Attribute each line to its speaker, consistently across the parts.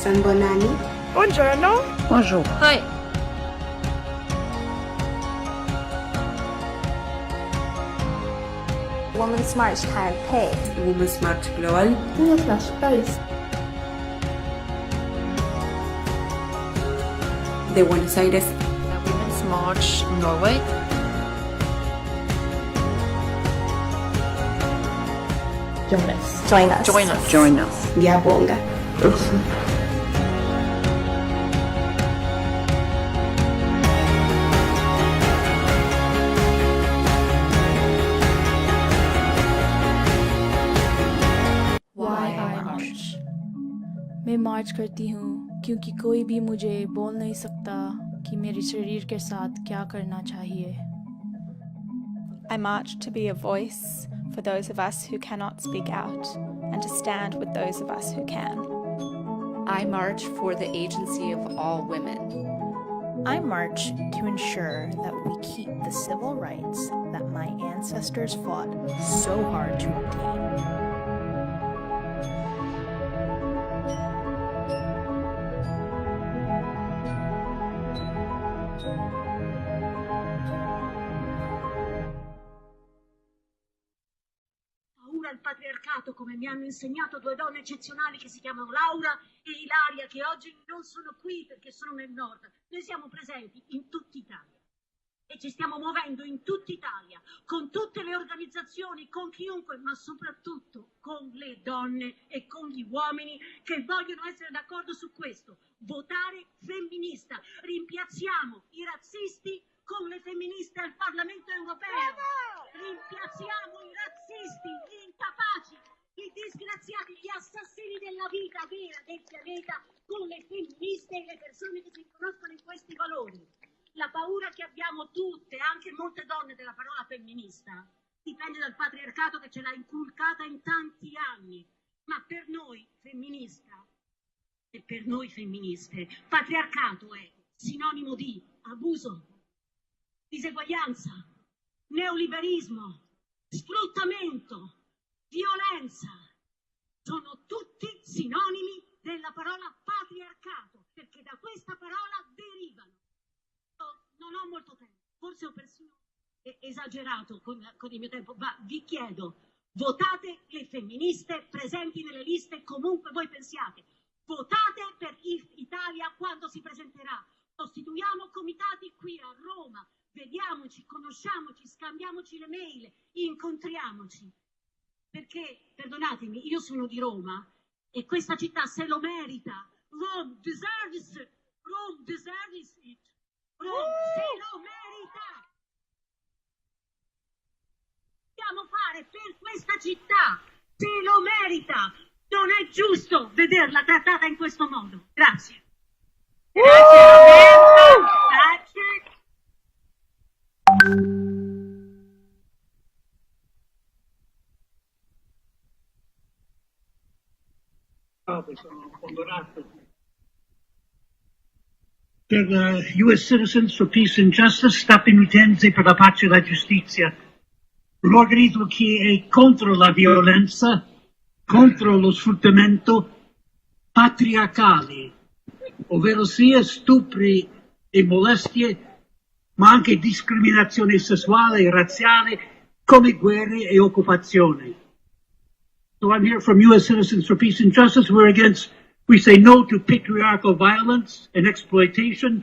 Speaker 1: San Bonani.
Speaker 2: Buongiorno.
Speaker 3: Bonjour.
Speaker 4: Hi.
Speaker 5: Women's March Taipei.
Speaker 1: Women's March Global.
Speaker 5: Women's Paris.
Speaker 1: De Buenos Aires.
Speaker 4: Women's March Norway.
Speaker 5: Join us. Join us.
Speaker 4: Join us.
Speaker 3: Join us.
Speaker 1: Diabonga.
Speaker 6: Why I march? मैं मार्च करती हूँ क्योंकि कोई भी मुझे बोल नहीं सकता कि मेरे शरीर के साथ क्या करना चाहिए.
Speaker 7: I march to be a voice for those of us who cannot speak out and to stand with those of us who can.
Speaker 8: I march for the agency of all women.
Speaker 9: I march to ensure that we keep the civil rights that my ancestors fought so hard to obtain.
Speaker 10: Al patriarcato, come mi hanno insegnato due donne eccezionali che si chiamano Laura e Ilaria, che oggi non sono qui perché sono nel nord. Noi siamo presenti in tutta Italia e ci stiamo muovendo in tutta Italia, con tutte le organizzazioni, con chiunque, ma soprattutto con le donne e con gli uomini che vogliono essere d'accordo su questo. Votare femminista. Rimpiazziamo i razzisti con le femministe al Parlamento europeo. Rimpiazziamo i razzisti, gli incapaci, i disgraziati, gli assassini della vita vera del pianeta con le femministe e le persone che si riconoscono in questi valori. La paura che abbiamo tutte, anche molte donne, della parola femminista dipende dal patriarcato che ce l'ha inculcata in tanti anni. Ma per noi femminista e per noi femministe patriarcato è sinonimo di abuso, diseguaglianza, neoliberismo, sfruttamento, violenza. Sono tutti sinonimi della parola patriarcato, perché da questa parola derivano. Non ho molto tempo, forse ho persino esagerato con il mio tempo, ma vi chiedo, votate le femministe presenti nelle liste comunque voi pensiate. Votate per Italia quando si presenterà. Costituiamo comitati qui a Roma. Vediamoci, conosciamoci, scambiamoci le mail, incontriamoci. Perché, perdonatemi, io sono di Roma e questa città se lo merita. Rome deserves it. Rome deserves it. Rome se lo merita. Dobbiamo fare per questa città, se lo merita. Non è giusto vederla trattata in questo modo. Grazie. Grazie Roberto. Grazie.
Speaker 11: Per US Citizens for Peace and Justice, statunitense per la pace e la giustizia, un organismo che è contro la violenza, contro lo sfruttamento patriarcale, ovvero sia stupri e molestie, ma anche discriminazione sessuale e razziale, come guerre e occupazioni. So I'm here from US Citizens for Peace and Justice. We say no to patriarchal violence and exploitation,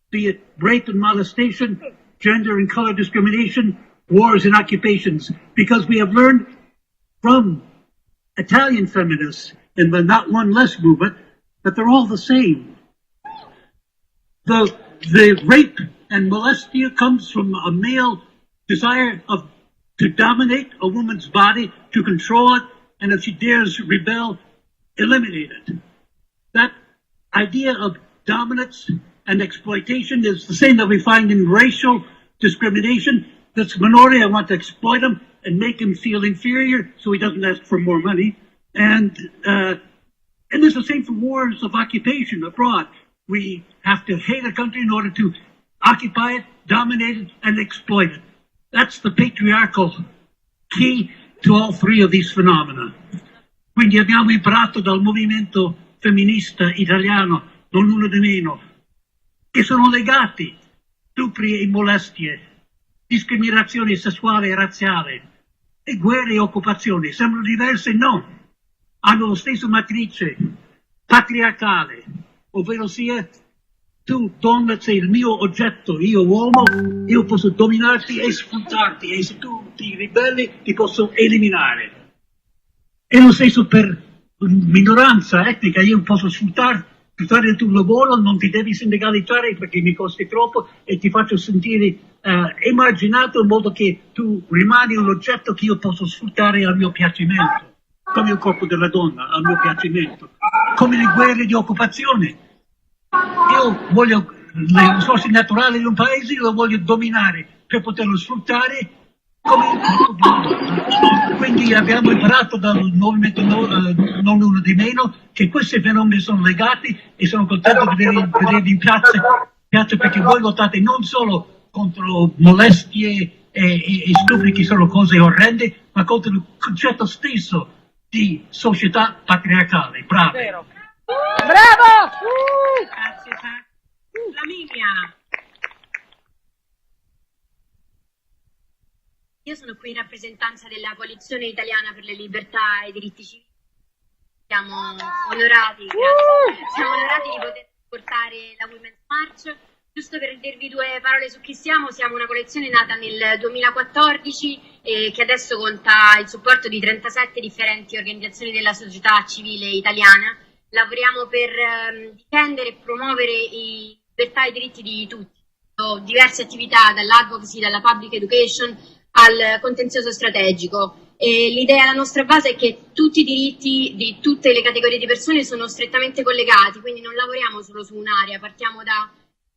Speaker 11: be it rape and molestation, gender and color discrimination, wars and occupations, because we have learned from Italian feminists in the Not One Less movement that they're all the same. The rape and molestia comes from a male desire to dominate a woman's body, to control it, and if she dares rebel, eliminate it. That idea of dominance and exploitation is the same that we find in racial discrimination. This minority, I want to exploit him and make him feel inferior so he doesn't ask for more money. And it's the same for wars of occupation abroad. We have to hate a country in order to occupy it, dominate it, and exploit it. That's the patriarchal key to all three of these phenomena. Quindi abbiamo imparato dal movimento femminista italiano, non uno di meno, che sono legati, stupri e molestie, discriminazione sessuale e razziale, e guerre e occupazioni. Sembrano diverse? No. Hanno la stessa matrice patriarcale, ovvero sia tu donna sei il mio oggetto, io uomo, io posso dominarti e sfruttarti e se tu ti ribelli ti posso eliminare. E lo stesso per minoranza etnica, io posso sfruttare il tuo lavoro, non ti devi sindacalizzare perché mi costi troppo e ti faccio sentire emarginato in modo che tu rimani un oggetto che io posso sfruttare al mio piacimento, come il corpo della donna, al mio piacimento, come le guerre di occupazione. Io voglio le risorse naturali di un paese, lo voglio dominare per poterlo sfruttare come il corpo di una donna. Quindi abbiamo imparato dal movimento non uno di meno che questi fenomeni sono legati e sono contento di vedervi in piazza perché voi votate non solo contro molestie e stupri che sono cose orrende, ma contro il concetto stesso di società patriarcale. Bravo!
Speaker 10: Bravo! Grazie. Flaminia. Io sono qui in rappresentanza della Coalizione Italiana per le Libertà e i Diritti Civili. Siamo onorati, siamo onorati di poter portare la Women's March. Giusto per dirvi due parole su chi siamo una coalizione nata nel 2014 che adesso conta il supporto di 37 differenti organizzazioni della società civile italiana. Lavoriamo per difendere e promuovere i libertà e i diritti di tutti. Ho diverse attività, dall'advocacy, dalla public education al contenzioso strategico. E l'idea, la nostra base è che tutti i diritti di tutte le categorie di persone sono strettamente collegati, quindi non lavoriamo solo su un'area, partiamo da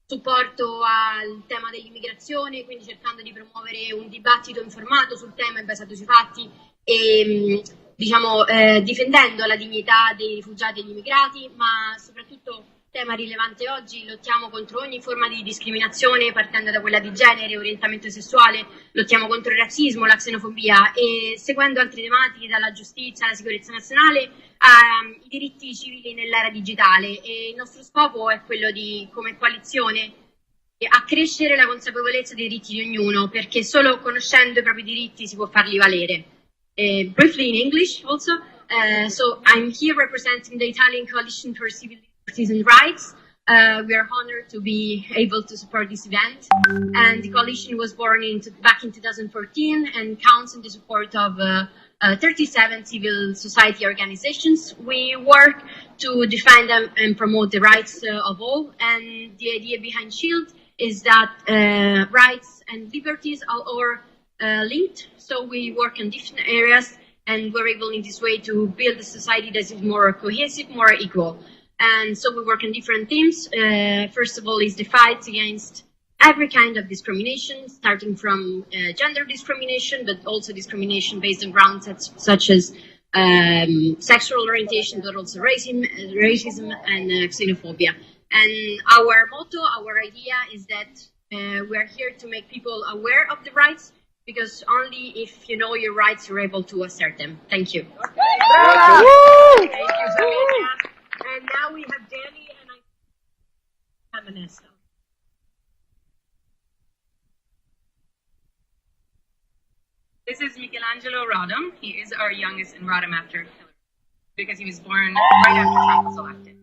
Speaker 10: supporto al tema dell'immigrazione, quindi cercando di promuovere un dibattito informato sul tema e basato sui fatti e difendendo la dignità dei rifugiati e degli immigrati, ma soprattutto tema rilevante oggi, lottiamo contro ogni forma di discriminazione partendo da quella di genere, orientamento sessuale, lottiamo contro il razzismo, la xenofobia e seguendo altre tematiche dalla giustizia alla sicurezza nazionale ai diritti civili nell'era digitale e il nostro scopo è quello di, come coalizione, accrescere la consapevolezza dei diritti di ognuno perché solo conoscendo i propri diritti si può farli valere. Briefly in English also, so I'm here representing the Italian Coalition for Civil Citizen Rights. We are honored to be able to support this event. And the coalition was born back in 2014 and counts on the support of 37 civil society organizations. We work to defend and promote the rights of all. And the idea behind SHIELD is that rights and liberties are linked. So we work in different areas and we're able in this way to build a society that is more cohesive, more equal. And so we work on different themes. First of all is the fight against every kind of discrimination, starting from gender discrimination, but also discrimination based on grounds such as sexual orientation, but also racism and xenophobia. And our motto, our idea is that we are here to make people aware of the rights, because only if you know your rights, you're able to assert them. Thank you. Thank you, Samantha. And now we have Danny and I feminist.
Speaker 2: This is Michelangelo Rodham. He is our youngest in Rodham after Hillary, because he was born right after Trump was elected.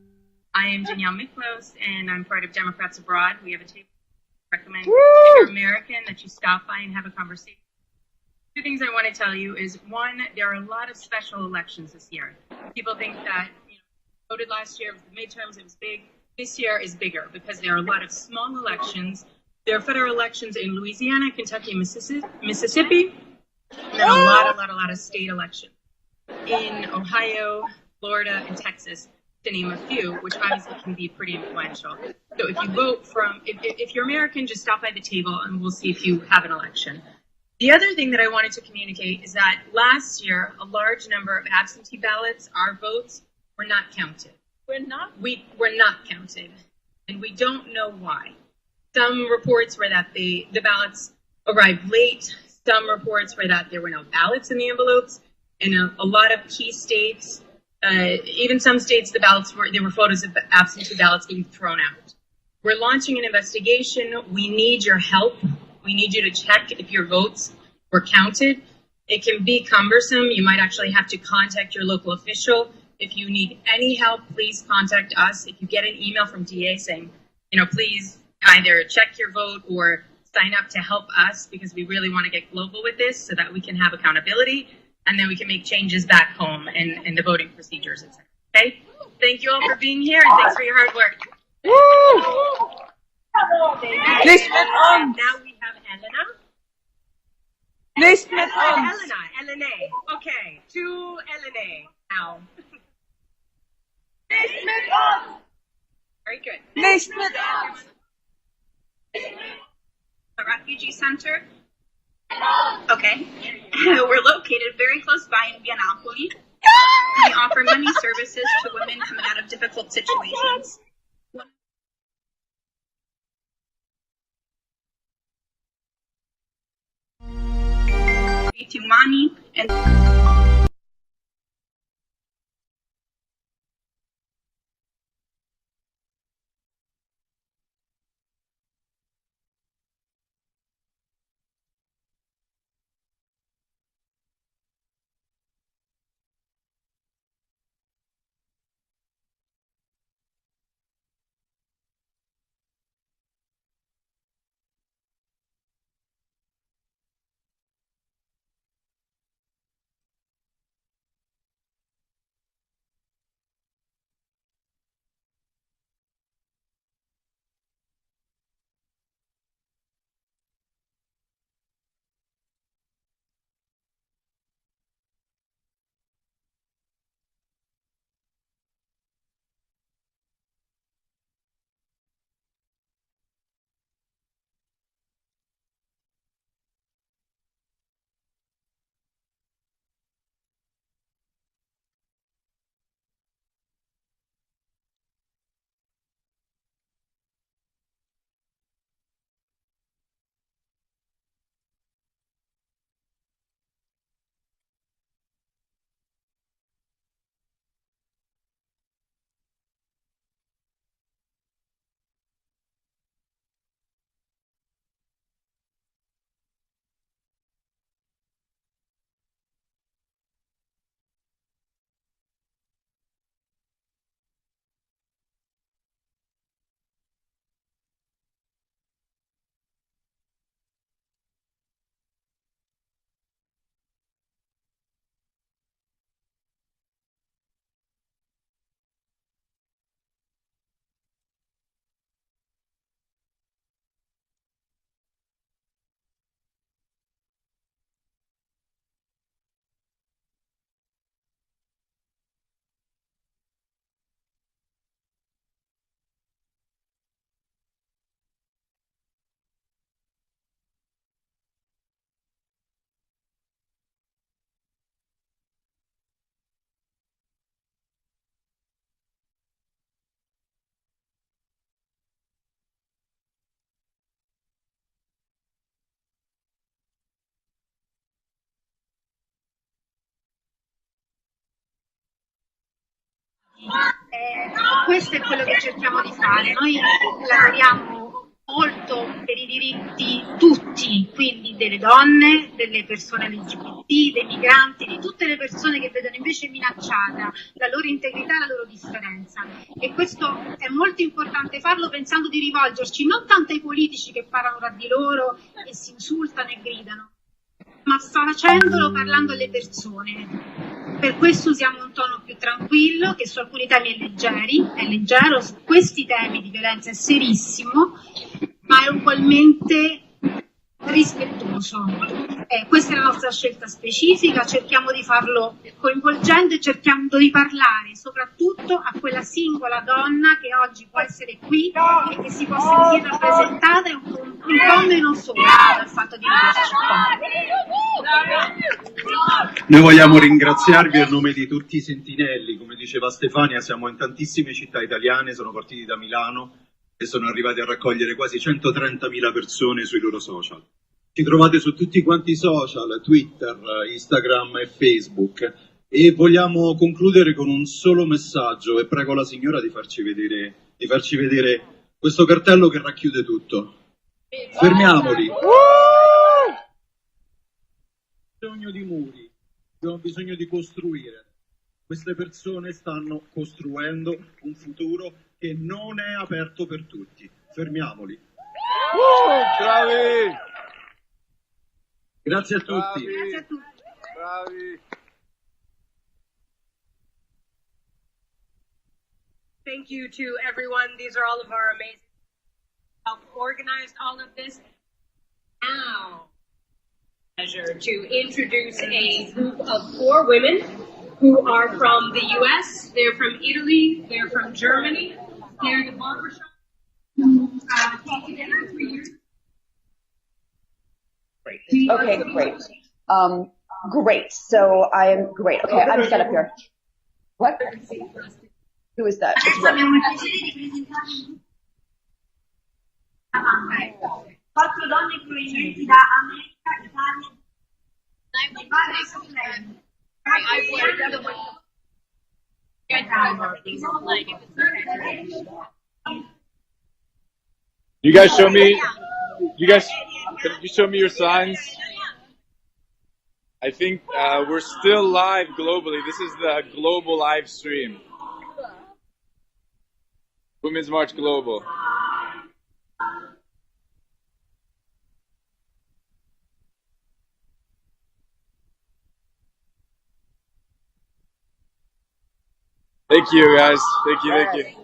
Speaker 2: I am Danielle Miklos, and I'm part of Democrats Abroad. We have a table to recommend if you're American that you stop by and have a conversation. Two things I want to tell you is, one, there are a lot of special elections this year. People think that voted last year, the midterms, it was big. This year is bigger because there are a lot of small elections. There are federal elections in Louisiana, Kentucky, Mississippi, and then a lot of state elections in Ohio, Florida, and Texas, to name a few, which obviously can be pretty influential. So if you vote if you're American, just stop by the table and we'll see if you have an election. The other thing that I wanted to communicate is that last year, a large number of absentee ballots, our votes, were not counted. We're not counted, and we don't know why. Some reports were that the ballots arrived late. Some reports were that there were no ballots in the envelopes. In a lot of key states, Even some states, there were photos of absentee ballots being thrown out. We're launching an investigation. We need your help. We need you to check if your votes were counted. It can be cumbersome. You might actually have to contact your local official. If you need any help, please contact us. If you get an email from DA saying, please either check your vote or sign up to help us, because we really want to get global with this so that we can have accountability and then we can make changes back home in the voting procedures, etc. Okay? Thank you all for being here and thanks for your hard work.
Speaker 10: Now we have Elena. Elena. Okay, to Elena now. Very good.
Speaker 3: A refugee center. Okay. We're located very close by in Via Napoli. We offer many services to women coming out of difficult situations. Diritti umani and
Speaker 10: Questo è quello che cerchiamo di fare. Noi lavoriamo molto per i diritti tutti, quindi delle donne, delle persone LGBT, dei migranti, di tutte le persone che vedono invece minacciata la loro integrità e la loro differenza. E questo è molto importante farlo pensando di rivolgerci non tanto ai politici che parlano tra di loro e si insultano e gridano, ma facendolo parlando alle persone. Per questo usiamo un tono più tranquillo, che su alcuni temi è leggero, su questi temi di violenza è serissimo, ma è ugualmente rispettoso. Questa è la nostra scelta specifica, cerchiamo di farlo coinvolgendo e cercando di parlare soprattutto a quella singola donna che oggi può essere qui e che si può sentire rappresentata e un po' meno sola dal fatto di vederci qua.
Speaker 12: Noi vogliamo ringraziarvi a nome di tutti i sentinelli. Come diceva Stefania, siamo in tantissime città italiane, sono partiti da Milano e sono arrivati a raccogliere quasi 130.000 persone sui loro social. Ci trovate su tutti quanti i social, Twitter, Instagram e Facebook, E vogliamo concludere con un solo messaggio e prego la signora di farci vedere questo cartello che racchiude tutto. Fermiamoli. Bisogno di muri, abbiamo bisogno di costruire. Queste persone stanno costruendo un futuro che non è aperto per tutti. Fermiamoli.
Speaker 13: Bravi!
Speaker 12: Grazie a tutti.
Speaker 3: Grazie a tutti.
Speaker 13: Bravi!
Speaker 2: Thank you to everyone. These are all of our amazing help organized all of this. Now, pleasure to introduce a group of 4 women who are from the U.S., they're from Italy, they're from Germany, they're the barbershop. Came together 3 years.
Speaker 14: Okay, great. Great. So I'm great. Okay, I'm set up here. What? Who is that? It's Rose.
Speaker 10: Quattro donne provenienti da America, Italia.
Speaker 13: You guys show me. Can you show me your signs? I think we're still live globally. This is the global live stream. Women's March Global. Thank you, guys. Thank you.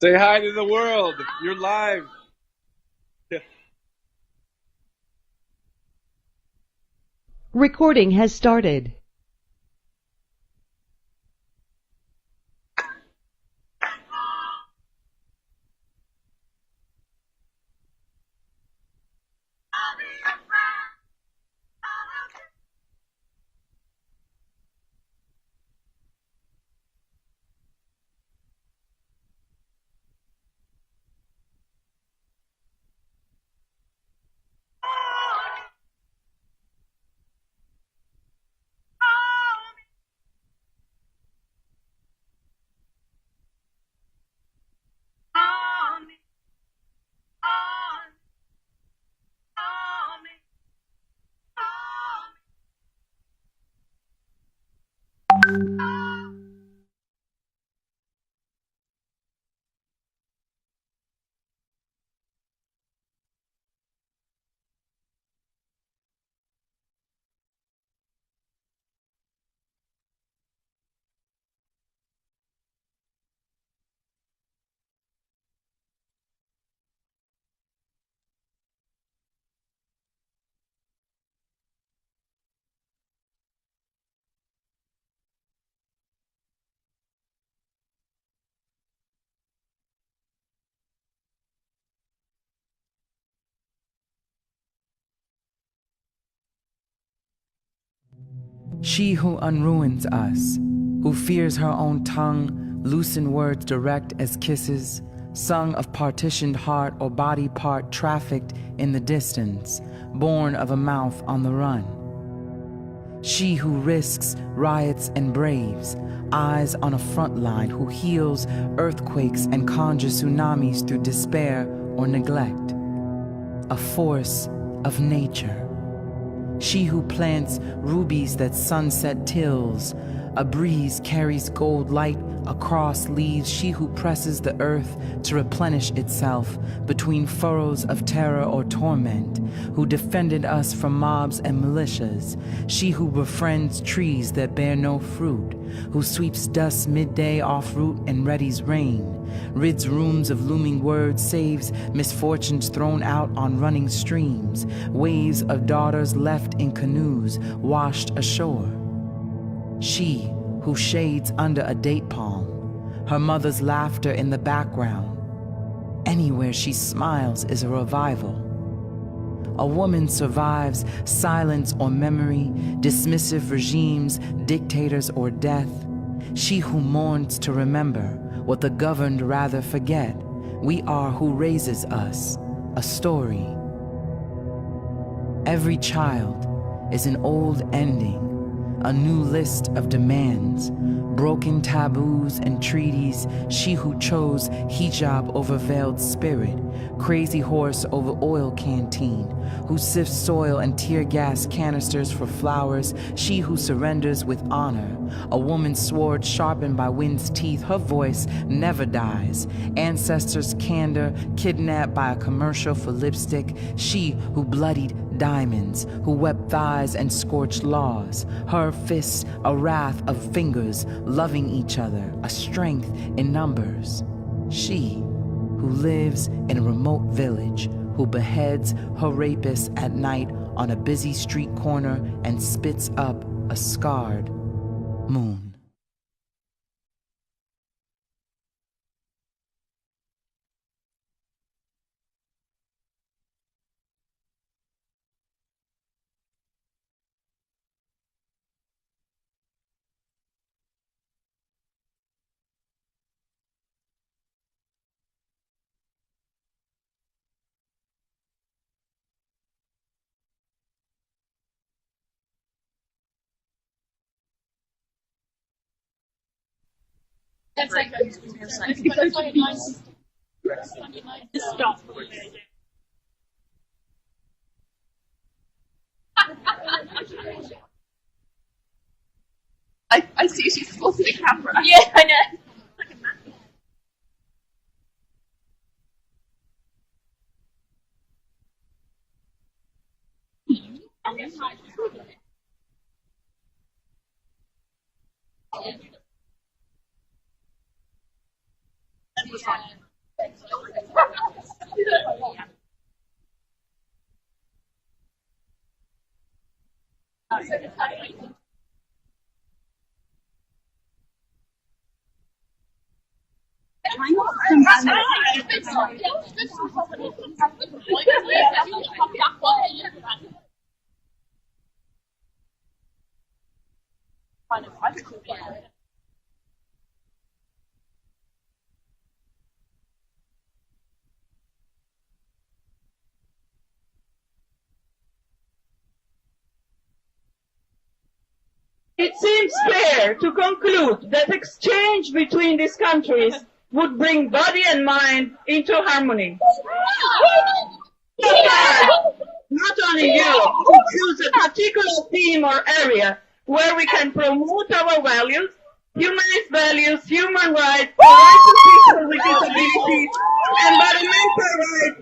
Speaker 13: Say hi to the world. You're live.
Speaker 15: Recording has started.
Speaker 16: She who unruins us, who fears her own tongue, loosen words direct as kisses, sung of partitioned heart or body part trafficked in the distance, born of a mouth on the run. She who risks, riots, and braves, eyes on a front line, who heals earthquakes and conjures tsunamis through despair or neglect. A force of nature. She who plants rubies that sunset tills, a breeze carries gold light across leaves. She who presses the earth to replenish itself between furrows of terror or torment, who defended us from mobs and militias. She who befriends trees that bear no fruit, who sweeps dust midday off root and readies rain, rids rooms of looming words, saves misfortunes thrown out on running streams, waves of daughters left in canoes washed ashore. She who shades under a date palm, her mother's laughter in the background. Anywhere she smiles is a revival. A woman survives silence or memory, dismissive regimes, dictators or death. She who mourns to remember what the governed rather forget. We are who raises us, a story. Every child is an old ending, a new list of demands, broken taboos and treaties. She who chose hijab over veiled spirit, crazy horse over oil canteen, who sifts soil and tear gas canisters for flowers. She who surrenders with honor, a woman's sword sharpened by wind's teeth. Her voice never dies. Ancestors' candor kidnapped by a commercial for lipstick. She who bloodied diamonds, who wept thighs and scorched laws. Her fists a wrath of fingers loving each other, a strength in numbers. She who lives in a remote village, who beheads her rapist at night on a busy street corner and spits up a scarred moon.
Speaker 10: That's like stop.
Speaker 14: I see she's close to the camera.
Speaker 10: Yeah, I know.
Speaker 15: It seems fair to conclude that exchange between these countries would bring body and mind into harmony. Not only Europe, to choose a particular theme or area where we can promote our values, humanist values, human rights, the rights of people with disabilities, environmental rights.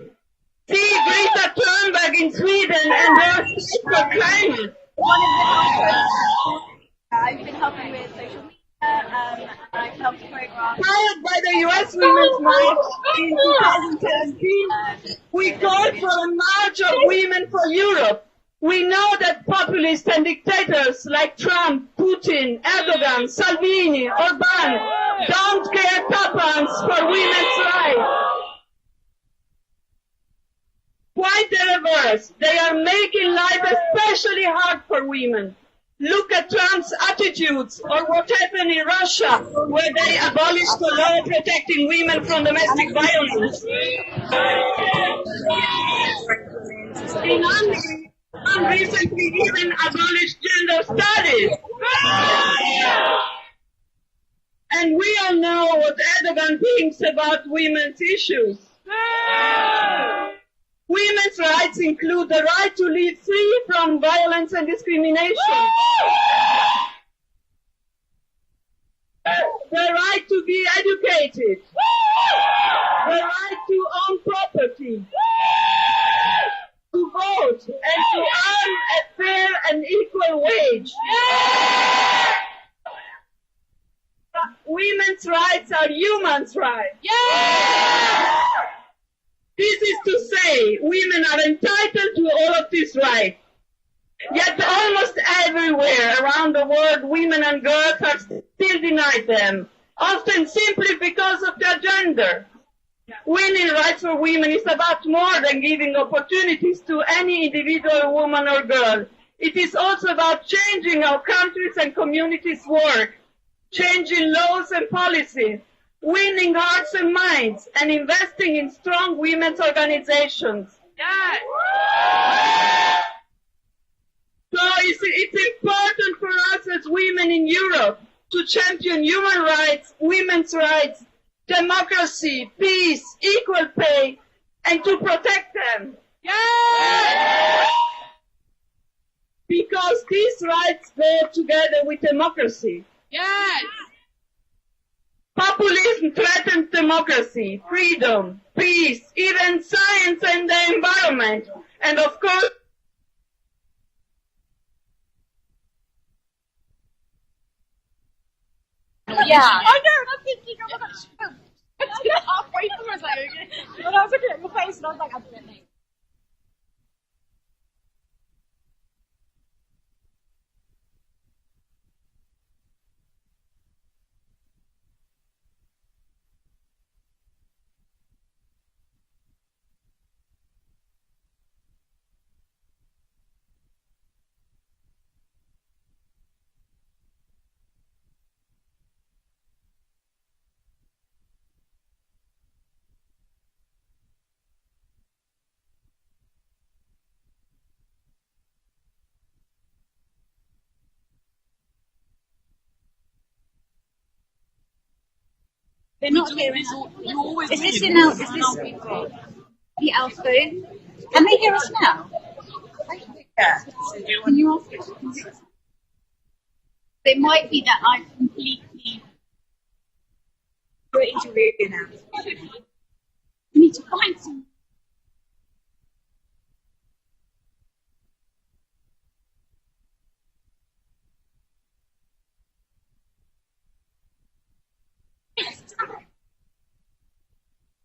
Speaker 15: See Greta Thunberg in Sweden and their for climate.
Speaker 3: I've been helping with social media, and I've helped choreograph.
Speaker 15: Inspired by the U.S. Women's March in 2017, we called for a march of women for Europe. We know that populists and dictators like Trump, Putin, Erdogan, Salvini, Orbán don't care tuppence for women's rights. Quite the reverse. They are making life especially hard for women. Look at Trump's attitudes, or what happened in Russia, where they abolished the law protecting women from domestic violence. In Hungary, recently even abolished gender studies. And we all know what Erdogan thinks about women's issues. Women's rights include the right to live free from violence and discrimination, the right to be educated, the right to own property, to vote, and to earn a fair and equal wage. Women's rights are human rights. This is to say, women are entitled to all of these rights. Yet almost everywhere around the world, women and girls are still denied them, often simply because of their gender. Winning rights for women is about more than giving opportunities to any individual woman or girl. It is also about changing how countries and communities work, changing laws and policies, winning hearts and minds, and investing in strong women's organizations. So it's important for us as women in Europe to champion human rights, women's rights, democracy, peace, equal pay, and to protect them. Because these rights go together with democracy. Populism threatens democracy, freedom, peace, even science and the environment. And of course,
Speaker 10: I know, and I'm thinking, oh my gosh, halfway through, I was like, okay. And I was looking at your face, and I was like, I'm doing it.
Speaker 17: They're not hearing us. Is this in our, is this the our phone? Can they hear us now? Yeah. Can you ask it? It might be that I've completely got into radio now. We need to find some.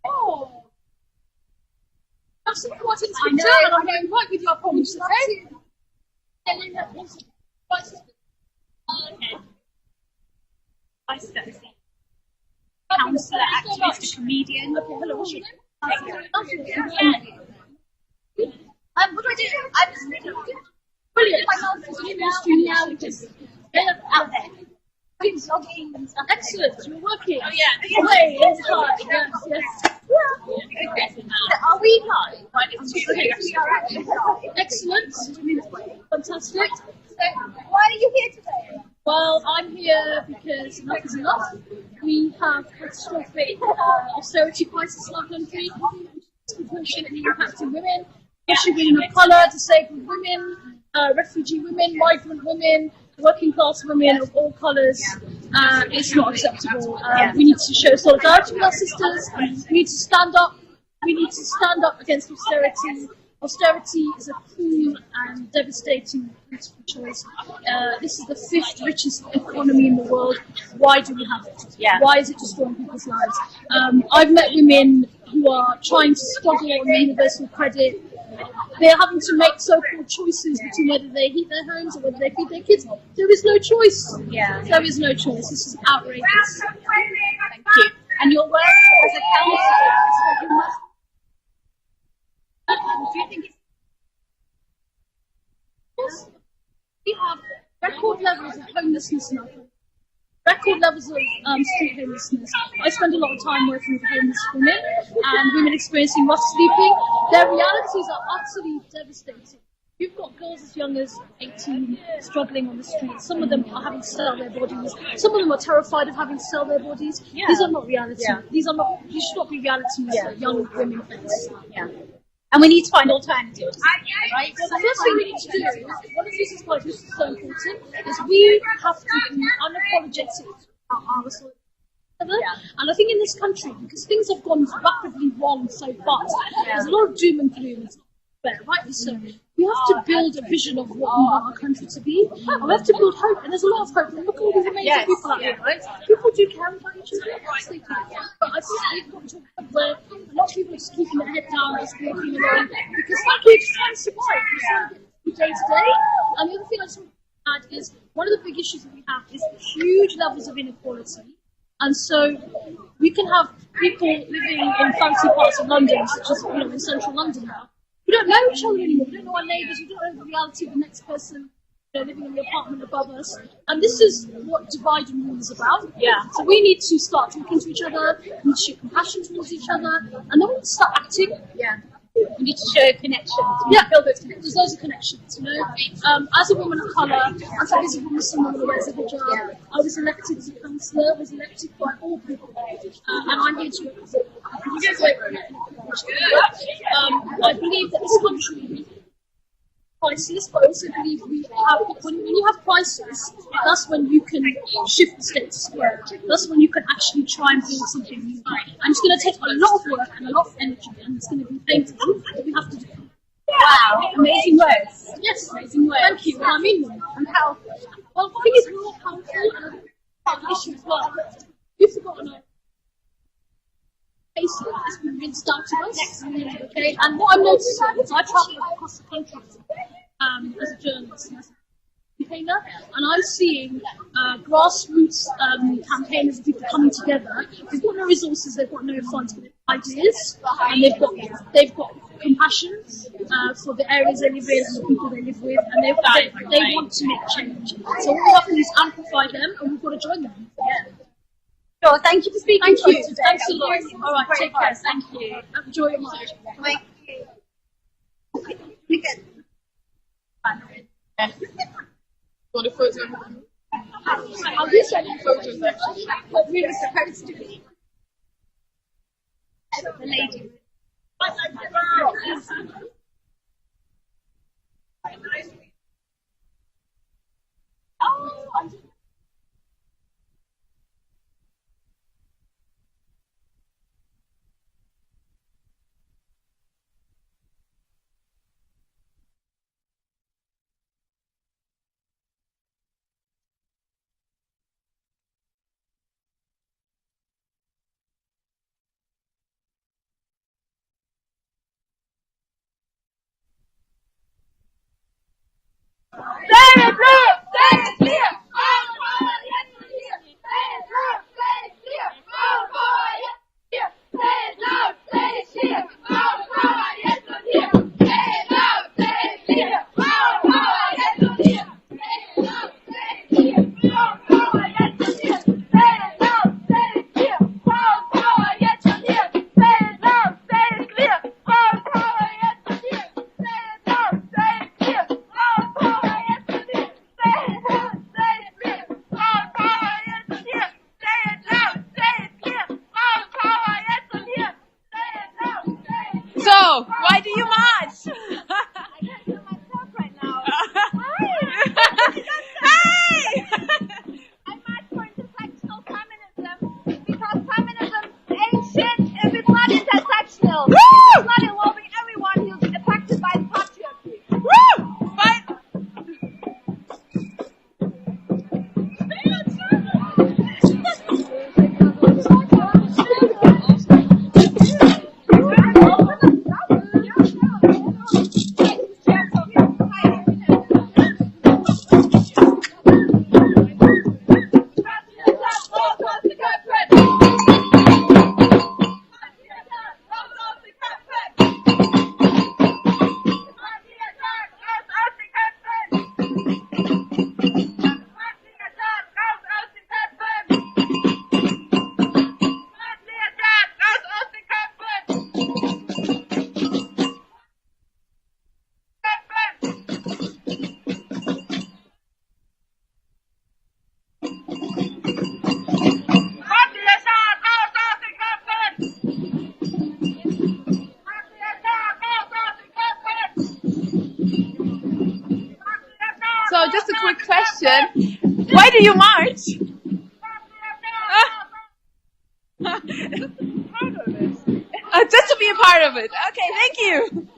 Speaker 17: Oh, that's important to do. I know, right with your problems today. Okay. I see. Counsellor, activist, comedian. Okay, hello, what's your name? What do I do? I'm just brilliant. My mouth is in the now, we just get out there. Excellent, you're working. Oh yeah, away inside. Yes, yes. Okay. Are we live? Excellent. Fantastic. So, why are you here today? Well, I'm here because enough is enough. We have catastrophic austerity crisis in our country, disproportionately impacting women, especially women of colour, disabled women, refugee women, migrant women, working class women of all colours. It's not acceptable. We need to show solidarity with our sisters. We need to stand up. We need to stand up against austerity. Austerity is a cruel and devastating political choice. This is the 5th richest economy in the world. Why do we have it? Why is it destroying people's lives? I've met women who are trying to struggle on universal credit. They're having to make so-called choices between whether they heat their homes or whether they feed their kids. There is no choice. There is no choice. This is outrageous. Thank you. And your work as a counsellor, do you think it's... Yes. We have record levels of homelessness in our country. Record levels of street homelessness. I spend a lot of time working with homeless women and women experiencing rough sleeping. Their realities are utterly devastating. You've got girls as young as 18 struggling on the streets. Some of them are having to sell their bodies. Some of them are terrified of having to sell their bodies.
Speaker 10: Yeah.
Speaker 17: These are not reality.
Speaker 10: Yeah.
Speaker 17: These are not. These should not be realities that young women face.
Speaker 10: Yeah. And we need to find alternatives, right?
Speaker 17: So the first thing we need to do is, one of the reasons why this is so important, is we have to be unapologetic about our sort of and I think in this country, because things have gone rapidly wrong so fast, there's a lot of doom and gloom. It's not fair, rightly so. We have to build a vision of what we want our country to be, and we have to build hope. And there's a lot of hope. And look at all these amazing people out here, right? People do care about each other, yes, they do. But I think we've got to a point where a lot of people are just keeping their head down, just walking along, because we're just trying to survive. We're trying to get through day to day. And the other thing I just want to add is one of the big issues that we have is huge levels of inequality. And so we can have people living in fancy parts of London, such as in central London now. We don't know each other anymore. We don't know our neighbours. We don't know the reality of the next person living in the apartment above us. And this is what divide and rule is about.
Speaker 10: Yeah.
Speaker 17: So we need to start talking to each other. We need to show compassion towards each other, and then we need to start acting.
Speaker 10: Yeah. We need to show connections. We need to build those connections.
Speaker 17: There's loads of connections, as a woman of colour, as a visible Muslim woman who wears a hijab, I was elected as a councillor, was elected by all people, and I'm here to represent. I believe that this country is crisis, but I also believe when you have crisis, that's when you can shift the status quo. That's when you can actually try and build something new. And it's going to take a lot of work and a lot of energy, and it's going to be painful, but we have to do it.
Speaker 10: Wow, amazing words.
Speaker 17: Yes, amazing words. Thank you. I mean them. And powerful. Well, the thing is, we're all powerful, and part of the issue as well. We've forgotten our faces has been rinsed out of us. Okay, and what I'm noticing is I travel across the country as a journalist and as a campaigner, and I'm seeing grassroots campaigners and people coming together. They've got no resources, they've got no funds, but they've got ideas, and they've got compassion for the areas they live in and the people they live with, and they want to make change. So what we have to do is amplify them, and we've got to join them.
Speaker 10: Yeah. Sure, thank you for speaking to us today.
Speaker 17: Thanks a lot. All right, take care. Thank you. Enjoy your march.
Speaker 10: Thank you.
Speaker 17: Want a photo? I wish I had photos actually. What we were supposed to be. The lady. Oh, I
Speaker 18: So just a quick question. Why do you march? Just to be a part of it. Okay, thank you.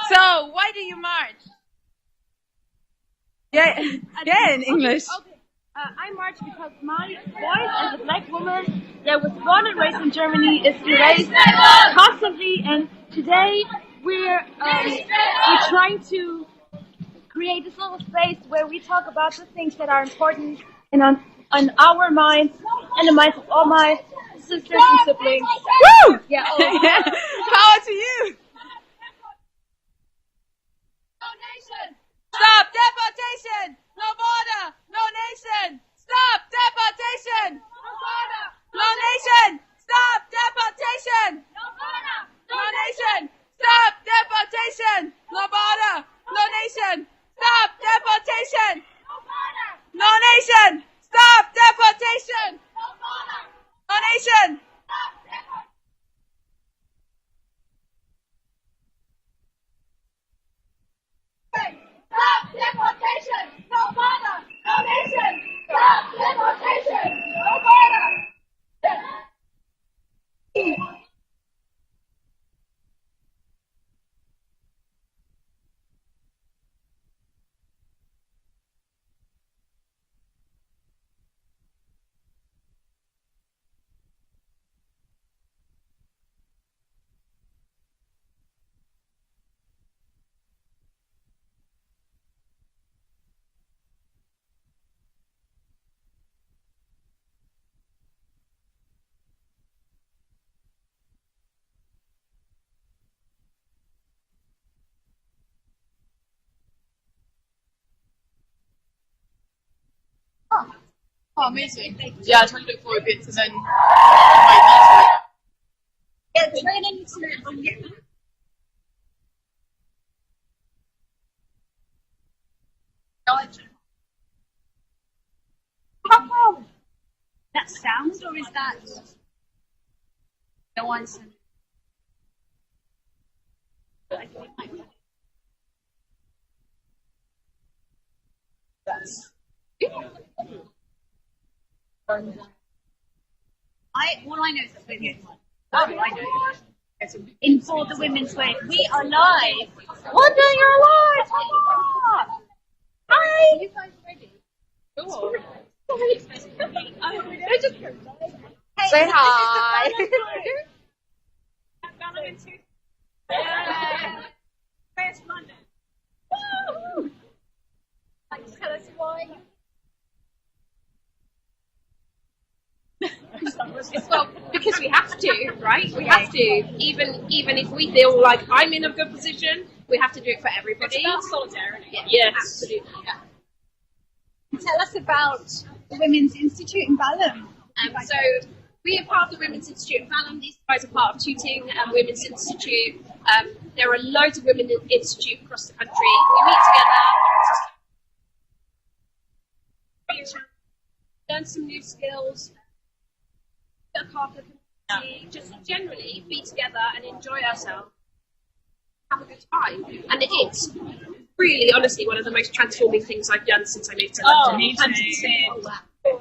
Speaker 18: So, why do you march? Yeah, in English.
Speaker 19: Okay. I march because my voice as a black woman that was born and raised in Germany is erased constantly, and today we're trying to create this little space where we talk about the things that are important and on our minds and the minds of all my sisters and siblings.
Speaker 18: Woo!
Speaker 19: Yeah.
Speaker 18: Power to you! Stop deportation! No border! No nation! Stop deportation! No border! No nation! Stop deportation! No border! No nation! Stop deportation! No border! No nation! Stop deportation! No border! No nation! Stop deportation! No border! No nation! Stop deportation! Stop deportation! No border! No nation! Stop deportation! No border! Oh, amazing. Yeah, I'm trying to look forward bits and then
Speaker 19: Yeah, training to that sound, or is that no one's? That's. All I know is that we're here. Oh, I know. In For the Women's Way, we are live. What day you're live? Hi. Are you guys ready? Sure.
Speaker 18: Say hi.
Speaker 19: Where's London? Woo! Tell us why. Well, because we have to.
Speaker 20: to, right? We have to. Even if we feel like I'm in a good position, we have to do it for everybody.
Speaker 17: It's about solidarity.
Speaker 20: Yes, absolutely. Yeah.
Speaker 17: Tell us about the Women's Institute in Balham.
Speaker 20: So we are part of the Women's Institute in Balham. These guys are part of Tooting Women's Institute. There are loads of women in the institute across the country. We meet together, learn some new skills, look after the community, just generally be together and enjoy ourselves, have a good time. And it's really, honestly, one of the most transforming things I've done since I moved to London.
Speaker 18: Me too.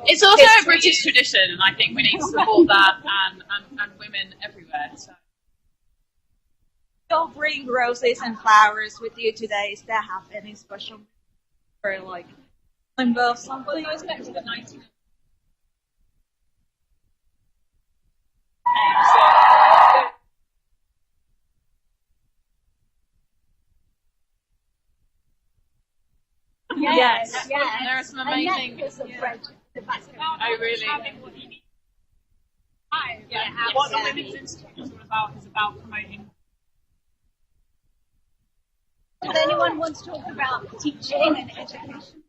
Speaker 18: It's also a British tradition, and I think we need to support that and women everywhere. So.
Speaker 21: Don't bring roses and flowers with you today. Is there have any special for like limbo something?
Speaker 17: It goes back to the 19th.
Speaker 18: Yes.
Speaker 17: Yes.
Speaker 18: There are some amazing.
Speaker 17: I
Speaker 18: really.
Speaker 17: What the Women's Institute is all about is about promoting. Does anyone want to talk about teaching and education?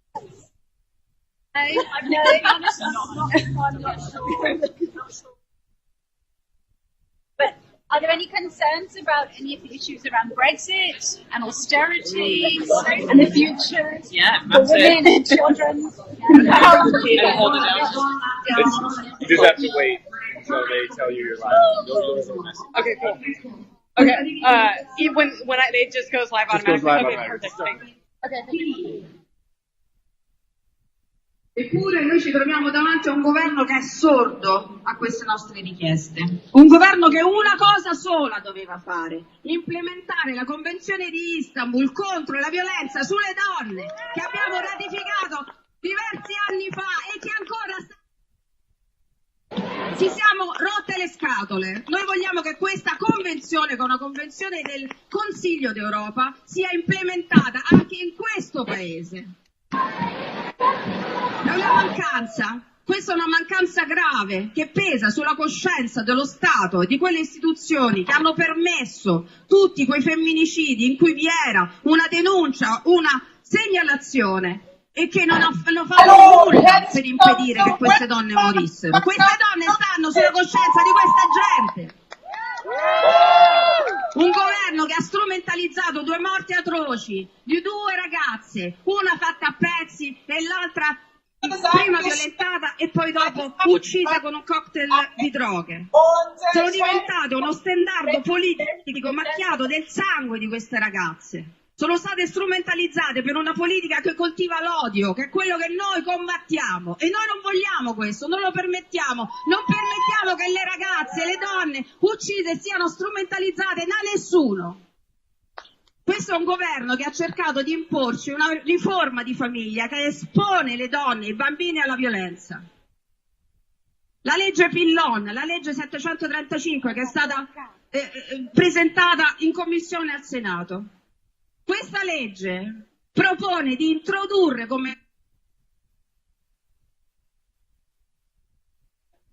Speaker 17: No, I'm not sure. But are there any concerns about any of the issues around Brexit and austerity and the future for women and children?
Speaker 13: You just have to wait until they tell you you're live.
Speaker 18: Okay, cool. Okay, it just goes live automatically. Okay, perfect. Thank you.
Speaker 17: Okay, thank you.
Speaker 22: Eppure noi ci troviamo davanti a un governo che è sordo a queste nostre richieste. Un governo che una cosa sola doveva fare: implementare la Convenzione di Istanbul contro la violenza sulle donne, che abbiamo ratificato diversi anni fa e che ancora ci siamo rotte le scatole. Noi vogliamo che questa convenzione, che è una convenzione del Consiglio d'Europa, sia implementata anche in questo paese. È una mancanza, questa è una mancanza grave che pesa sulla coscienza dello Stato e di quelle istituzioni che hanno permesso tutti quei femminicidi in cui vi era una denuncia, una segnalazione e che non hanno fatto nulla per impedire che queste donne morissero. Queste donne stanno sulla coscienza di questa gente. Un governo che ha strumentalizzato 2 morti atroci di 2 ragazze, una fatta a pezzi e l'altra prima violentata e poi dopo uccisa con un cocktail di droghe. Sono diventate uno stendardo politico macchiato del sangue di queste ragazze. Sono state strumentalizzate per una politica che coltiva l'odio, che è quello che noi combattiamo, e noi non vogliamo questo, non lo permettiamo, non permettiamo che le ragazze, le donne uccise siano strumentalizzate da nessuno. Questo è un governo che ha cercato di imporci una riforma di famiglia che espone le donne e i bambini alla violenza. La legge Pillon, la legge 735 che è stata presentata in commissione al Senato. Questa legge propone di introdurre come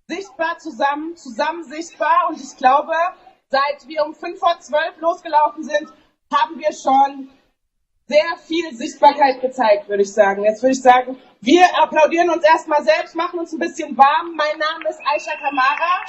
Speaker 15: sichtbar zusammen sichtbar, und ich glaube, seit wir um 11:55 losgelaufen sind, haben wir schon sehr viel Sichtbarkeit gezeigt, würde ich sagen. Jetzt würde ich sagen, wir applaudieren uns erstmal selbst, machen uns ein bisschen warm. Mein Name ist Aisha Kamara.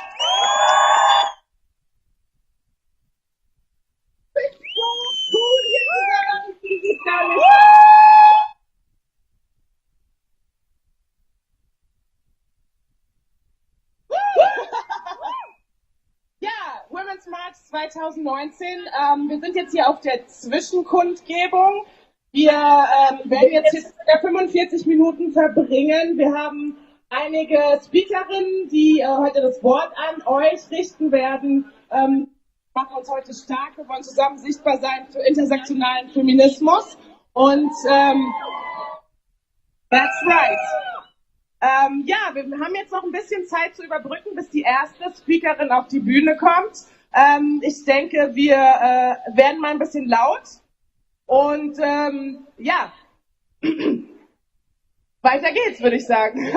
Speaker 15: Ja, Women's March 2019. Wir sind jetzt hier auf der Zwischenkundgebung. Wir werden jetzt hier circa 45 Minuten verbringen. Wir haben einige Speakerinnen, die heute das Wort an euch richten werden. Wir machen uns heute stark. Wir wollen zusammen sichtbar sein für intersektionalen Feminismus. Und that's right. Ja, wir haben jetzt noch ein bisschen Zeit zu überbrücken, bis die erste Speakerin auf die Bühne kommt. Ich denke, wir werden mal ein bisschen laut. Und ja, weiter geht's, würde ich sagen.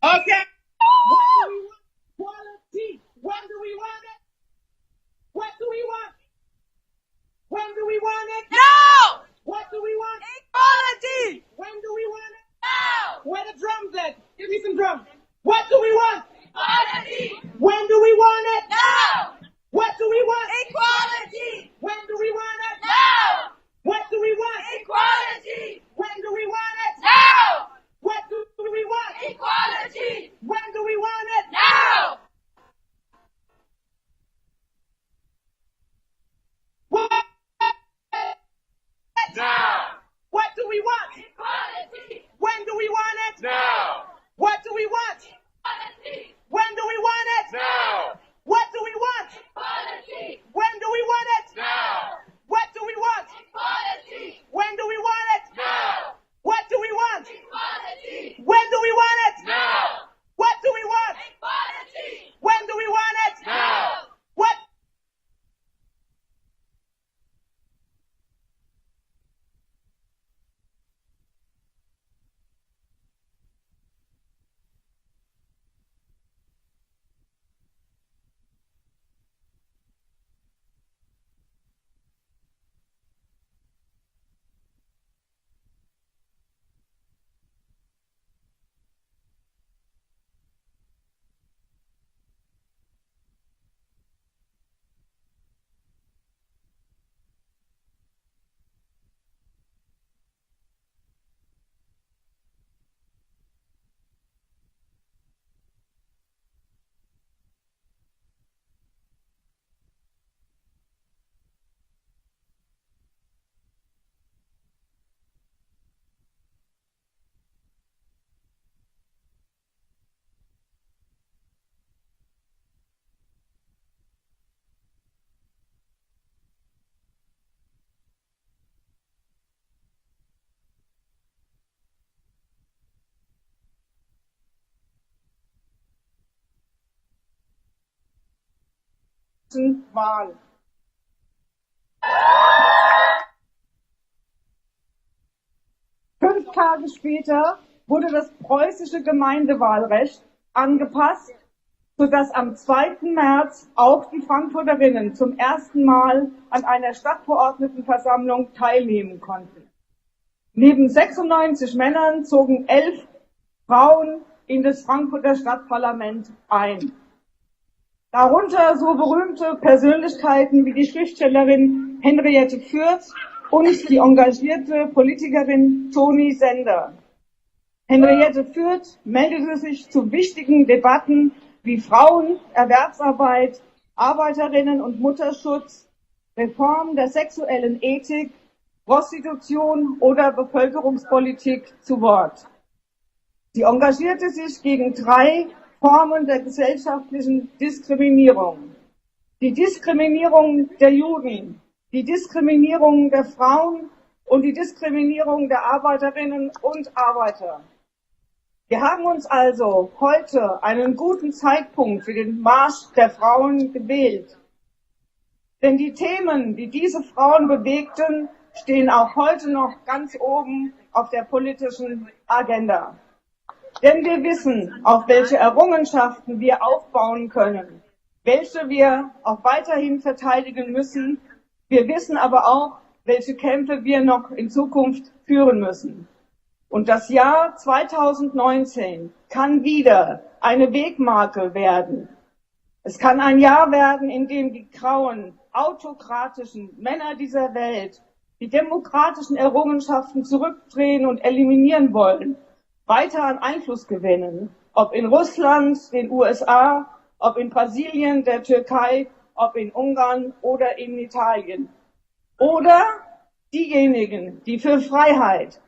Speaker 15: Okay. Wahl. Fünf Tage später wurde das preußische Gemeindewahlrecht angepasst, sodass am 2. März auch die Frankfurterinnen zum ersten Mal an einer Stadtverordnetenversammlung teilnehmen konnten. Neben 96 Männern zogen 11 Frauen in das Frankfurter Stadtparlament ein. Darunter so berühmte Persönlichkeiten wie die Schriftstellerin Henriette Fürth und die engagierte Politikerin Toni Sender. Henriette Fürth meldete sich zu wichtigen Debatten wie Frauen, Erwerbsarbeit, Arbeiterinnen- und Mutterschutz, Reform der sexuellen Ethik, Prostitution oder Bevölkerungspolitik zu Wort. Sie engagierte sich gegen 3 Formen der gesellschaftlichen Diskriminierung. Die Diskriminierung der Juden, die Diskriminierung der Frauen und die Diskriminierung der Arbeiterinnen und Arbeiter. Wir haben uns also heute einen guten Zeitpunkt für den Marsch der Frauen gewählt. Denn die Themen, die diese Frauen bewegten, stehen auch heute noch ganz oben auf der politischen Agenda. Denn wir wissen, auf welche Errungenschaften wir aufbauen können, welche wir auch weiterhin verteidigen müssen. Wir wissen aber auch, welche Kämpfe wir noch in Zukunft führen müssen. Und das Jahr 2019 kann wieder eine Wegmarke werden. Es kann ein Jahr werden, in dem die grauen, autokratischen Männer dieser Welt die demokratischen Errungenschaften zurückdrehen und eliminieren wollen, weiter an Einfluss gewinnen, ob in Russland, den USA, ob in Brasilien, der Türkei, ob in Ungarn oder in Italien. Oder diejenigen, die für Freiheit,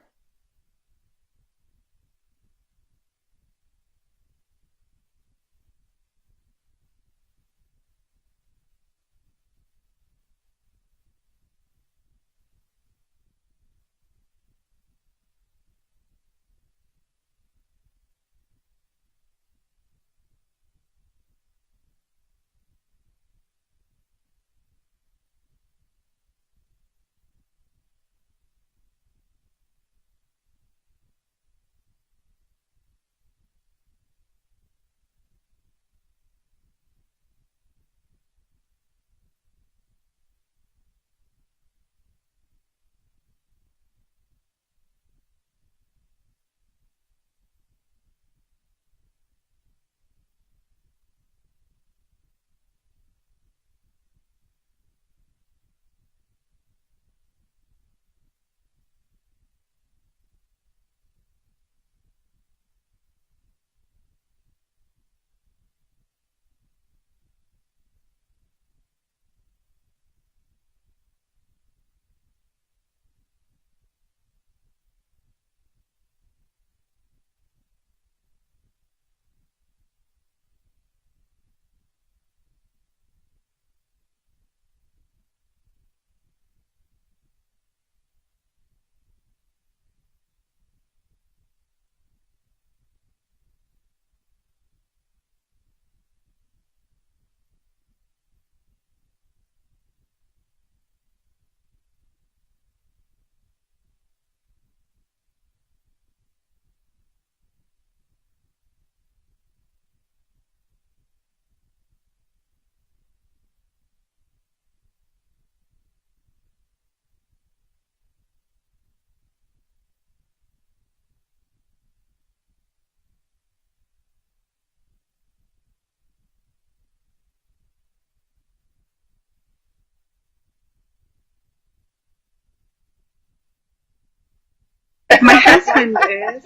Speaker 1: My husband is.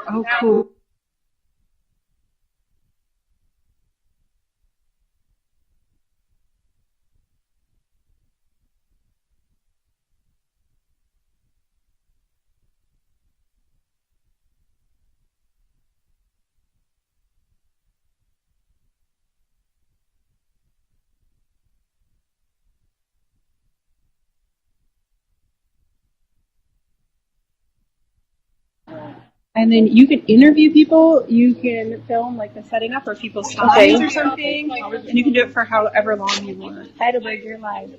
Speaker 1: Oh, cool. And then you can interview people. You can film like the setting up or people's signs or something, and you can do it for however long you want. Heidelberg, you're live.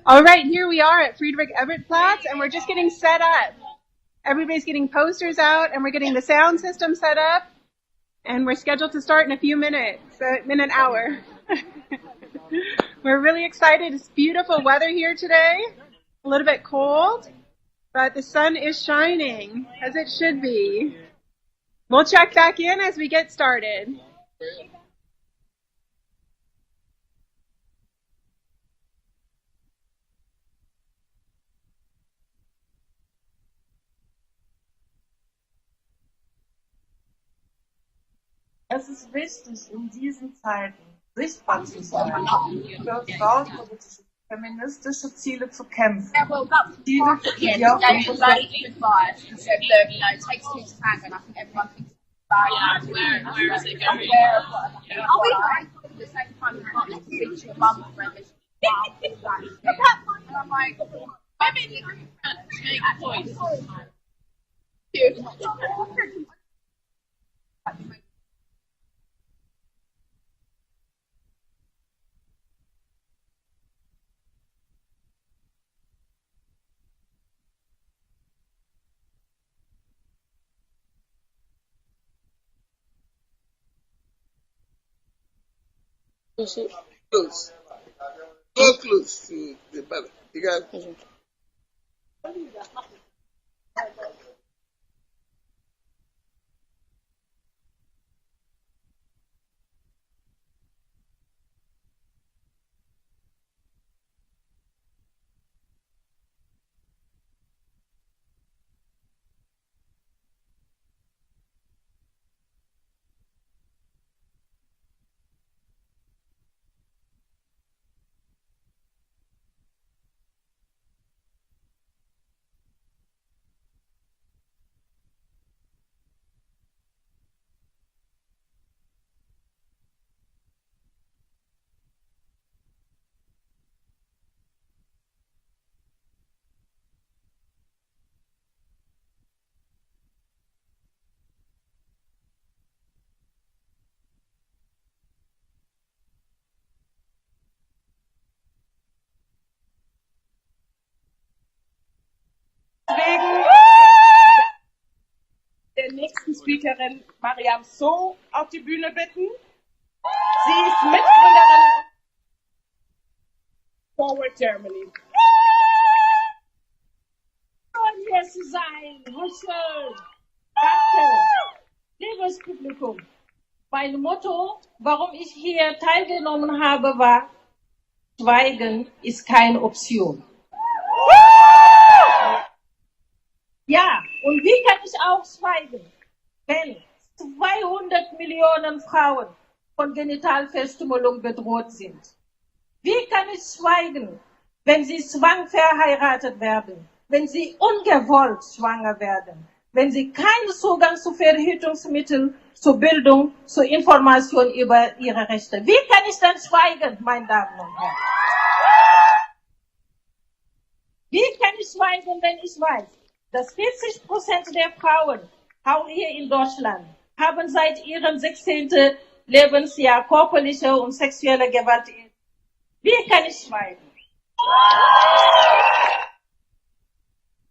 Speaker 1: All right, here we are at Friedrich Ebert Platz, and we're just getting set up. Everybody's getting posters out, and we're getting the sound system set up, and we're scheduled to start in a few minutes, in an hour. We're really excited. It's beautiful weather here today. A little bit cold, but the sun is shining, as it should be. We'll check back in as we get started.
Speaker 4: Es ist wichtig, in diesen Zeiten sichtbar zu sein, für frauenpolitische, feministische Ziele zu kämpfen. Ziele, die auch
Speaker 20: Where is it going? Are we right? At the same time, you can't let the feature mum for a mission. I'm like, women make points.
Speaker 5: Close. So close to the battle. You guys.
Speaker 4: Deswegen der nächsten Speakerin Mariam So auf die Bühne bitten. Sie ist Mitgründerin Forward Germany.
Speaker 10: Schön hier zu sein, schön. Danke. Liebes Publikum, mein Motto, warum ich hier teilgenommen habe, war: Schweigen ist keine Option. Ja, und wie kann ich auch schweigen, wenn 200 Millionen Frauen von Genitalverstümmelung bedroht sind? Wie kann ich schweigen, wenn sie zwangsverheiratet werden, wenn sie ungewollt schwanger werden, wenn sie keinen Zugang zu Verhütungsmitteln, zu Bildung, zu Information über ihre Rechte? Wie kann ich dann schweigen, meine Damen und Herren? Wie kann ich schweigen, wenn ich weiß, dass 40% der Frauen, auch hier in Deutschland, haben seit ihrem 16. Lebensjahr körperliche und sexuelle Gewalt. Wie kann ich schweigen?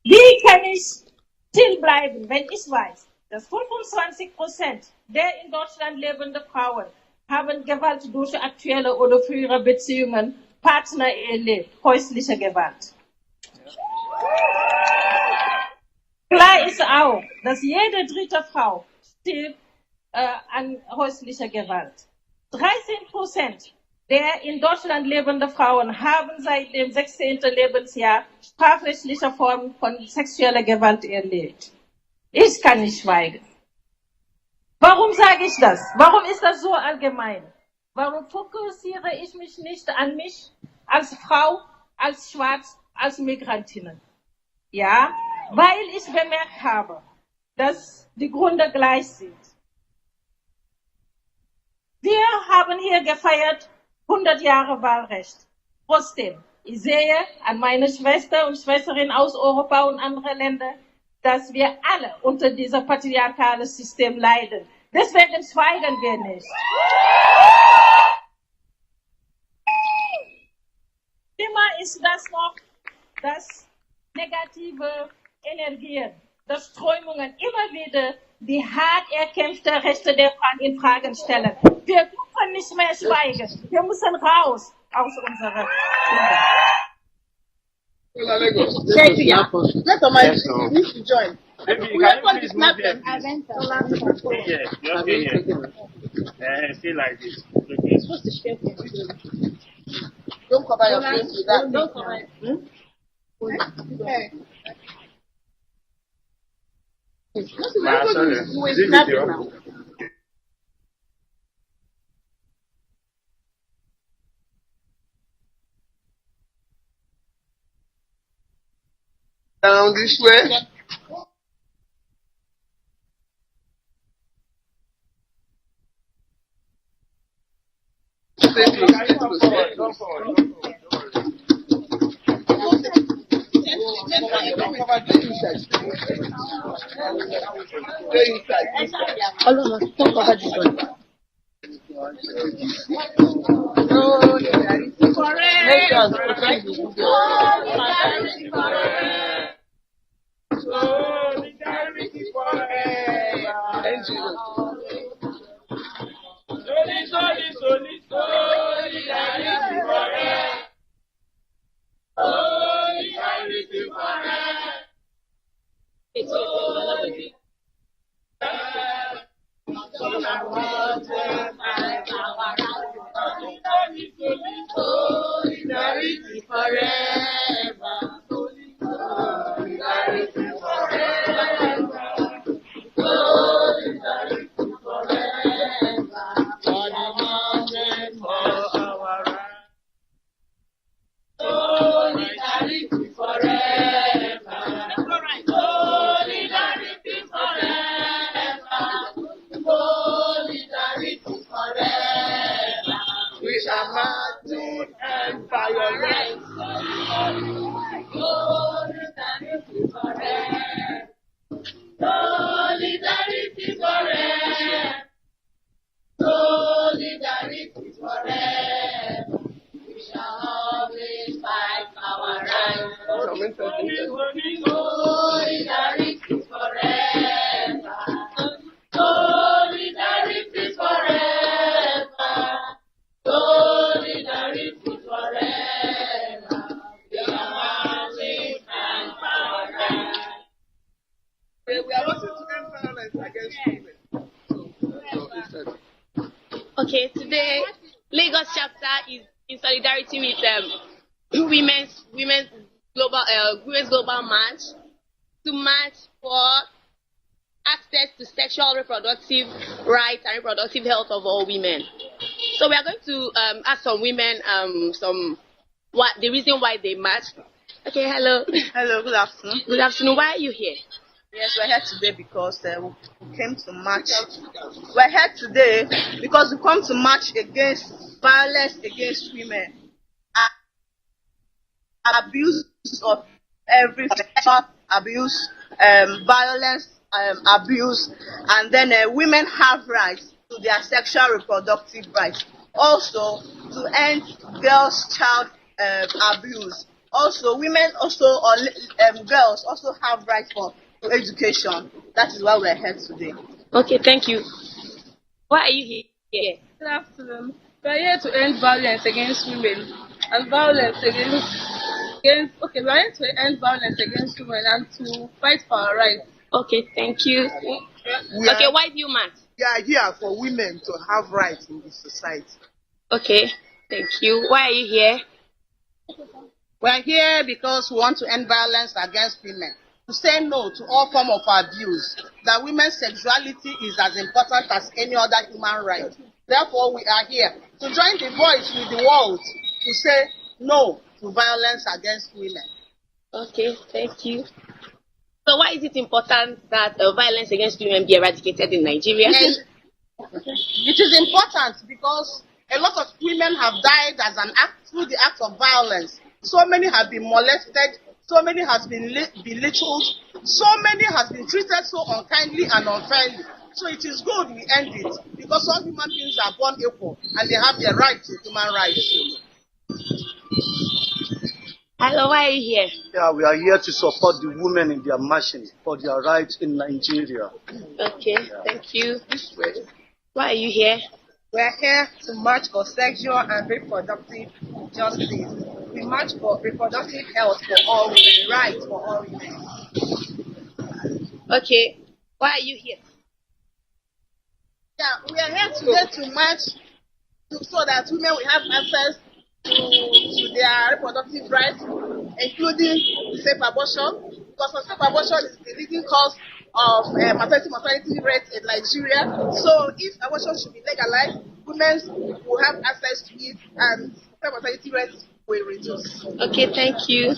Speaker 10: Wie kann ich still bleiben, wenn ich weiß, dass 25% der in Deutschland lebenden Frauen haben Gewalt durch aktuelle oder frühere Beziehungen, Partner erlebt, häusliche Gewalt? Klar ist auch, dass jede dritte Frau stirbt an häuslicher Gewalt. 13% der in Deutschland lebenden Frauen haben seit dem 16. Lebensjahr strafrechtliche Formen von sexueller Gewalt erlebt. Ich kann nicht schweigen. Warum sage ich das? Warum ist das so allgemein? Warum fokussiere ich mich nicht an mich als Frau, als Schwarz, als Migrantinnen? Ja, weil ich bemerkt habe, dass die Gründe gleich sind. Wir haben hier gefeiert 100 Jahre Wahlrecht. Trotzdem, ich sehe an meine Schwester und Schwestern aus Europa und anderen Ländern,
Speaker 6: dass wir alle unter diesem patriarchalen System leiden. Deswegen schweigen wir nicht. Immer ist das noch das negative Energien, das Strömungen immer wieder die hart erkämpfte Rechte der Frauen in Frage stellen. Wir dürfen nicht mehr schweigen. Wir müssen raus aus unserer Kinder.
Speaker 5: Let on my need to join.
Speaker 7: Maybe
Speaker 5: We are going to snap them.
Speaker 7: Stay like this.
Speaker 5: Don't cover your face with that. Don't cover it. Okay.
Speaker 7: Sorry. Is it video?
Speaker 5: Down this way. Stay close, stay close, stay close. Don't cover the inside. Stay inside.
Speaker 6: All of us, don't cover this one.
Speaker 5: Solidarity forever. Solidarity forever. Thank you. Solidarity forever. Solidarity Solidarity forever. Solidarity forever. Solidarity forever. For the mountain, for our right. Solidarity forever. Solidarity forever. Solidarity forever. We shall march to end violence. Solidarity forever. Solidarity forever. Solidarity forever. We shall always fight our rights. Solidarity forever. Solidarity forever. Solidarity forever. We are marching and our rights. We are also to end violence against women.
Speaker 23: Okay, today Lagos chapter is in solidarity with women's global march to march for access to sexual reproductive rights and reproductive health of all women. So we are going to ask some women the reason why they march. Okay, hello.
Speaker 24: Hello, good afternoon.
Speaker 23: Good afternoon. Why are you here?
Speaker 24: Yes, we're here today because we came to march. We're here today because we come to march against violence against women, abuse of every sexual abuse, violence, abuse, and then women have rights to their sexual reproductive rights. Also, to end girls' child abuse. Also, women girls also have rights for education. That is why we're here today.
Speaker 23: Okay, thank you. Why are you here?
Speaker 25: Good afternoon. We're here to end violence against women and violence against we are here to end violence against women and to fight for our rights.
Speaker 23: Okay, thank you. Okay, why do you march?
Speaker 5: We are here for women to have rights in the society.
Speaker 23: Okay, thank you. Why are you here?
Speaker 24: We are here because we want to end violence against women, to say no to all forms of abuse, that women's sexuality is as important as any other human right. Therefore, we are here to join the voice with the world to say no to violence against women.
Speaker 23: Okay, thank you. So why is it important that violence against women be eradicated in Nigeria?
Speaker 24: It is important because a lot of women have died as an act through the act of violence. So many have been molested, so many have been belittled, So many has been treated so unkindly and unfairly. So it is good we end it because all human beings are born equal and they have their right to human rights.
Speaker 23: Hello, why are you here?
Speaker 2: Yeah, we are here to support the women in their marching for their rights in Nigeria.
Speaker 23: Okay, thank you. Why are you here?
Speaker 24: We are here to march for sexual and reproductive justice. We march for reproductive health for all women, rights for all women.
Speaker 23: Okay, why are you here?
Speaker 24: Yeah, we are here today to march so that women will have access to their reproductive rights, including safe abortion, because safe abortion is the leading cause of maternity rate in Nigeria. So if abortion should be legalized, women will have access to it and maternity rates will reduce.
Speaker 23: Okay, thank you.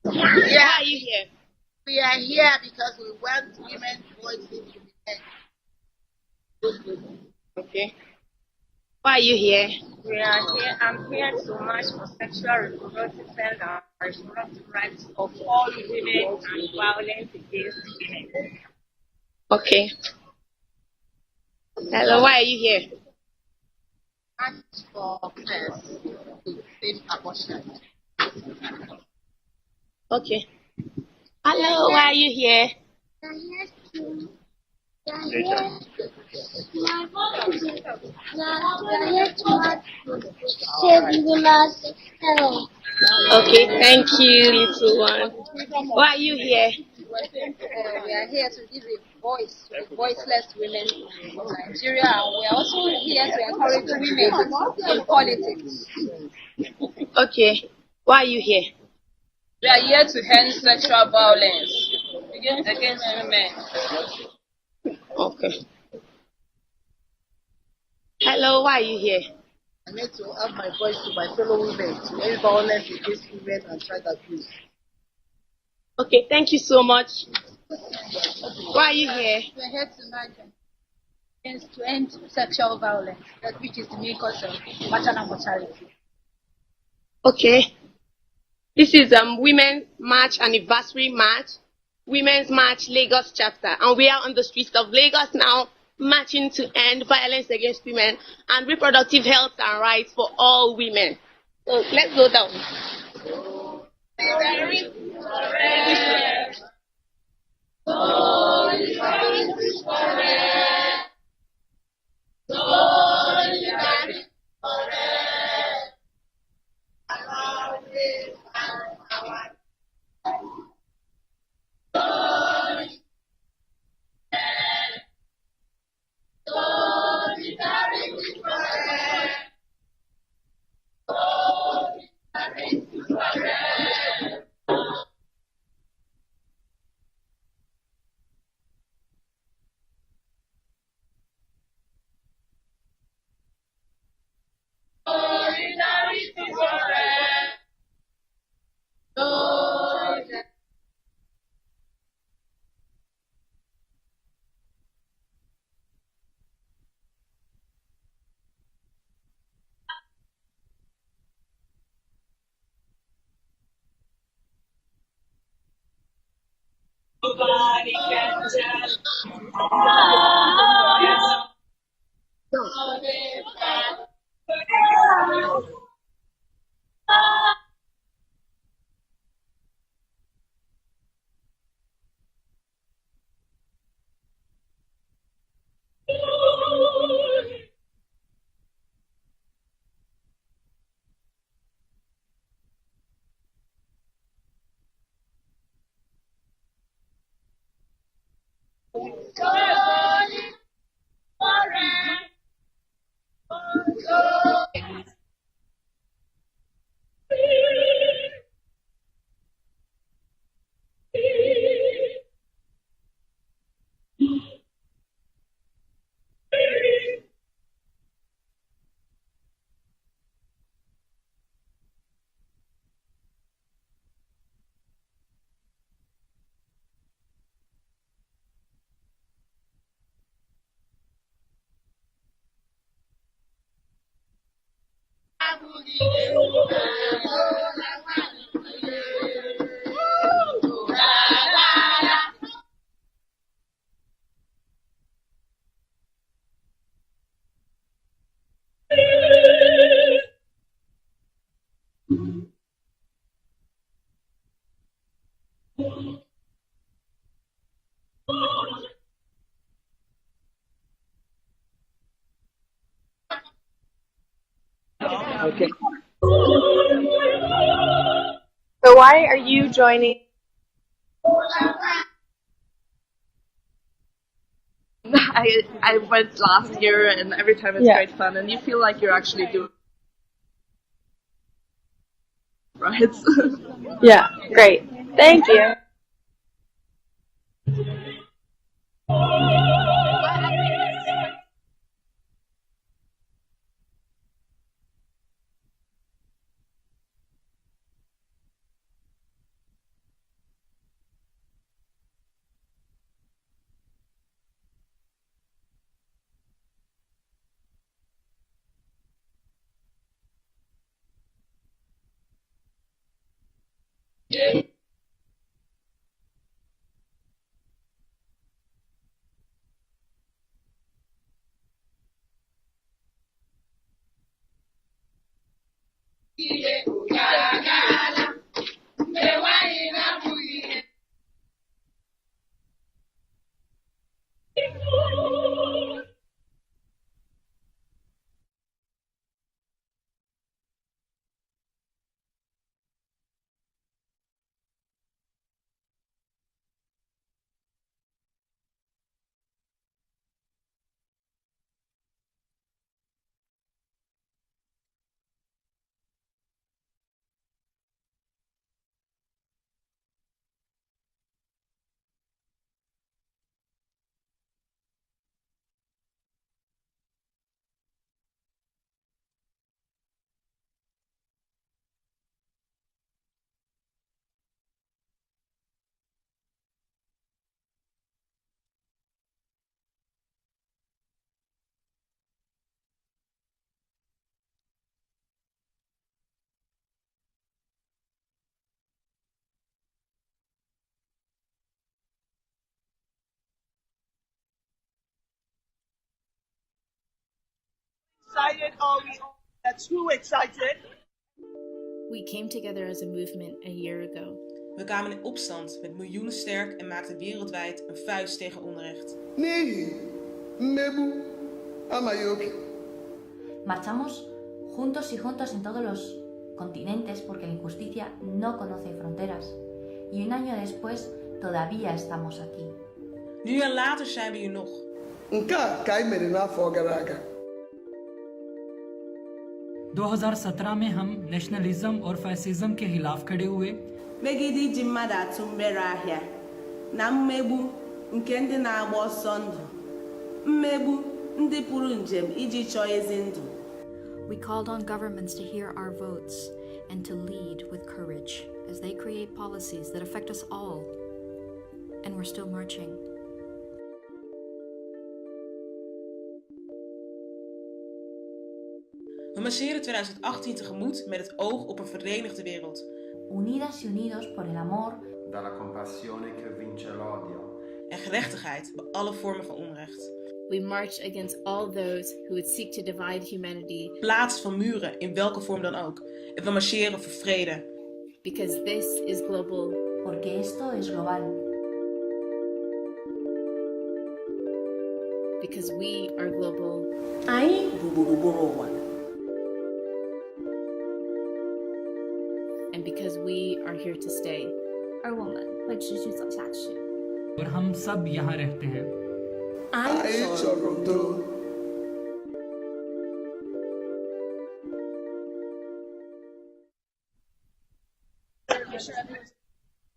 Speaker 24: Yeah.
Speaker 23: Why are you here?
Speaker 24: We are here because we want women's voices to be heard.
Speaker 23: Okay. Why are you here?
Speaker 8: We are here. I'm here to march for sexual reproductive health and reproductive rights of all women and violence against women.
Speaker 23: Okay. Hello, why are you here?
Speaker 24: March for access to safe abortion.
Speaker 23: Okay. Hello, why are you here? Okay, thank you, little one. Why are you here?
Speaker 24: We are here to give a voice to the voiceless women of Nigeria, and we are also here to encourage women in politics.
Speaker 23: Okay, why are you here?
Speaker 25: We are here to end sexual violence against women.
Speaker 23: Okay. Hello, why are you here?
Speaker 24: I'm here to add my voice to my fellow women to end violence against women and child abuse.
Speaker 23: Okay, thank you so much. Why are you here?
Speaker 24: We are here tonight to end sexual violence, which is the main cause of maternal mortality.
Speaker 23: Okay. This is Women's March Anniversary March, Women's March Lagos chapter, and we are on the streets of Lagos now, marching to end violence against women and reproductive health and rights for all women. So let's go down.
Speaker 10: Nobody can tell.
Speaker 23: Solidarity
Speaker 9: Okay.
Speaker 11: So why are you joining?
Speaker 12: I went last year, and every time it's great fun, and you feel like you're actually doing right.
Speaker 11: Yeah, great. Thank you.
Speaker 14: Excited? Are we too excited?
Speaker 16: We came together as a movement a year ago.
Speaker 26: We kwamen in opstand met miljoenen sterk en maakten wereldwijd een vuist tegen onrecht.
Speaker 27: Marchamos juntos y juntos en todos los continentes porque la injusticia no conoce fronteras. Y un año después todavía estamos aquí.
Speaker 26: Nu en later zijn we hier nog.
Speaker 28: 2017 में हम nationalism और fascism के खिलाफ खड़े हुए
Speaker 29: megide iji mmadụ atụ mgbere ahịa na mmegbu nke ndị na-agba ọsọ ndụ mmegbu ndị pụrụ njem iji chọọ ezi ndụ.
Speaker 30: We called on governments to hear our votes and to lead with courage as they create policies that affect us all. And we're still marching.
Speaker 26: We marcheren 2018 tegemoet met het oog op een verenigde wereld.
Speaker 27: Unidas y unidos por el amor.
Speaker 31: Dalla compassione che vince l'odio.
Speaker 26: En gerechtigheid bij alle vormen van onrecht.
Speaker 16: We march against all those who would seek to divide humanity.
Speaker 26: Plaats van muren, in welke vorm dan ook. En we marcheren voor vrede.
Speaker 16: Because this is global.
Speaker 27: Porque esto es global.
Speaker 16: Because we are global.
Speaker 29: Anyị bụ gburugburu ụwa.
Speaker 16: And because we are here to stay.
Speaker 30: 而我们会持续走下去。
Speaker 28: और हम सब यहाँ रहते हैं।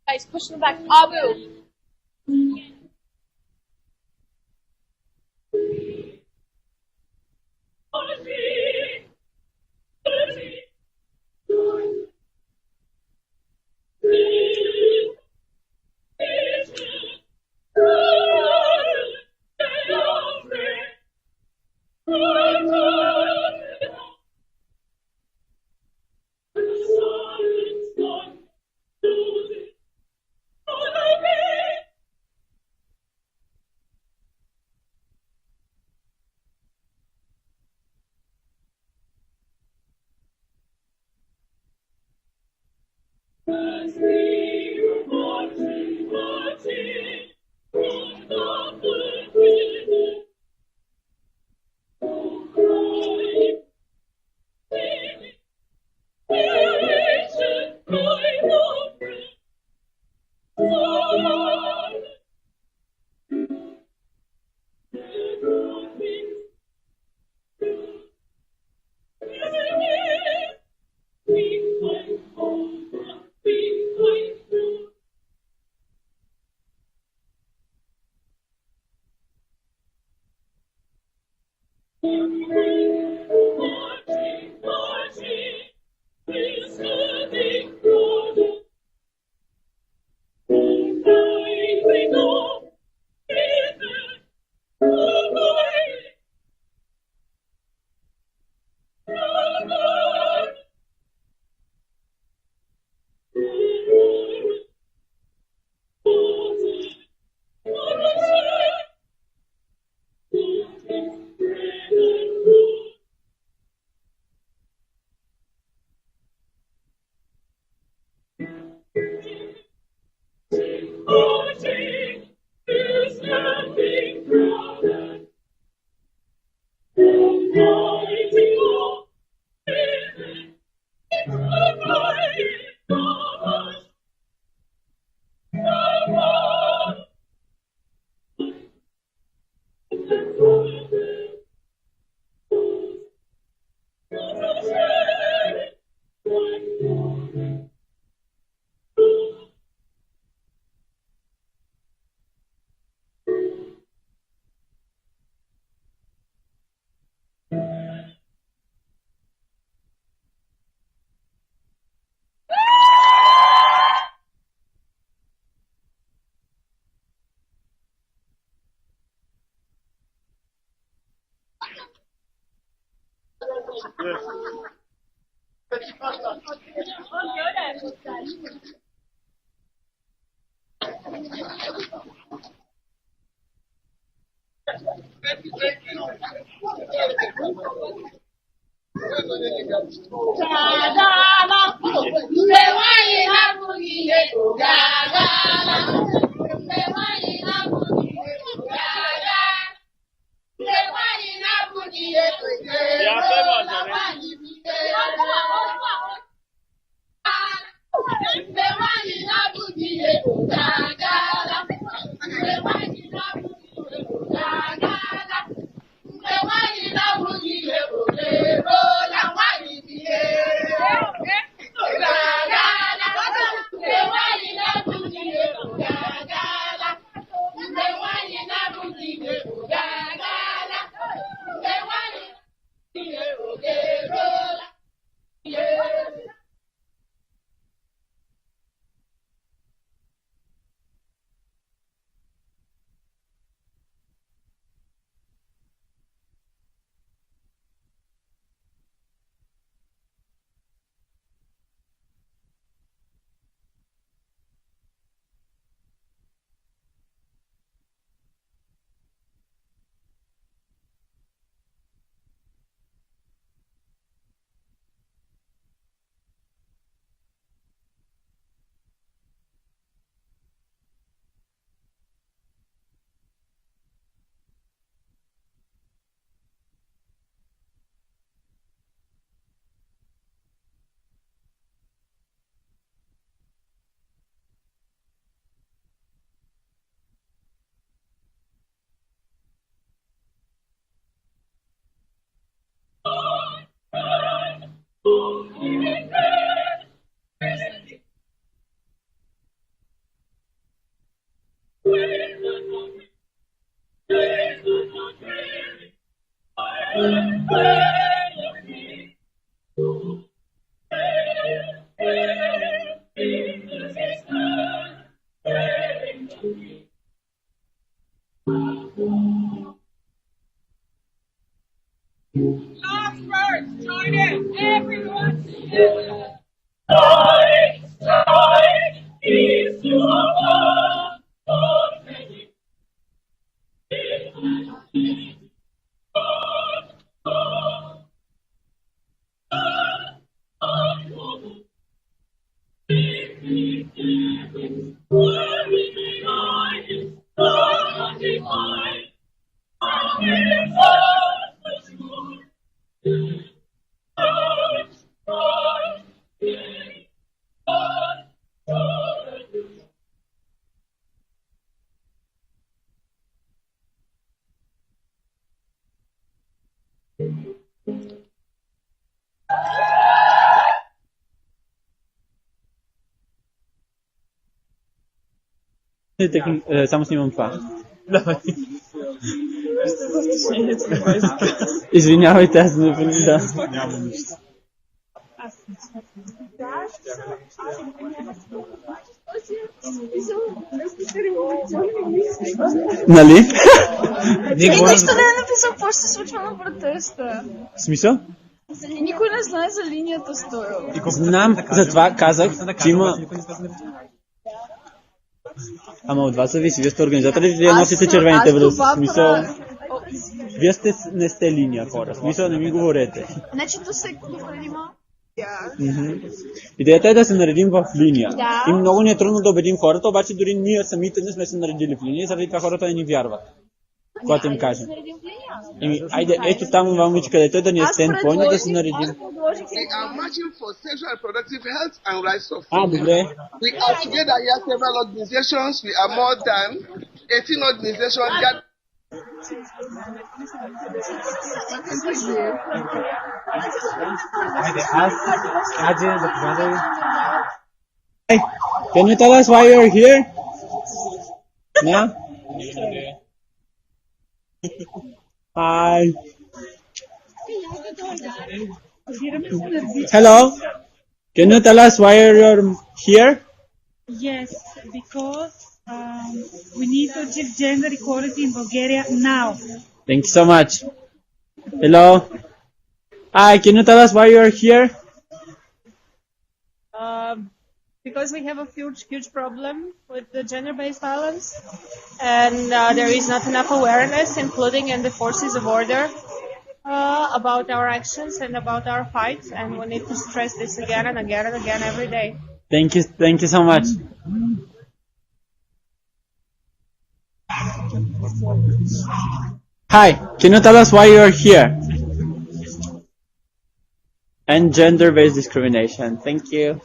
Speaker 20: Guys, push them back. Abu.
Speaker 5: Last verse, join in. Everyone together. Joy is your heart.
Speaker 1: Само снимам това. Извинявайте, аз не да. Няма нищо. Нали?
Speaker 3: Нищо не е написал какво ще се случва на протеста.
Speaker 1: В смисъл?
Speaker 3: Никой не знае за линията стоя.
Speaker 1: Знам, затова казах, че има... Ама от вас зависи, вие сте организатори, вие носите червените връзки. Смисъл... Вие не сте линия хора, смисъл не ми говорете.
Speaker 3: Значи до секунда има.
Speaker 1: Идеята е да се наредим в линия.
Speaker 3: Да.
Speaker 1: И много ни е трудно да убедим хората, обаче дори ние самите не сме се наредили в линия и заради това хората не ни вярват. Когато им кажем. Айде, ето там това момиче, където е да ни е стендпойнт да се наредим.
Speaker 4: We are marching for sexual and reproductive health and rights of
Speaker 1: добре.
Speaker 4: We are together here several organizations. We are more than 18 organizations that
Speaker 1: Hey, can you tell us why you're here? Yeah? Hi. Hello. Can you tell us why you're here?
Speaker 9: Yes, because we need to achieve gender equality in Bulgaria now.
Speaker 1: Thank you so much. Hello. Hi, can you tell us why you're here?
Speaker 2: Because we have a huge problem with the gender-based violence, and there is not enough awareness, including in the forces of order, about our actions and about our fights, and we need to stress this again and again and again every day.
Speaker 1: Thank you so much. Hi, can you tell us why you're here? And gender-based discrimination. Thank you.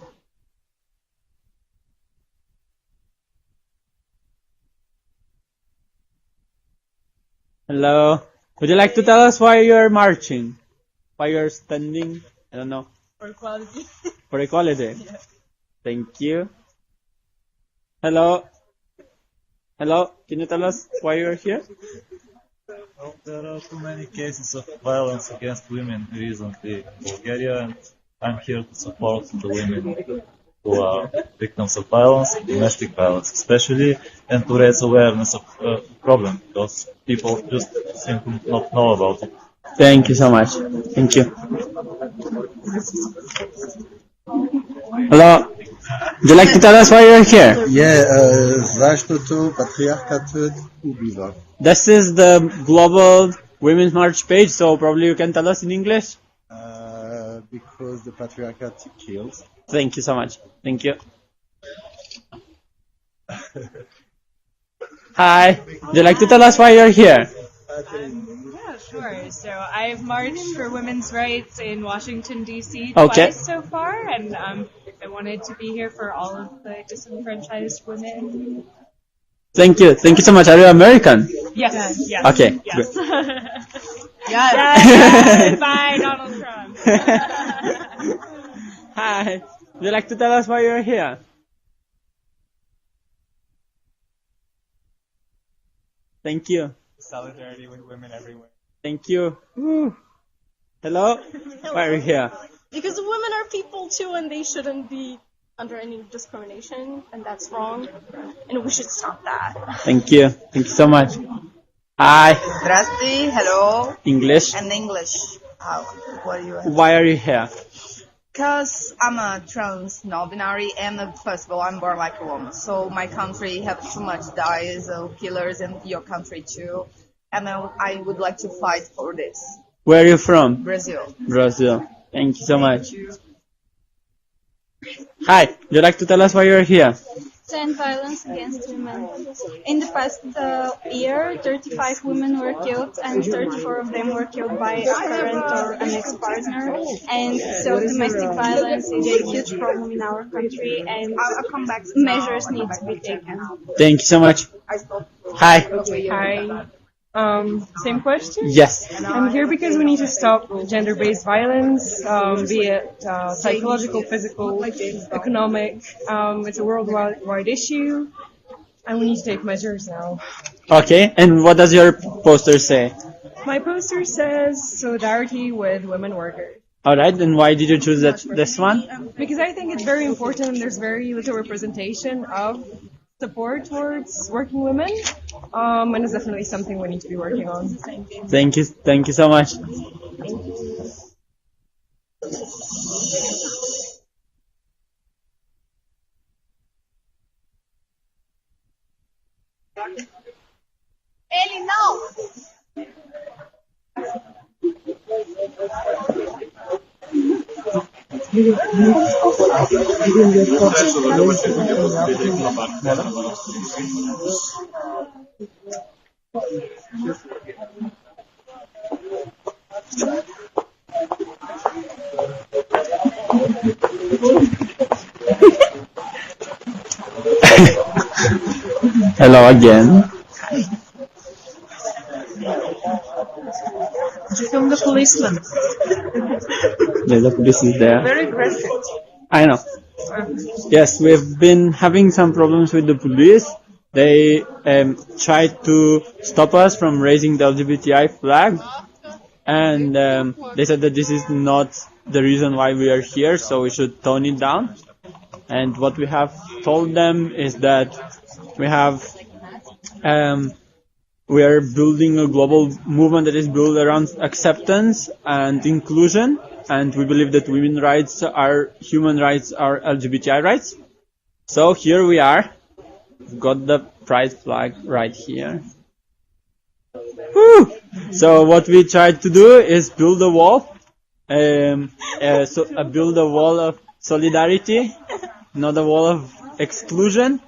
Speaker 1: Hello. Would you like to tell us why you're marching? Why you're standing? I don't know.
Speaker 2: For equality.
Speaker 1: For equality?
Speaker 2: Yeah.
Speaker 1: Thank you. Hello. Hello. Can you tell us why you're here?
Speaker 6: Well, there are too many cases of violence against women recently in Bulgaria, and I'm here to support the women who are victims of violence, domestic violence especially, and to raise awareness of the problem, because people just simply not know about it.
Speaker 1: Thank you so much. Thank you. Hello. Would you like to tell us why you're here?
Speaker 7: Защото патриархатът убива.
Speaker 1: This is the global Women's March page, so probably you can tell us in English?
Speaker 7: Because the patriarchat kills.
Speaker 1: Thank you so much. Thank you. Hi. Would you like to tell us why you're here?
Speaker 2: Yeah, sure. So I've marched for women's rights in Washington, D.C.
Speaker 1: Okay.
Speaker 2: twice so far, and I wanted to be here for all of the disenfranchised women.
Speaker 1: Thank you. Thank you so much. Are you American?
Speaker 2: Yes. Yes.
Speaker 1: Okay.
Speaker 2: Yes.
Speaker 1: Good.
Speaker 2: Yes. Bye, Donald Trump.
Speaker 1: Hi. Would you like to tell us why you're here? Thank you.
Speaker 8: Solidarity with women everywhere.
Speaker 1: Thank you. Woo. Hello? Why are you here?
Speaker 13: Because women are people too, and they shouldn't be under any discrimination, and that's wrong, and we should stop that.
Speaker 1: Thank you. Thank you so much. Hi.
Speaker 15: Здравствуйте, hello.
Speaker 1: English.
Speaker 15: And English. What do you have?
Speaker 1: Why are you here?
Speaker 15: Because I'm a trans non-binary, and first of all, I'm born like a woman. So my country has too much dies of killers, and your country too. And I would like to fight for this.
Speaker 1: Where are you from?
Speaker 15: Brazil.
Speaker 1: Brazil. Thank you so much. Hi. Would you like to tell us why you're here?
Speaker 17: To end violence against women. In the past year, 35 women were killed, and 34 of them were killed by a parent or an ex-partner. And so domestic violence is a huge problem in our country, and measures need to be taken.
Speaker 1: Thank you so much. Hi.
Speaker 2: Hi. Same question?
Speaker 1: Yes.
Speaker 2: I'm here because we need to stop gender-based violence, be it psychological, physical, economic. It's a worldwide issue, and we need to take measures now.
Speaker 1: Okay, and what does your poster say?
Speaker 2: My poster says solidarity with women workers.
Speaker 1: Alright, and why did you choose this one?
Speaker 2: Because I think it's very important, and there's very little representation of support towards working women, and it's definitely something we need to be working on.
Speaker 1: Thank you so much.
Speaker 13: Ellie, no!
Speaker 1: Hello again.
Speaker 13: From the policeman.
Speaker 1: Yeah, the police is there.
Speaker 13: Very aggressive.
Speaker 1: I know. Yes, we've been having some problems with the police. They tried to stop us from raising the LGBTI flag, and they said that this is not the reason why we are here, so we should tone it down. And what we have told them is that we have we are building a global movement that is built around acceptance and inclusion, and we believe that women's rights are human rights, are LGBTI rights. So here we are. We've got the pride flag right here. Woo! So what we tried to do is build a wall, build a wall of solidarity, not a wall of exclusion.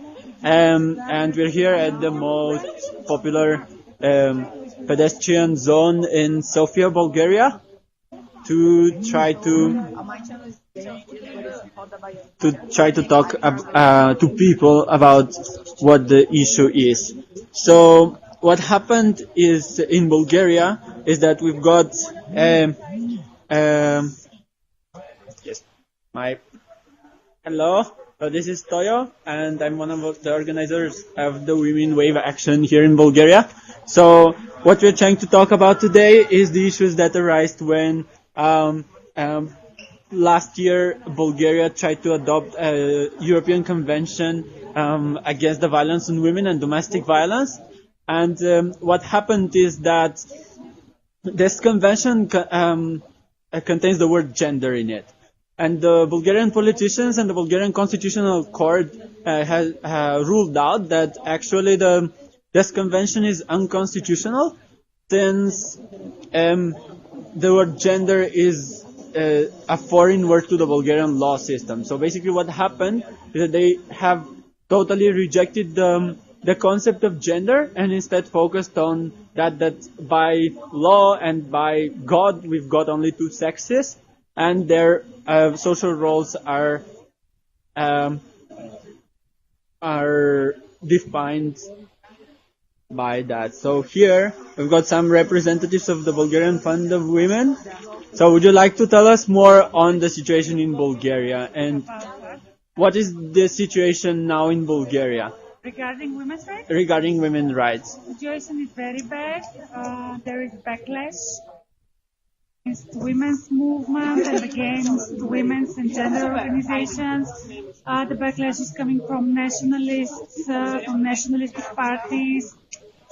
Speaker 1: And we're here at the most popular pedestrian zone in Sofia, Bulgaria, to try to talk to people about what the issue is. So what happened is in Bulgaria is that we've got hello. So this is Toyo, and I'm one of the organizers of the Women Wave Action here in Bulgaria. So what we're trying to talk about today is the issues that arise when last year Bulgaria tried to adopt a European Convention against the violence on women and domestic violence. And what happened is that this convention contains the word gender in it. And the Bulgarian politicians and the Bulgarian Constitutional Court has ruled out that actually this convention is unconstitutional, since the word gender is a foreign word to the Bulgarian law system. So basically what happened is that they have totally rejected the concept of gender and instead focused on that by law and by God we've got only two sexes, and their social roles are defined by that. So here we've got some representatives of the Bulgarian Fund of Women. So would you like to tell us more on the situation in Bulgaria, and what is the situation now in Bulgaria
Speaker 9: Regarding women's rights?
Speaker 1: regarding women's rights?
Speaker 9: The situation is very bad. There is backlash against women's movement and against women's and gender organizations. The backlash is coming from nationalists, from nationalistic parties,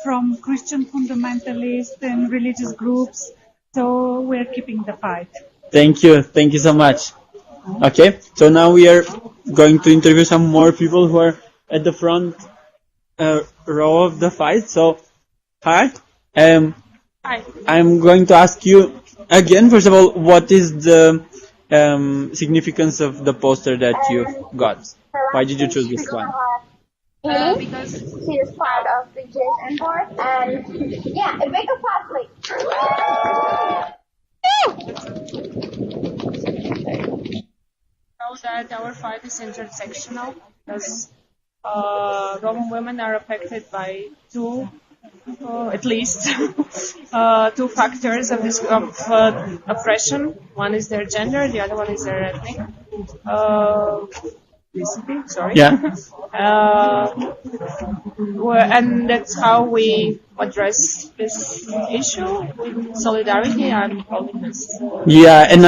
Speaker 9: from Christian fundamentalists and religious groups. So we're keeping the fight.
Speaker 1: Thank you so much. Okay, so now we are going to interview some more people who are at the front row of the fight. So, hi.
Speaker 2: Hi.
Speaker 1: I'm going to ask you again, first of all, what is the significance of the poster that you got? Why did you choose this one?
Speaker 10: Because she is part of the JSN board, and yeah, a big family.
Speaker 2: Know that our fight is intersectional, because Roman women are affected by two, at least, two factors of this oppression. One is their gender, the other one is their ethnic. Sorry.
Speaker 1: Yeah.
Speaker 2: And that's how we address this issue with solidarity. I'm calling this.
Speaker 1: Yeah, and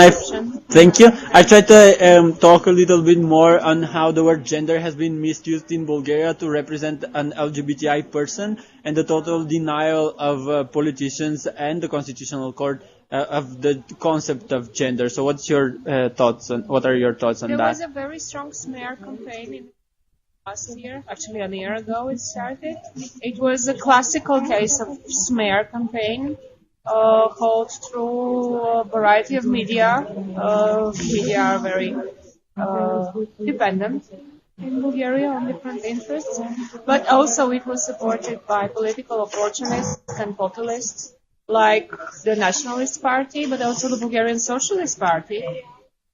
Speaker 1: thank you. I tried to talk a little bit more on how the word gender has been misused in Bulgaria to represent an LGBTI person, and the total denial of politicians and the Constitutional Court of the concept of gender. So what are your thoughts on that?
Speaker 2: There was a very strong smear campaign last year, actually a year ago it started. It was a classical case of smear campaign, called through a variety of media. Media are very dependent in Bulgaria on different interests, but also it was supported by political opportunists and populists, like the Nationalist Party, but also the Bulgarian Socialist Party,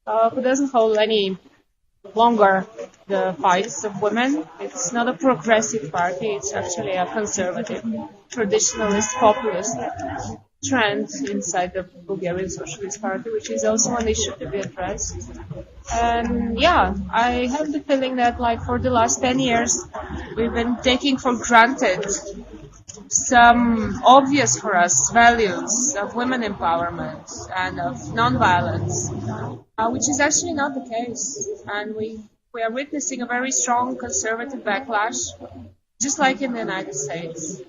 Speaker 2: who doesn't hold any longer the fights of women. It's not a progressive party, it's actually a conservative, traditionalist, populist trend inside the Bulgarian Socialist Party, which is also an issue to be addressed. And yeah, I have the feeling that like for the last 10 years, we've been taking for granted some obvious for us values of women empowerment and of non-violence, which is actually not the case. And we are witnessing a very strong conservative backlash, just like in the United States.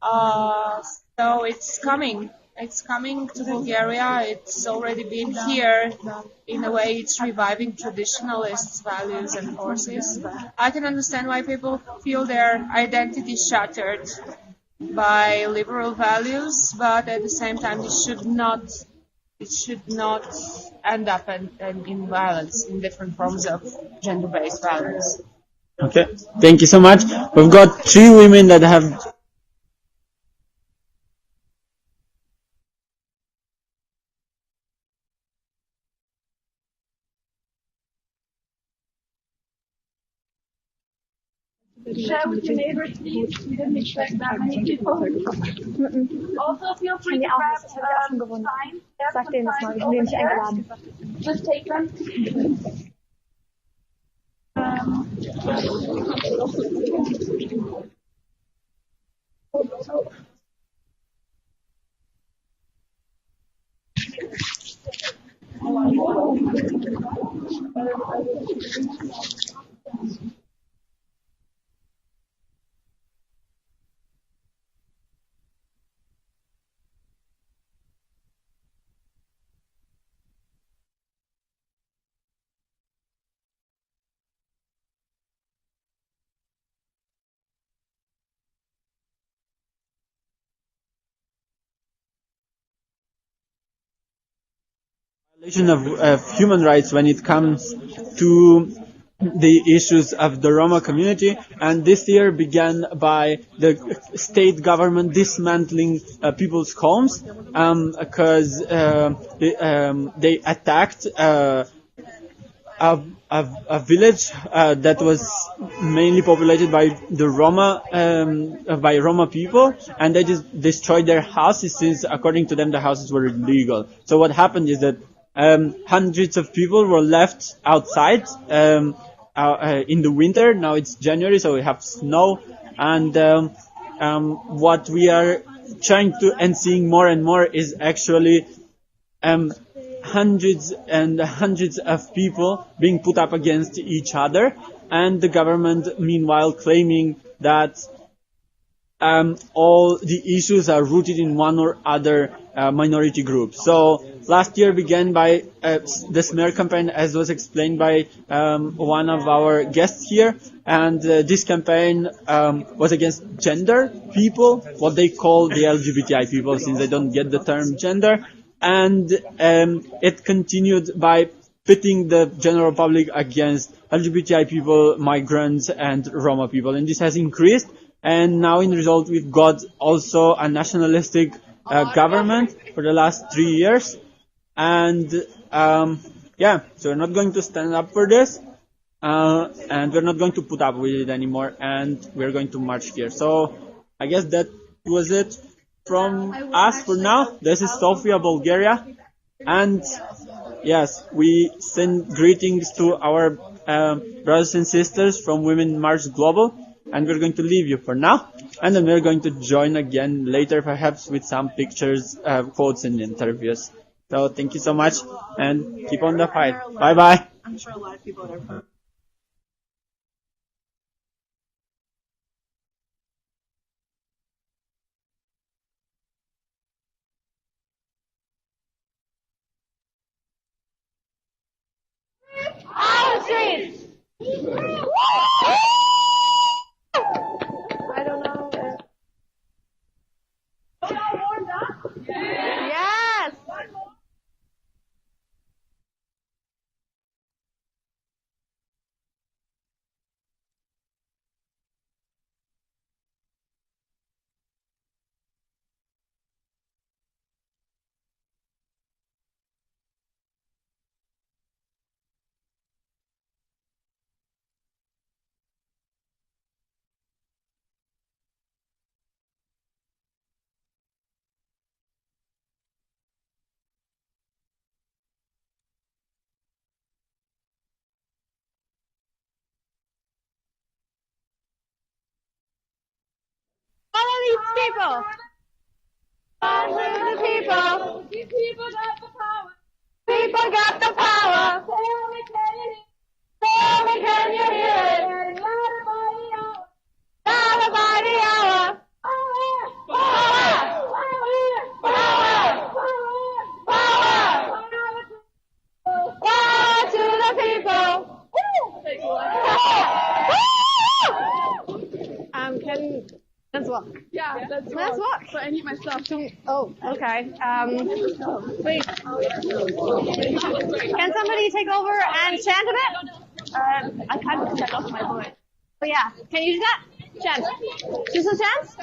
Speaker 2: So it's coming. It's coming to Bulgaria. It's already been here. In a way, it's reviving traditionalist values and forces. I can understand why people feel their identity shattered by liberal values, but at the same time, it should not end up in violence, in different forms of gender-based violence.
Speaker 1: Okay, thank you so much. We've got 3 women that have
Speaker 10: Share with your neighbors, please. We didn't expect that many people. Also, feel free to grab sign.
Speaker 17: Sag denen das mal, wir sind nicht eingeladen.
Speaker 10: Just take them.
Speaker 1: violation of human rights when it comes to the issues of the Roma community, and this year began by the state government dismantling people's homes because they attacked a village that was mainly populated by the Roma people, and they just destroyed their houses since, according to them, the houses were illegal. So what happened is that hundreds of people were left outside in the winter. Now it's January, so we have snow, and what we are trying to and seeing more and more is actually hundreds and hundreds of people being put up against each other, and the government meanwhile claiming that all the issues are rooted in one or other minority group. So last year began by the smear campaign, as was explained by one of our guests here, and this campaign was against gender people, what they call the LGBTI people, since they don't get the term gender, and it continued by pitting the general public against LGBTI people, migrants, and Roma people, and this has increased. And now in result, we've got also a nationalistic government for the last 3 years. And yeah, so we're not going to stand up for this. And we're not going to put up with it anymore. And we're going to march here. So I guess that was it from us for now. This is Sofia, Bulgaria. And yes, we send greetings to our brothers and sisters from Women March Global. And we're going to leave you for now, and then we're going to join again later, perhaps with some pictures, quotes, and interviews. So thank you so much, and keep on the fight. Bye bye.
Speaker 3: I'm sure a lot of people are.
Speaker 10: Our streets! I don't know. Yes! Follow these people. Follow the people. These people got the power. People got the power. Tell me, can you hear it? Not by the hour. Not by the hour. walk.
Speaker 20: Yeah,
Speaker 10: Let's
Speaker 20: let's
Speaker 10: walk.
Speaker 20: But I need my stuff.
Speaker 10: Oh, okay. Wait. Can somebody take over and chant a bit? I can't because I lost my voice. Oh yeah. Can you do that? Chant. Do some chants?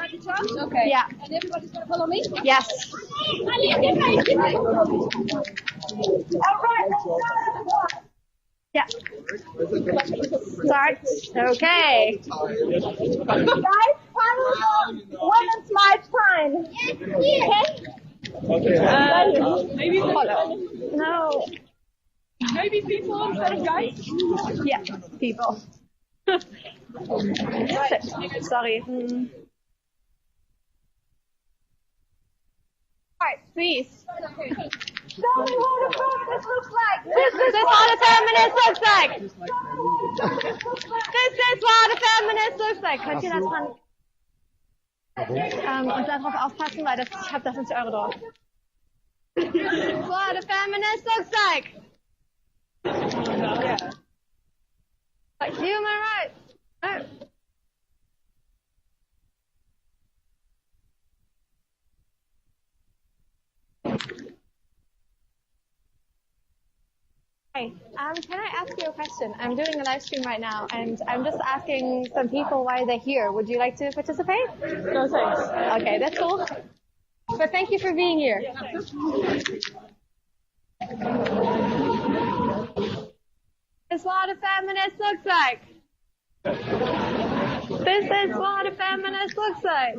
Speaker 20: Okay.
Speaker 10: Yeah.
Speaker 20: And everybody's gonna follow me?
Speaker 10: Yes. Yeah. Start. Okay.
Speaker 20: Guys, when it's my time. Okay? Maybe
Speaker 10: No.
Speaker 20: Maybe people instead of guys?
Speaker 10: Yeah, people. Sorry. Alright, please.
Speaker 20: Tell me what a feminist looks like.
Speaker 10: This is what a feminist looks like. This is what a feminist looks like. Könnt ihr das dran? Und darauf aufpassen, weil ich habe da 50 Euro drauf. This is what a feminist looks like. Like human rights. Oh. Hey, can I ask you a question? I'm doing a live stream right now, and I'm just asking some people why they're here. Would you like to participate?
Speaker 20: No thanks.
Speaker 10: Okay, that's cool. But thank you for being here. This is what a feminist looks like. This is what a feminist looks like.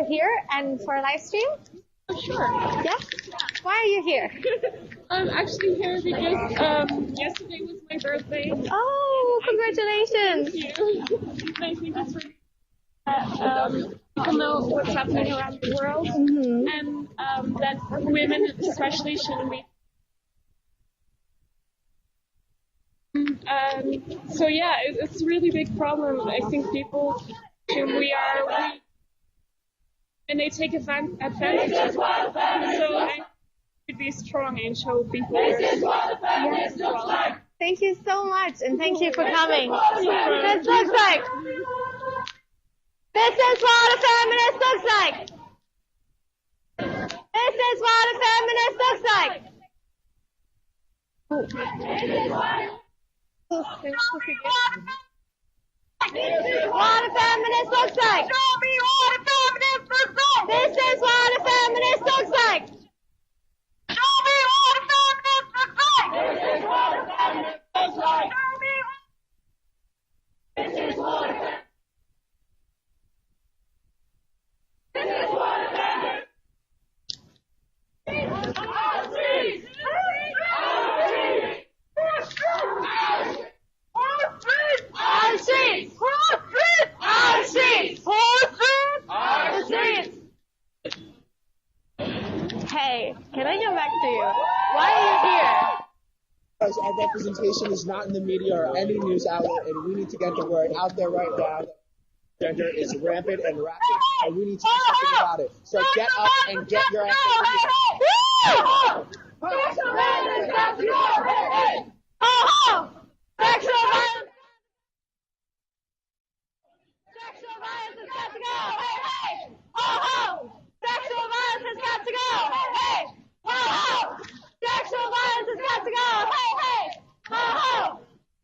Speaker 10: Here and for a live stream?
Speaker 20: Sure.
Speaker 10: Yeah? Why are you here?
Speaker 20: I'm actually here because yesterday was my birthday.
Speaker 10: Oh, congratulations!
Speaker 20: Thank you. And I think it's really people know what's happening around the world, and that women especially shouldn't be. So yeah, it's a really big problem. I think people assume we are weak, and they take advantage of that. So I should be strong and show people.
Speaker 10: Thank you so much, and thank you for coming. This looks like. This is what a feminist looks like. This is what a feminist looks like. What a feminist looks like. Show me what a feminist looks like. This is what a feminist looks like. Show me what a feminist looks like. This is what a feminist looks like. Show me. This is what a feminist. This is what a feminist. Hey, can I come back to you? Why are you here?
Speaker 11: Because our representation is not in the media or any news outlet, and we need to get the word out there right now that gender is rampant and rapid, and we need to do something about it. So get up and get your ass in here.
Speaker 20: Sexual violence got to go! Hey, hey!
Speaker 10: Sexual violence! Sexual violence has got to go! Hey, hey! Sexual violence has got to go! Hey, hey! Sexual violence has got to go! Hey, hey!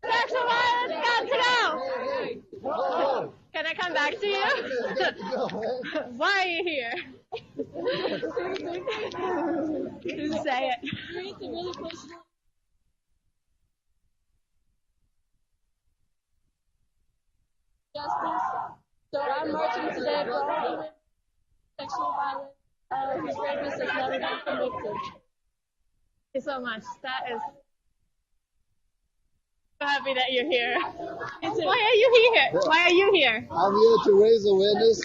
Speaker 10: Sexual violence has got to go! Can I come back to you? Why are you here? Say it.
Speaker 20: It's a really personal. Justice. So I'm marching today for all women sexual violence whose rapist has never been convicted.
Speaker 10: Thank you so much. That is
Speaker 2: So happy that you're here. Why are you here? Why are you here?
Speaker 12: I'm here to raise awareness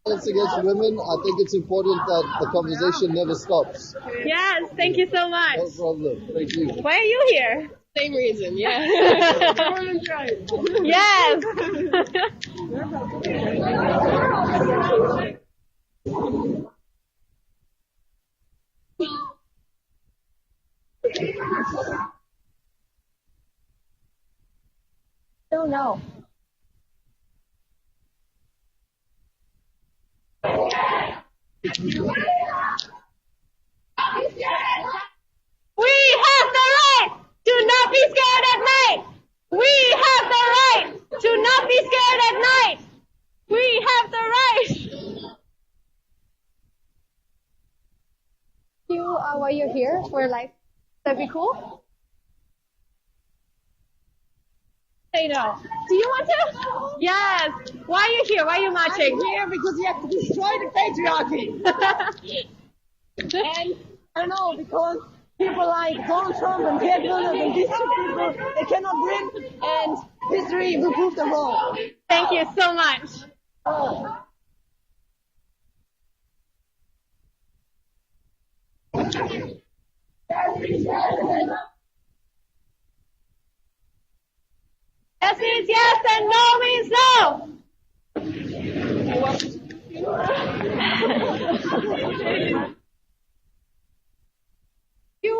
Speaker 12: against women. I think it's important that the conversation never stops.
Speaker 2: Yes, thank you so much.
Speaker 12: No problem. Thank you.
Speaker 2: Why are you here?
Speaker 13: Same reason, yeah.
Speaker 2: Yes.
Speaker 13: Don't know.
Speaker 10: We have the right to not be scared at night. We have the right to not be scared at night. We have the right.
Speaker 13: While you're here for like, that'd be cool.
Speaker 2: Say no.
Speaker 13: Do you want to?
Speaker 2: Yes. Why are you here? Why are you marching?
Speaker 13: I'm here because you have to destroy the patriarchy. And I don't know, because people like Donald Trump and Ted Williams and these two people, they cannot win, and history will prove them wrong.
Speaker 2: Thank you so much.
Speaker 10: Yes means yes and no means no.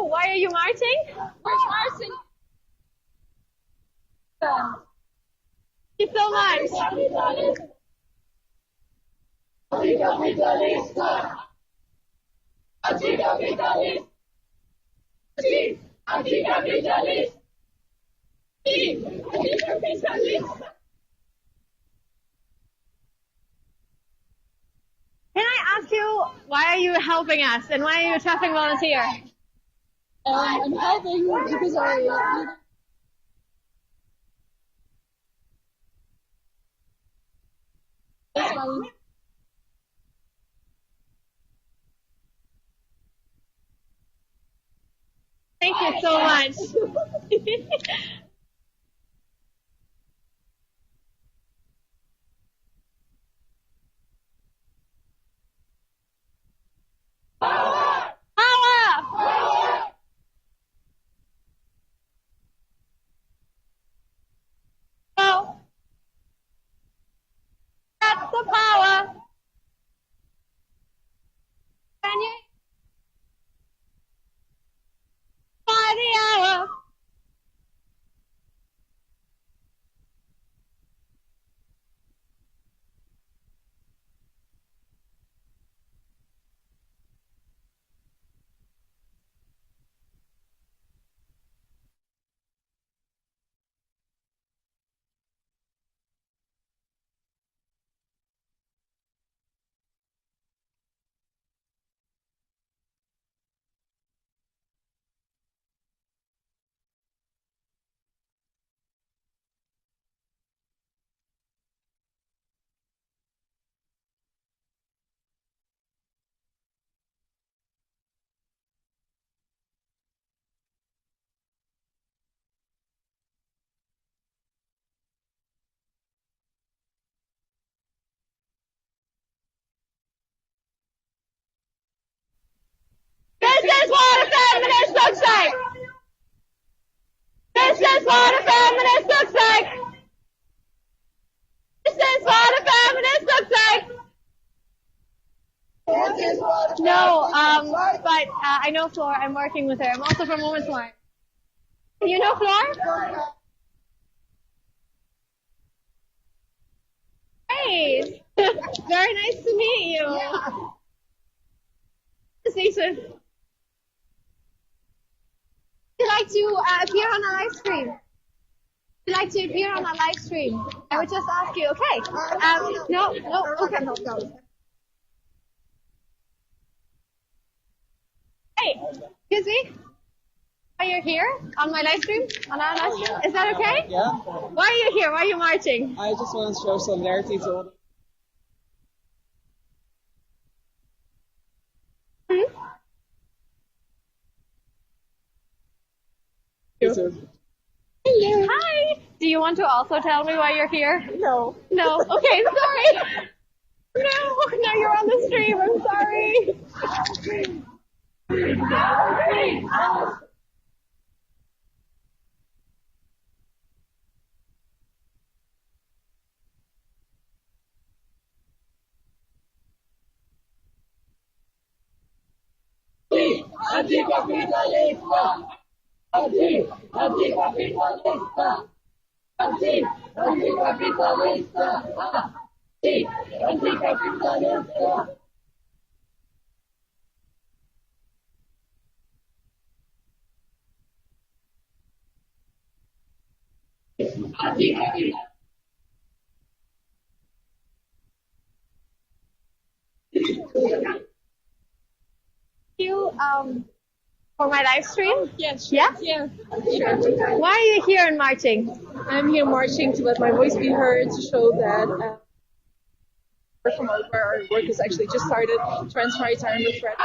Speaker 2: Why are you marching?
Speaker 10: We're marching.
Speaker 2: Thank you so much. Can I ask you, why are you helping us and why are you a traffic volunteer?
Speaker 13: I'm helping because I.
Speaker 2: Thank you so much.
Speaker 10: That's the power. Can you? By the hour. This is what a feminist looks like. This is what a feminist looks like. This is what a feminist looks like. No, but I know Flor. I'm working with her. I'm also from Women's Line. You know Flor? Hey, very nice to meet you. Station. Would you like to appear on a live stream? Would you like to appear on a live stream? I would just ask you, okay. No, okay. Hey, excuse me? Are you here on my live stream? On our live stream? Is that okay?
Speaker 11: Yeah.
Speaker 2: Why are you here? Why are you marching?
Speaker 11: I just want to show solidarity to all
Speaker 2: Hello. Hi.
Speaker 10: Do you want to also tell me why you're here?
Speaker 13: No.
Speaker 10: No? Okay, sorry. No, you're on the stream. I'm sorry.
Speaker 5: Anticapitalista! Anticapitalista! Anticapitalista! Anticapitalista! Anticapitalista!
Speaker 10: You for my live stream?
Speaker 13: Yes.
Speaker 10: Yeah?
Speaker 13: Yeah. Sure.
Speaker 10: Why are you here and marching?
Speaker 13: I'm here marching to let my voice be heard, to show that our work has actually just started. Trans rights are under threat.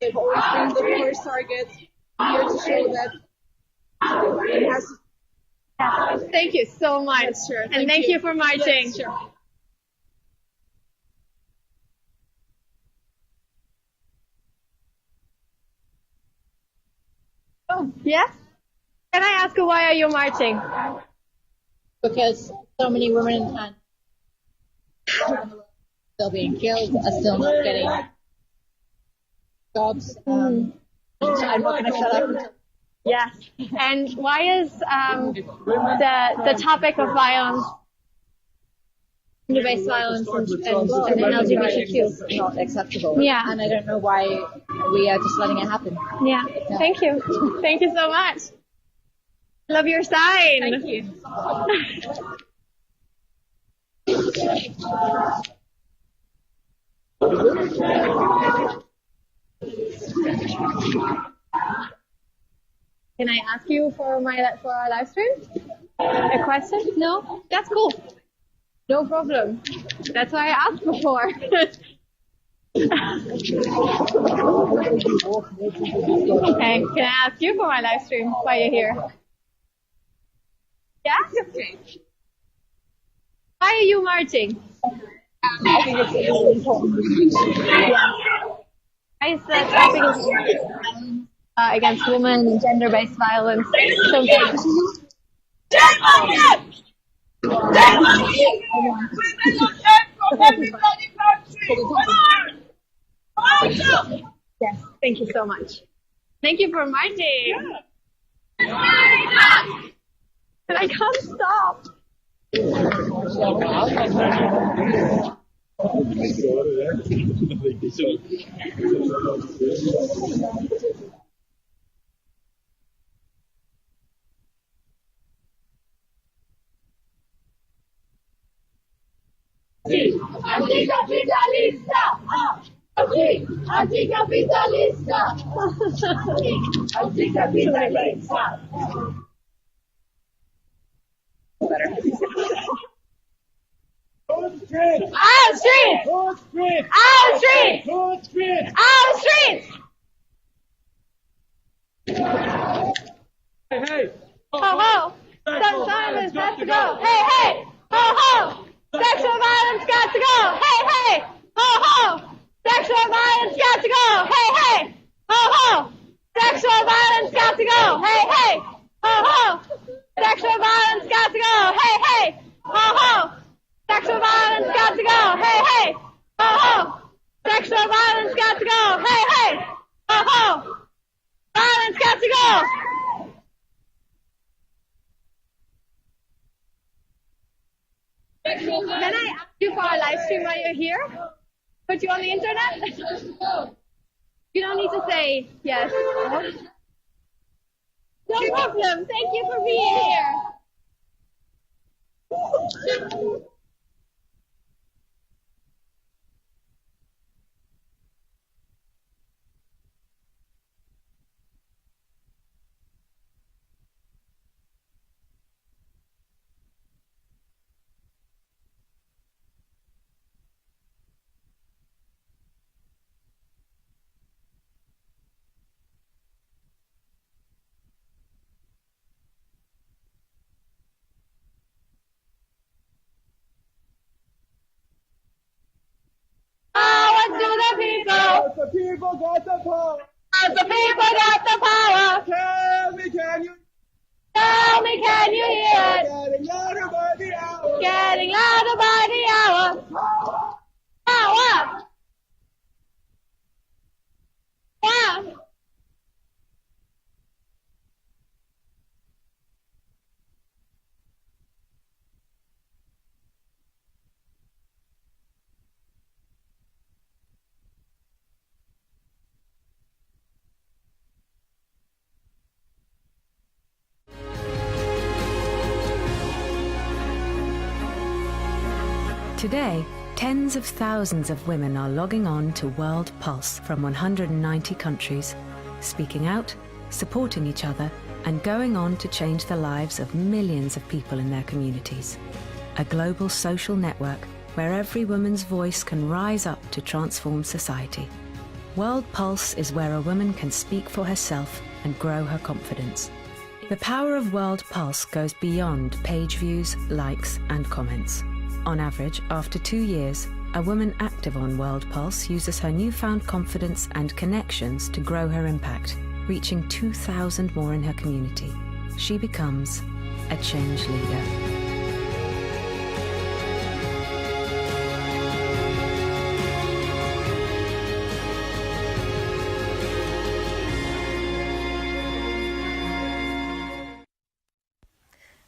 Speaker 13: They've always been the first target. Here to show that it has.
Speaker 10: Thank you so much.
Speaker 13: Yes, sure.
Speaker 10: And thank you for marching.
Speaker 13: Yes, sure.
Speaker 10: Oh, yes? Can I ask you why are you marching?
Speaker 14: Because so many women and still being killed, are still not getting jobs. So I'm not going to shut up until.
Speaker 10: Yes. And why is the topic of violence, gender-based violence and LGBTQ
Speaker 14: not acceptable?
Speaker 10: Yeah.
Speaker 14: And I don't know why we are just letting it happen.
Speaker 10: Yeah. Thank you. Thank you so much. Love your sign.
Speaker 13: Thank you.
Speaker 10: Can I ask you for our live stream a question? No, that's cool. No problem. That's why I asked before. Okay, can I ask you for my live stream while you're here? Yeah? Okay. Why are you marching?
Speaker 14: I think it's really important.
Speaker 10: I said topic is against women and gender-based violence. So yes, thank you so much. Thank you for marching. And I can't stop.
Speaker 5: Anticapitalista! Anticapitalista! Anticapitalista!
Speaker 10: Out street! Out street! Out street!
Speaker 5: Hey, hey!
Speaker 10: Ho ho! Some violence has to go! Hey, hey! Ho ho! Sexual violence got to go! Hey, hey! Ho ho! Sexual violence got to go! Hey, hey! Ho ho! Sexual violence got to go! Hey, hey! Ho ho! Sexual violence got to go! Hey, hey! Ho ho! Sexual violence got to go! Hey, hey! Ho ho! Sexual violence got to go! Hey, hey! Ho ho! Violence got to go! Can I ask you for a live stream while you're here? Put you on the internet? You don't need to say yes. No problem. Thank you for being here.
Speaker 11: people got the power.
Speaker 10: The people got the power.
Speaker 11: Tell me, can you?
Speaker 10: Tell me, can you hear it?
Speaker 11: Getting louder by the hour.
Speaker 10: Getting louder by the hour. Power. Yeah.
Speaker 18: Today, tens of thousands of women are logging on to World Pulse from 190 countries, speaking out, supporting each other, and going on to change the lives of millions of people in their communities. A global social network where every woman's voice can rise up to transform society. World Pulse is where a woman can speak for herself and grow her confidence. The power of World Pulse goes beyond page views, likes, and comments. On average, after 2 years, a woman active on World Pulse uses her newfound confidence and connections to grow her impact, reaching 2,000 more in her community. She becomes a change leader.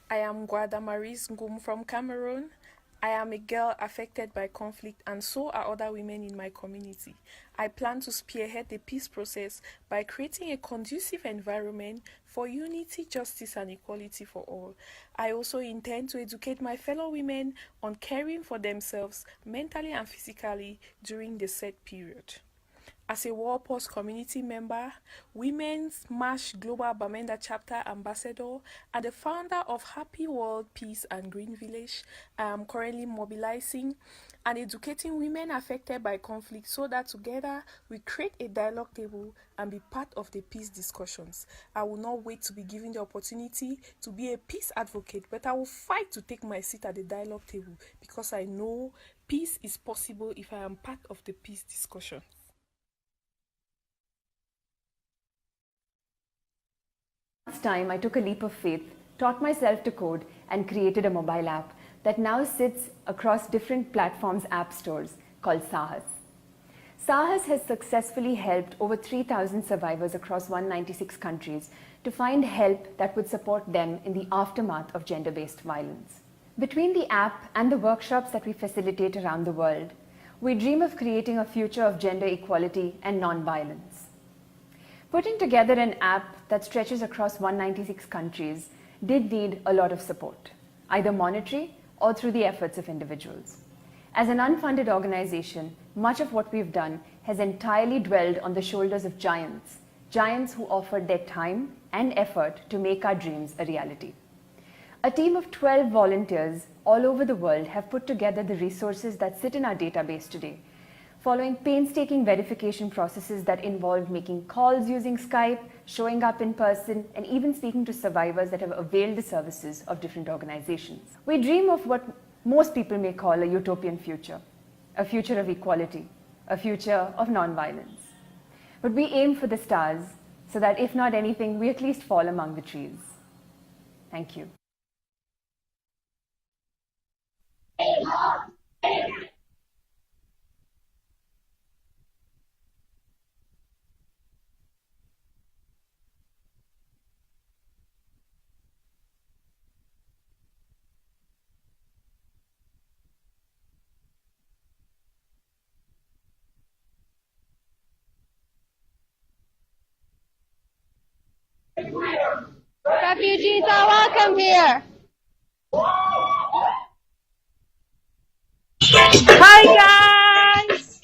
Speaker 19: I am Guadamaris Ngum from Cameroon. I am a girl affected by conflict, and so are other women in my community. I plan to spearhead the peace process by creating a conducive environment for unity, justice, and equality for all. I also intend to educate my fellow women on caring for themselves mentally and physically during the set period. As a World Pulse community member, Women's March Global Bamenda Chapter Ambassador, and the founder of Happy World Peace and Green Village, I am currently mobilizing and educating women affected by conflict so that together we create a dialogue table and be part of the peace discussions. I will not wait to be given the opportunity to be a peace advocate, but I will fight to take my seat at the dialogue table because I know peace is possible if I am part of the peace discussion.
Speaker 21: Last time I took a leap of faith, taught myself to code, and created a mobile app that now sits across different platforms' app stores called Sahas. Sahas has successfully helped over 3,000 survivors across 196 countries to find help that would support them in the aftermath of gender-based violence. Between the app and the workshops that we facilitate around the world, we dream of creating a future of gender equality and non-violence. Putting together an app that stretches across 196 countries did need a lot of support, either monetary or through the efforts of individuals. As an unfunded organization, much of what we've done has entirely dwelled on the shoulders of giants, giants who offered their time and effort to make our dreams a reality. A team of 12 volunteers all over the world have put together the resources that sit in our database today, following painstaking verification processes that involved making calls using Skype, showing up in person, and even speaking to survivors that have availed the services of different organizations. We dream of what most people may call a utopian future, a future of equality, a future of non-violence. But we aim for the stars so that if not anything, we at least fall among the trees. Thank you.
Speaker 10: Refugees are welcome here. Hi guys!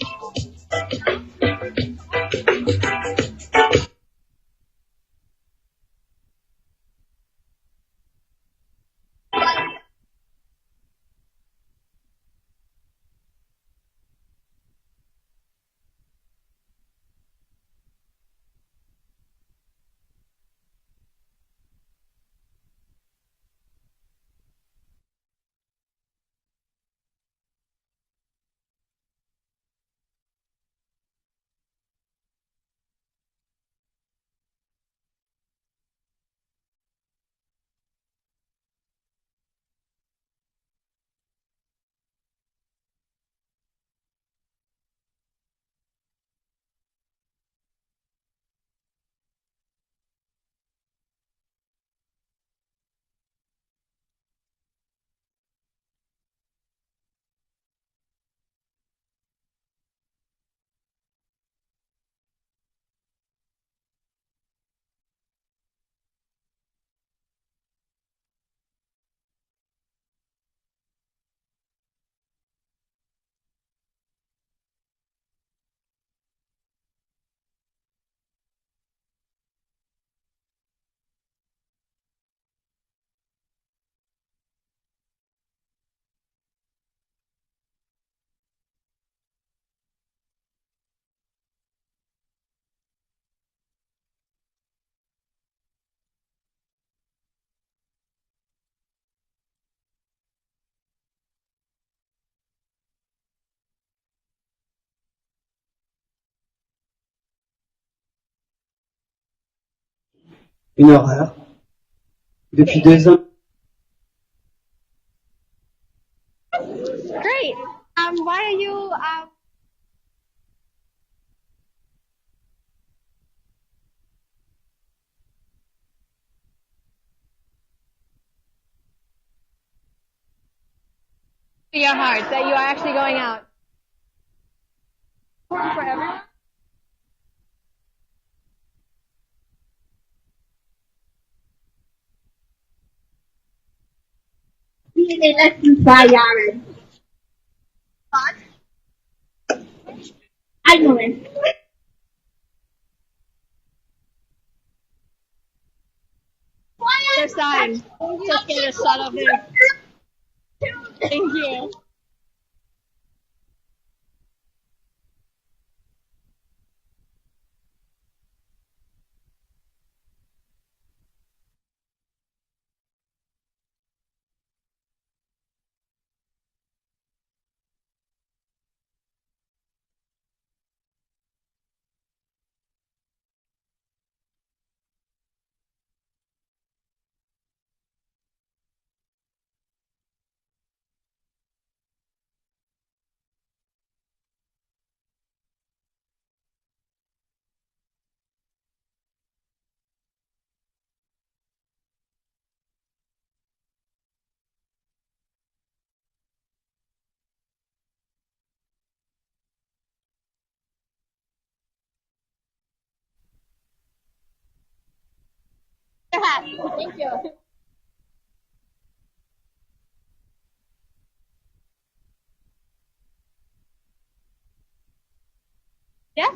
Speaker 16: une horreur. Depuis 2 ans,
Speaker 10: Great. Why are you? Your heart that you are actually going out. For everyone.
Speaker 22: in less than 2 Jahren. Einen Moment.
Speaker 10: Their sign. Just get a shot of it. Thank you. Thank you. Yes?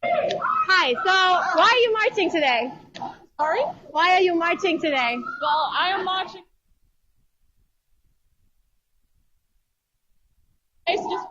Speaker 10: Hi, so why are you marching today? Sorry? Why are you marching today?
Speaker 23: Well, I am marching. It's just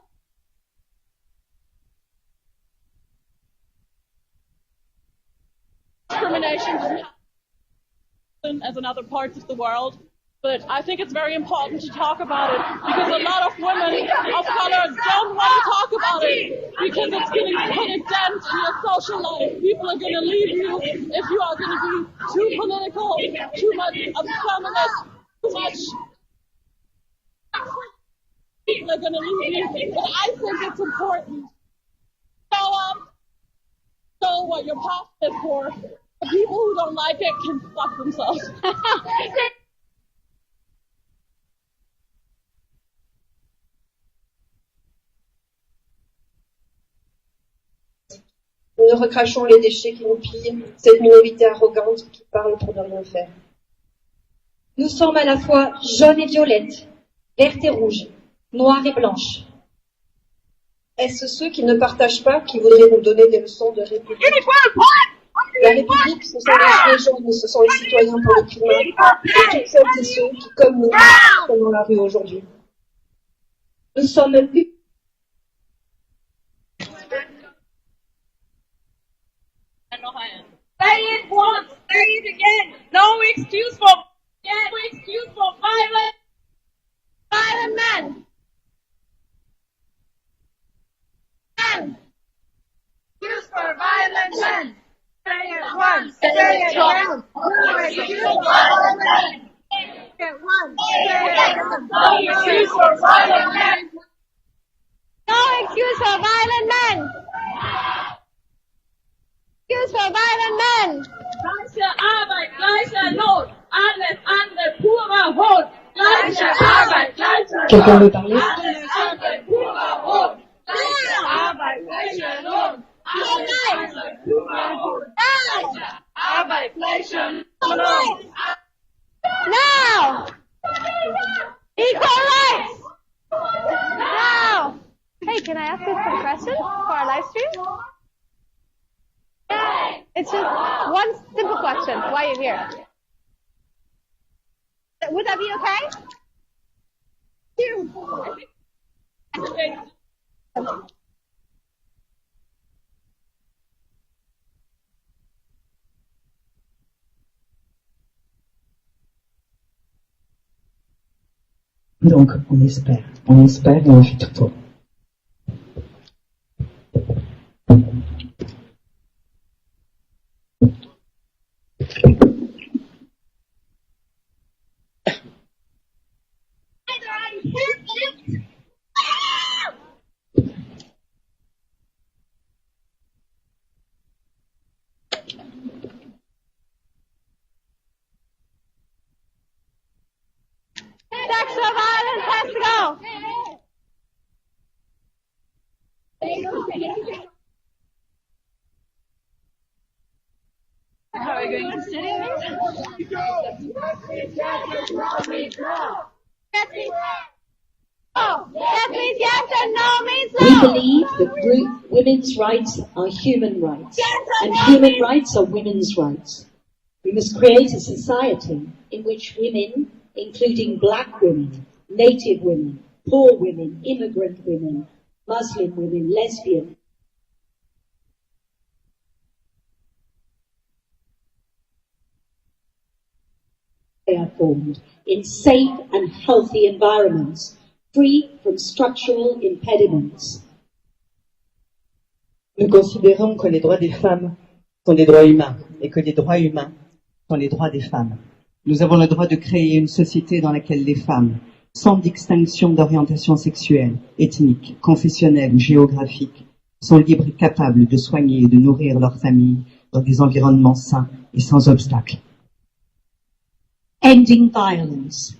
Speaker 23: discrimination doesn't happen as in other parts of the world. But I think it's very important to talk about it because a lot of women of color don't want to talk about it because it's going to put a dent in your social life. People are going to leave you if you are going to be too political, too much of feminist, too much. People are going to leave you. But I think it's important. Show up, show what you're passionate for. The people who don't like it can fuck themselves.
Speaker 24: Nous ne recrachons les déchets qui nous pillent, cette minorité arrogante qui parle pour ne rien faire. Nous sommes à la fois jaunes et violettes, vertes et rouges, noires et blanches. Est-ce ceux qui ne partagent pas qui voudraient nous donner des leçons de République? La République, ce sont les gilets jaunes, ce sont les citoyens pour le climat, et toutes celles et ceux qui, comme nous, sont dans la rue aujourd'hui. Nous sommes
Speaker 22: Say it once, say it again. No excuse for violent men. Excuse for violent men. Say it once, say it again. No excuse for violent men. Say it once, say it again. No excuse for violent men.
Speaker 10: No excuse for violent men. Excuse for violent men.
Speaker 22: Gleiche Arbeit, gleicher Lohn. Alles andere purer Hohn. Gleiche Arbeit, gleicher
Speaker 24: Quelqu'un
Speaker 22: Lohn.
Speaker 24: veut parler?
Speaker 22: Alles andere purer Hohn. Gleiche Arbeit, gleicher Lohn. Alles andere purer Hohn. Gleiche Arbeit, gleicher Lohn.
Speaker 10: Now! Equal rights! Now! Hey, can I ask you some questions for our live stream? It's just one simple question. Why are you here? Would that be okay?
Speaker 24: Donc, on espère dans le futur. We believe that women's rights are human rights, and human rights are women's rights. We must create a society in which women, including black women, native women, poor women, immigrant women, Muslim women, lesbian, they are formed in safe and healthy environments, free from structural impediments.
Speaker 4: Nous considérons que les droits des femmes sont des droits humains et que les droits humains sont les droits des femmes. Nous avons le droit de créer une société dans laquelle les femmes, sans distinction d'orientation sexuelle, ethnique, confessionnelle ou géographique, sont libres et capables de soigner et de nourrir leurs familles dans des environnements sains et sans obstacles.
Speaker 24: Ending violence.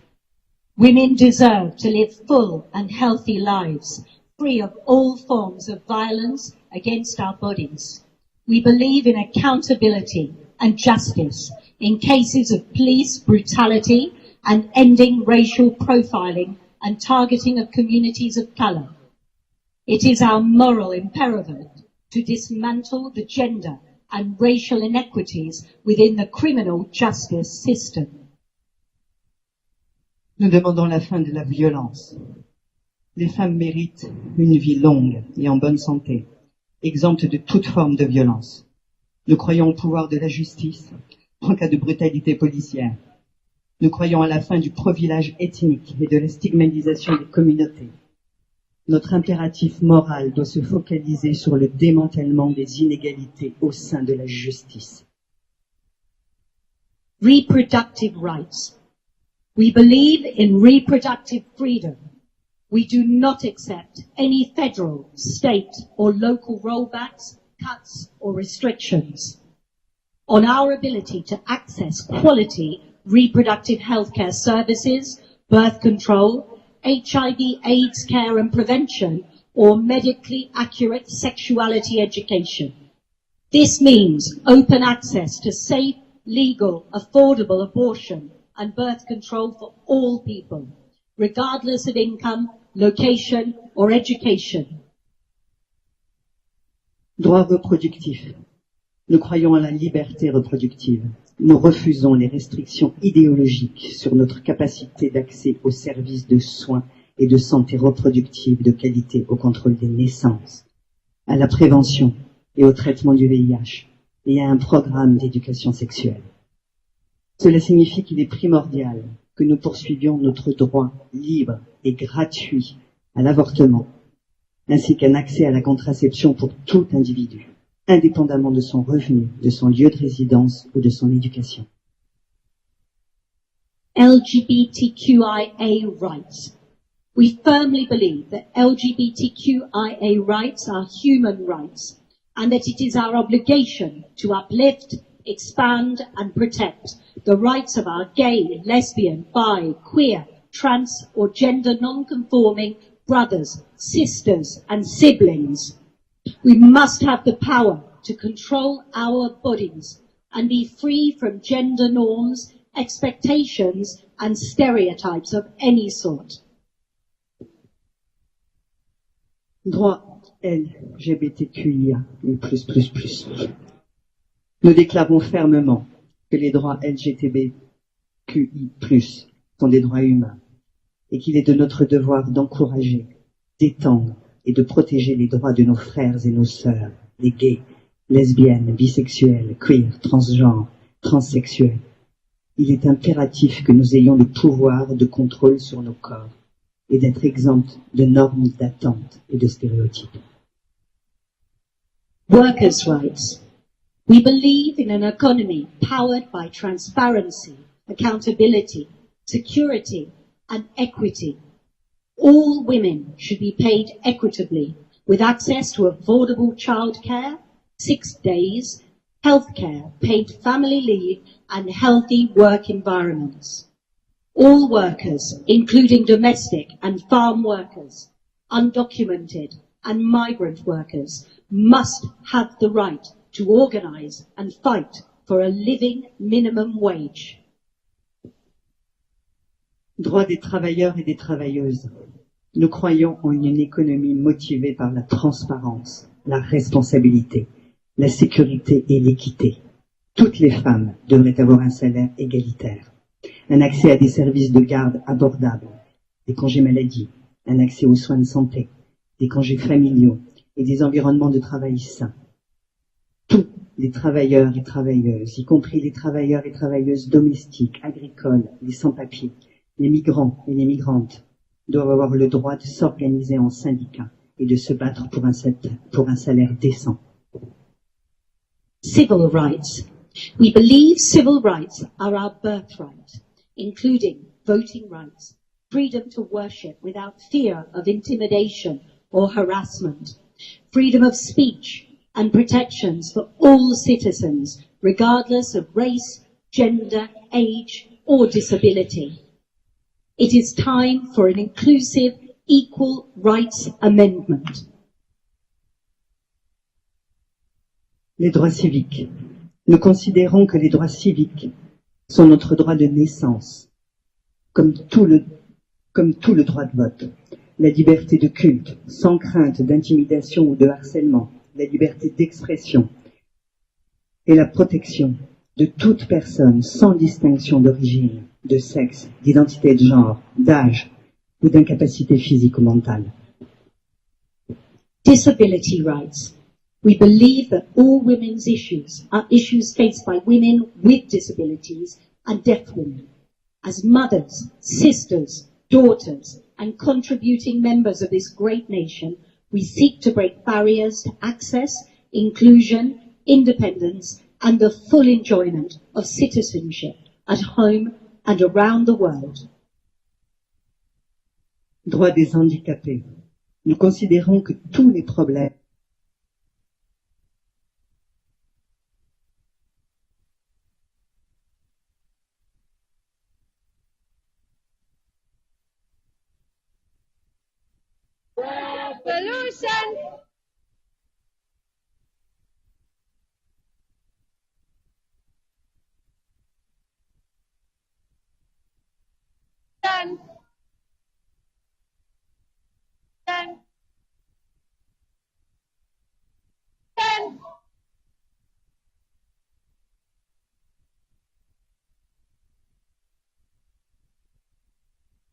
Speaker 24: Women deserve to live full and healthy lives, free of all forms of violence against our bodies. We believe in accountability and justice in cases of police brutality and ending racial profiling and targeting of communities of colour. It is our moral imperative to dismantle the gender and racial inequities within the criminal justice system.
Speaker 4: Nous demandons la fin de la violence. Les femmes méritent une vie longue et en bonne santé, exempte de toute forme de violence. Nous croyons au pouvoir de la justice en cas de brutalité policière. Nous croyons à la fin du profilage ethnique et de la stigmatisation des communautés. Notre impératif moral doit se focaliser sur le démantèlement des inégalités au sein de la justice.
Speaker 24: Reproductive rights. We believe in reproductive freedom. We do not accept any federal, state or local rollbacks, cuts or restrictions on our ability to access quality reproductive healthcare services, birth control, HIV/AIDS care and prevention, or medically accurate sexuality education. This means open access to safe, legal, affordable abortion and birth control for all people, regardless of income, location or education.
Speaker 4: Droits reproductifs. Nous croyons à la liberté reproductive. Nous refusons les restrictions idéologiques sur notre capacité d'accès aux services de soins et de santé reproductive de qualité au contrôle des naissances, à la prévention et au traitement du VIH et à un programme d'éducation sexuelle. Cela signifie qu'il est primordial que nous poursuivions notre droit libre et gratuit à l'avortement, ainsi qu'un accès à la contraception pour tout individu, indépendamment de son revenu, de son lieu de résidence ou de son éducation.
Speaker 24: LGBTQIA rights. We firmly believe that LGBTQIA rights are human rights and that it is our obligation to uplift, expand and protect the rights of our gay, lesbian, bi, queer, trans or gender non-conforming brothers, sisters and siblings. We must have the power to control our bodies and be free from gender norms, expectations and stereotypes of any sort.
Speaker 4: Droit LGBTQIA+++. Nous déclarons fermement que les droits LGBTQI+, sont des droits humains et qu'il est de notre devoir d'encourager, d'étendre et de protéger les droits de nos frères et nos sœurs, les gays, lesbiennes, bisexuels, queer, transgenres, transsexuels. Il est impératif que nous ayons le pouvoir de contrôle sur nos corps et d'être exempts de normes d'attente et de stéréotypes.
Speaker 24: Workers' rights. We believe in an economy powered by transparency, accountability, security and equity. All women should be paid equitably with access to affordable childcare, 6 days, healthcare, paid family leave and healthy work environments. All workers, including domestic and farm workers, undocumented and migrant workers, must have the right to organise and fight for a living minimum wage.
Speaker 4: Droits des travailleurs et des travailleuses. Nous croyons en une économie motivée par la transparence, la responsabilité, la sécurité et l'équité. Toutes les femmes devraient avoir un salaire égalitaire, un accès à des services de garde abordables, des congés maladie, un accès aux soins de santé, des congés familiaux et des environnements de travail sains. Tous les travailleurs et travailleuses, y compris les travailleurs et travailleuses domestiques, agricoles, les sans-papiers, les migrants et les migrantes, doivent avoir le droit de s'organiser en syndicats et de se battre pour un salaire décent.
Speaker 24: Civil rights. We believe civil rights are our birthright, including voting rights, freedom to worship without fear of intimidation or harassment, freedom of speech, and protections for all citizens, regardless of race, gender, age, or disability. It is time for an inclusive Equal Rights Amendment.
Speaker 4: Les droits civiques. Nous considérons que les droits civiques sont notre droit de naissance, comme tout le droit de vote, la liberté de culte, sans crainte d'intimidation ou de harcèlement, la liberté d'expression et la protection de toute personne sans distinction d'origine, de sexe, d'identité de genre, d'âge ou d'incapacité physique ou mentale.
Speaker 24: Disability rights. We believe that all women's issues are issues faced by women with disabilities and deaf women. As mothers, sisters, daughters, and contributing members of this great nation, we seek to break barriers to access, inclusion, independence, and the full enjoyment of citizenship at home and around the world.
Speaker 4: Droits des handicapés. Nous considérons que tous les problèmes
Speaker 22: Solution. Done. Done. Done.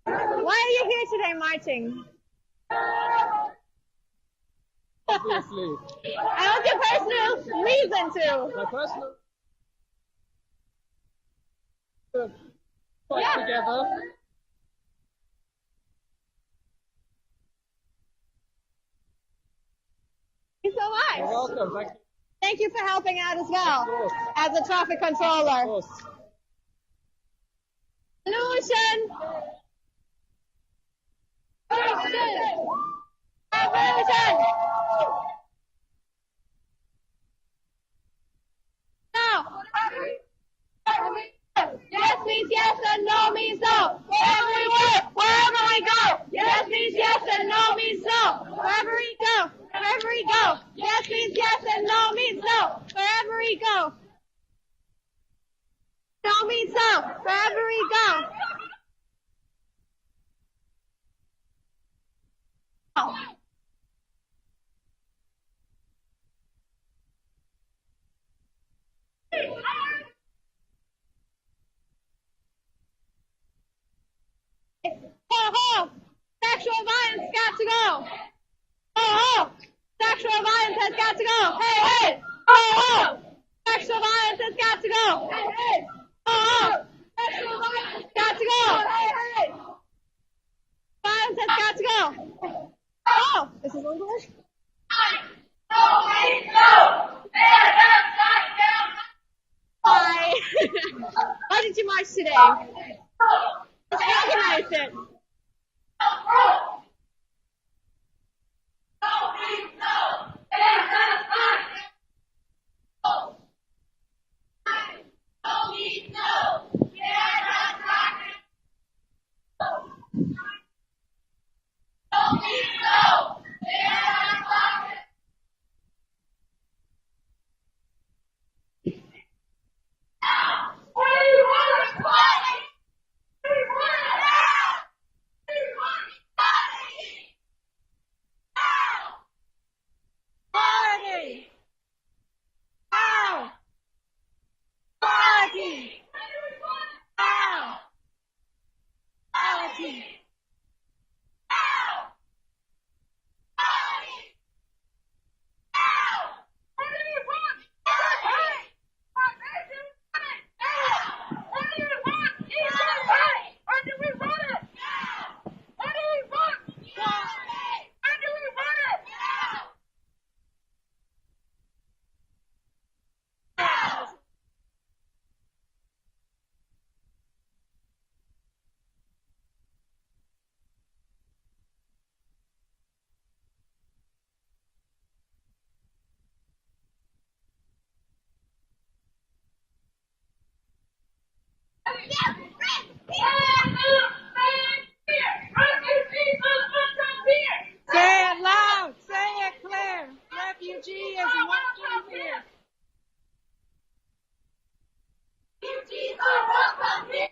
Speaker 22: Why are you here today marching?
Speaker 11: Obviously.
Speaker 22: And what's your personal reason to?
Speaker 11: My personal. Fight together.
Speaker 22: Thank you so much.
Speaker 11: You're welcome. Thank you.
Speaker 22: Thank you for helping out as well as a traffic controller.
Speaker 11: Of course.
Speaker 22: Solution. Solution. No. Yes means yes and no means no. Wherever we go. Yes means yes and no means no. Wherever we go. Wherever we go. Yes means yes and no means no. Wherever we go. No means no. Wherever we go. Ho ho! Sexual violence got to go! Ho ho! Sexual violence has got to go! Hey hey! Ho ho! Sexual violence has got to go! Hey hey! Ho ho! Sexual violence has got to go! Hey hey! Violence has got to go! Oh! This is English? Hi! Why did you march today? Let's organize it!
Speaker 2: Say it loud, say it clear. Refugee is welcome here. Refugees are welcome here.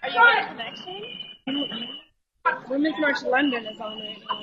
Speaker 20: Are you getting a connection? Women's March London is on right now.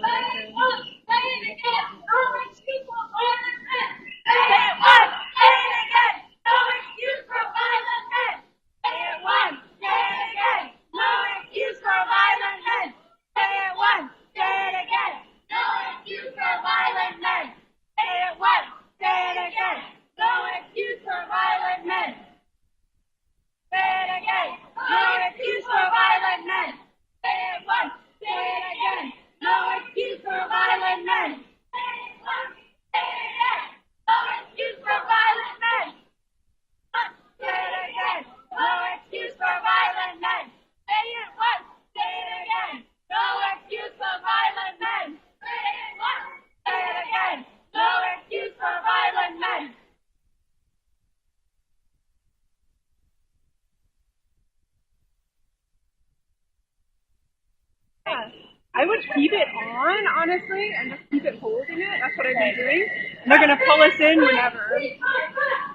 Speaker 20: I would keep it on, honestly, and just keep it holding it. That's what I've been doing. And they're going to pull us in whenever.
Speaker 22: We fight back!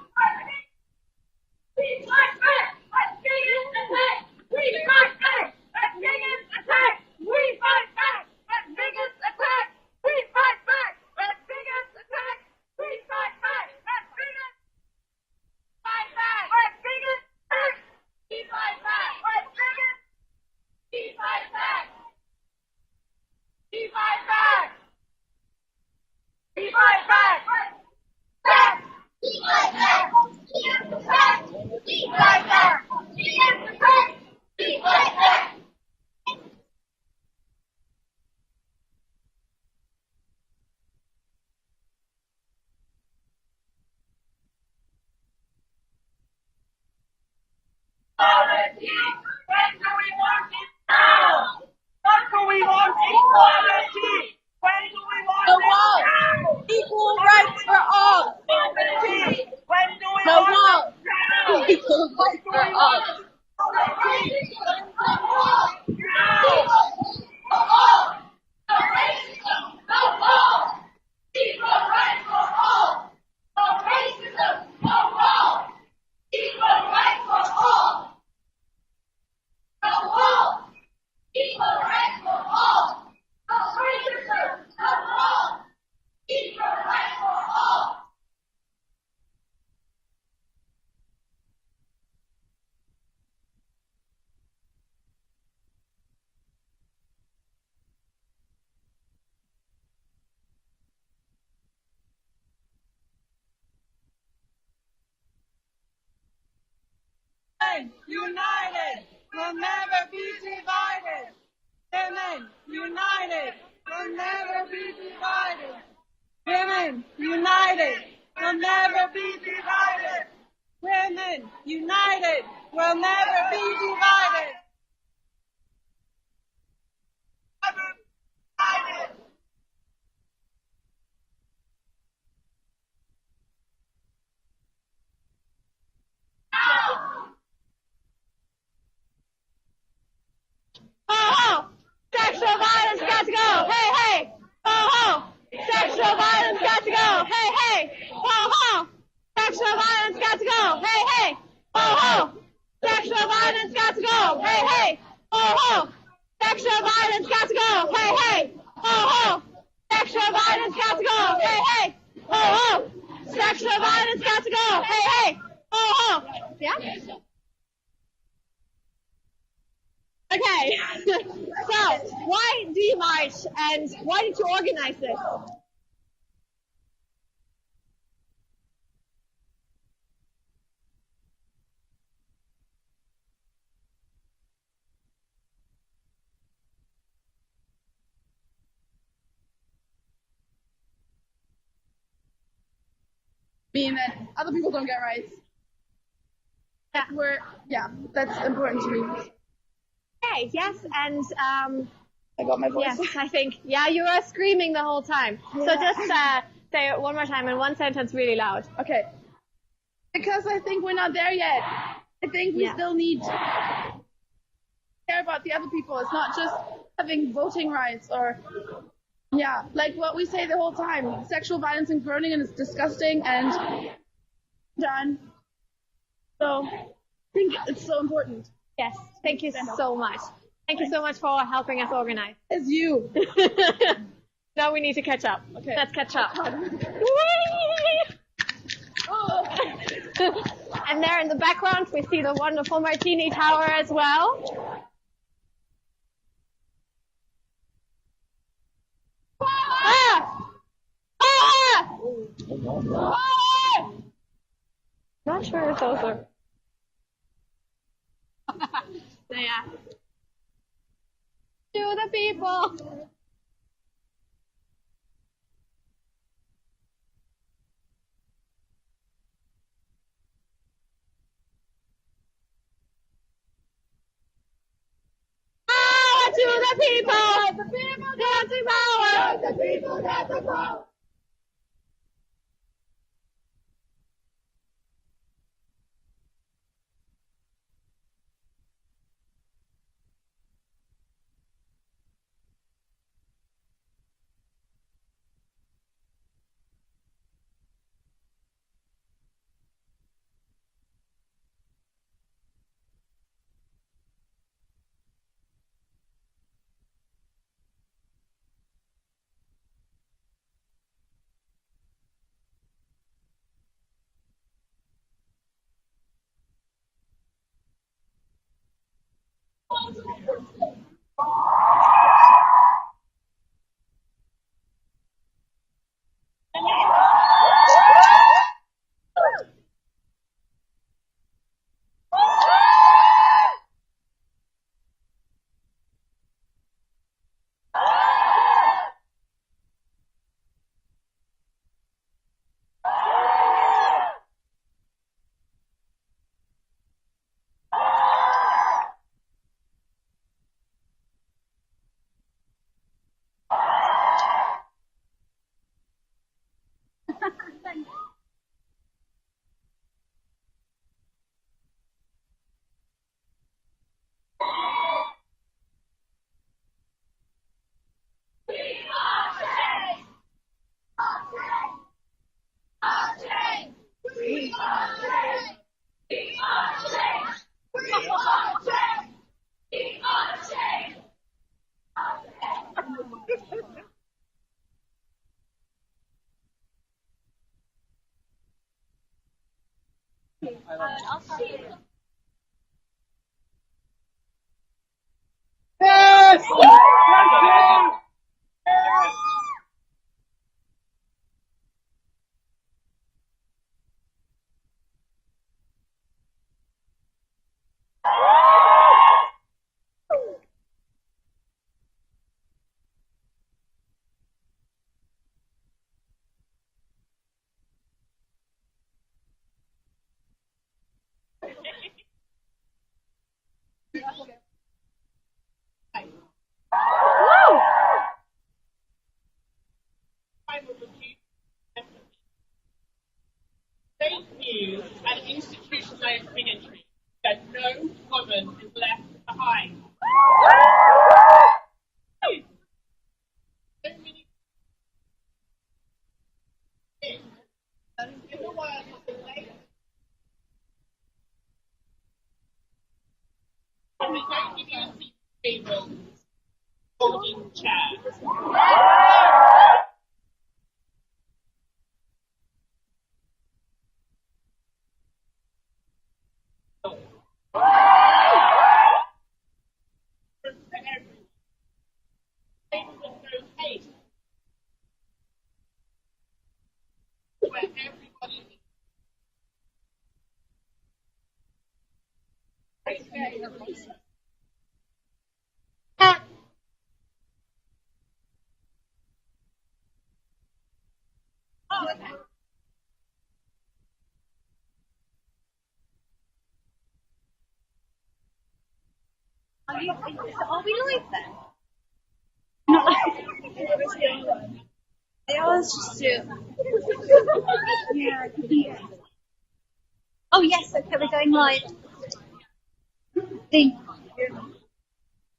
Speaker 22: When do we want it now? What do we want equality? When do we want
Speaker 13: The
Speaker 22: it
Speaker 13: wall.
Speaker 22: now?
Speaker 13: Equal rights for all.
Speaker 22: Equality. When do we
Speaker 13: The
Speaker 22: want
Speaker 13: wall.
Speaker 22: it now?
Speaker 13: Equal rights for all.
Speaker 22: United will never be divided. Women united will never be divided. Women united will never be divided. Women united will never be divided.
Speaker 10: Oh, sexual violence got to go. Hey, hey. Oh, sexual violence got to go. Hey, hey. Oh, sexual violence got to go. Hey, hey. Oh, sexual violence got to go. Hey, hey. Oh, sexual violence got to go. Hey, hey. Oh, sexual violence got to go. Hey, hey. Oh, sexual violence got to go. Hey, hey. Oh, yeah. Okay, so why do you march and why did you organize this?
Speaker 23: Mean that other people don't get rights.
Speaker 10: Yeah.
Speaker 23: That's important to me.
Speaker 10: Okay, yes, and
Speaker 23: I got my voice.
Speaker 10: yes, I think, yeah, you were screaming the whole time. So just say it one more time in one sentence really loud.
Speaker 23: Okay. Because I think we're not there yet. I think we still need to care about the other people. It's not just having voting rights or, like what we say the whole time. Sexual violence in Groningen is disgusting and done. So I think it's so important.
Speaker 10: Yes, thank you so much. Thank you so much for helping us organize.
Speaker 23: It's you.
Speaker 10: Now we need to catch up.
Speaker 23: Okay.
Speaker 10: Let's catch up. And there in the background, we see the wonderful Martini Tower as well. Not sure if those are. So yeah. To the people. Power to the people! The people got the power! The people got the power!
Speaker 5: Yes! Fake news and institutionalized bigotry that no woman is left behind. We don't give you a table holding chairs. Where everybody
Speaker 22: Are we live then? They always just do. Yeah, yeah. Oh yes, okay, we're going live. Thing.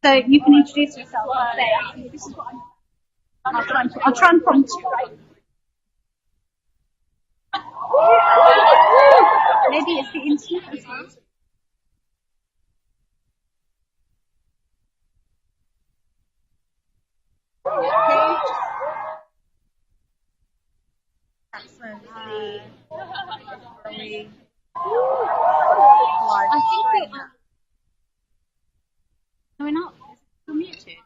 Speaker 22: So you can introduce yourself and say, this is what I'm. I'll try and prompt you, right? Maybe it's the internet as well. Excellent. I think we are. No, we're not. We're muted.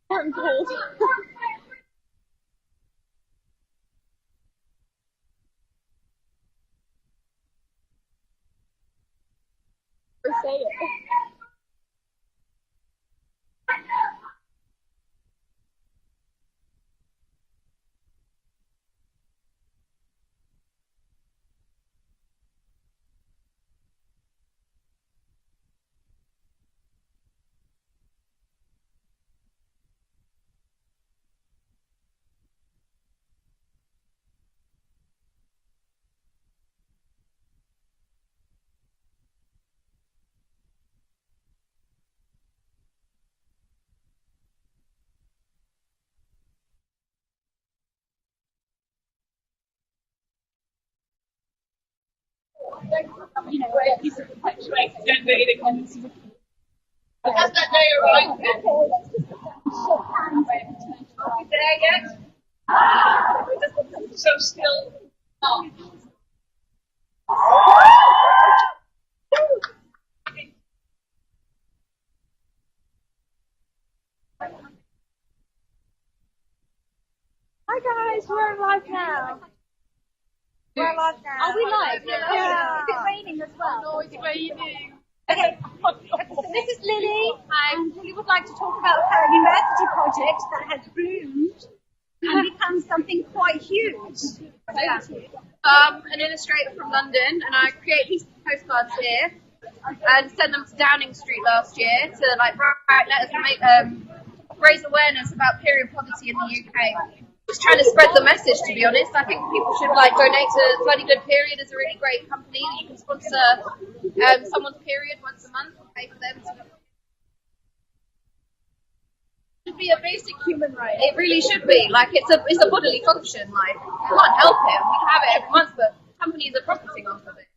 Speaker 23: Hot and cold. Or say it.
Speaker 22: you know, a piece of perpetuated gender inequality.
Speaker 5: Has that day arrived?
Speaker 22: Okay, let's just shake hands and turn to
Speaker 5: Are we there yet? So still not.
Speaker 22: Hi guys, we're live now. We're live now. Are we live? Yeah. Is it raining as well?
Speaker 5: No, it's raining.
Speaker 22: Okay, so this is Lily, and Lily would like to talk about her university project that has bloomed and become something quite huge.
Speaker 20: Yeah. An illustrator from London, and I create pieces of postcards here and sent them to Downing Street last year to like write letters and make raise awareness about period poverty in the UK. Just trying to spread the message, to be honest. I think people should like donate to Bloody Good Period. Is a really great company. You can sponsor someone's period once a month and pay for them to. Should be a basic human right. It really should be. Like it's a bodily function. Like you can't help it. We have it every month, but companies are profiting off of it.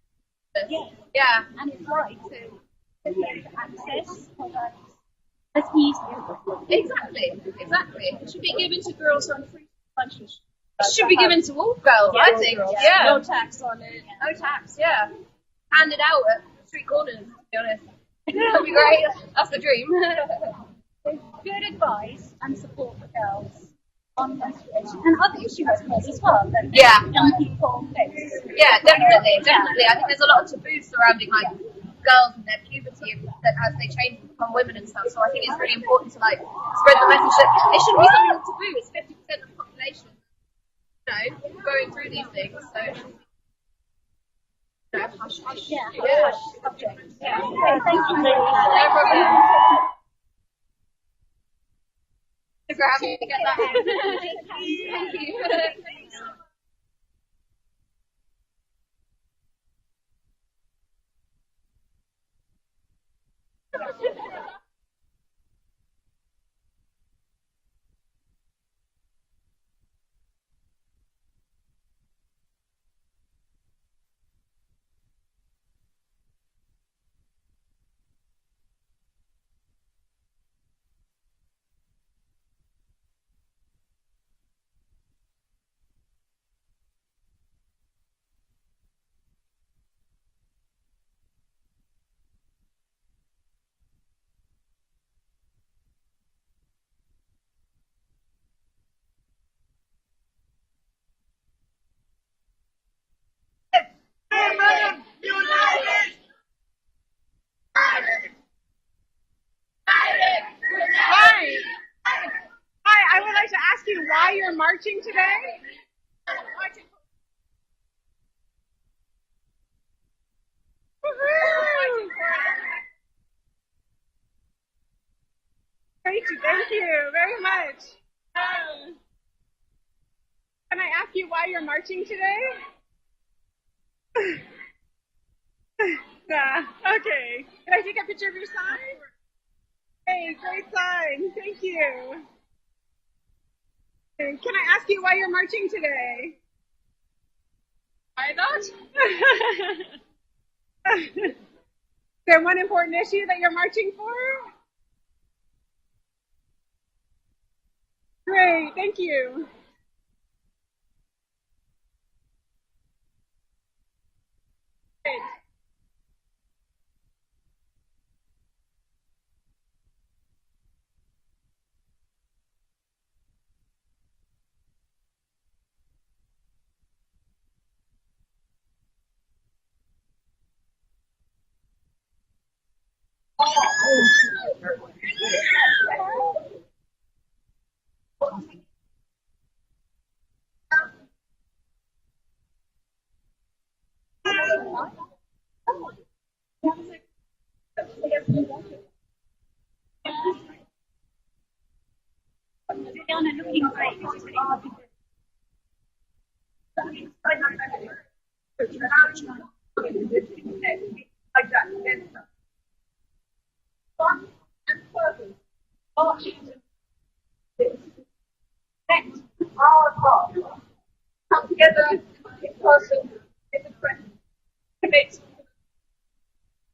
Speaker 20: Yeah.
Speaker 22: And it's right to access products as easy.
Speaker 20: Exactly.
Speaker 22: It should be given to girls on free lunches.
Speaker 20: It should be given to all girls, I think. Yeah.
Speaker 22: No tax on it.
Speaker 20: No tax, yeah. Handed out at street corners, to be honest. That'd be great. That's the dream.
Speaker 22: Good advice and support for girls on menstruation and other issues, I suppose, as well. That young people face.
Speaker 20: Yeah, definitely. I think there's a lot of taboo surrounding like girls and their puberty and that as they change and become women and stuff. So I think it's really important to like spread the message that it shouldn't be something that's taboo. It's 50% of the population, you know, going through these things. So. Hush, hush.
Speaker 22: Yeah, hush subject. Yeah. Okay, thank you.
Speaker 20: No problem. Super happy to get that. Thank you.
Speaker 6: Hi, I would like to ask you why you're marching today. Thank you very much. Can I ask you why you're marching today? Okay. Can I take a picture of your sign? Hey, great sign. Thank you. Can I ask you why you're marching today? Why not? Is there one important issue that you're marching for? Great, thank you. Great.
Speaker 22: Diana looking great.
Speaker 5: Come together in person in the press.
Speaker 20: commit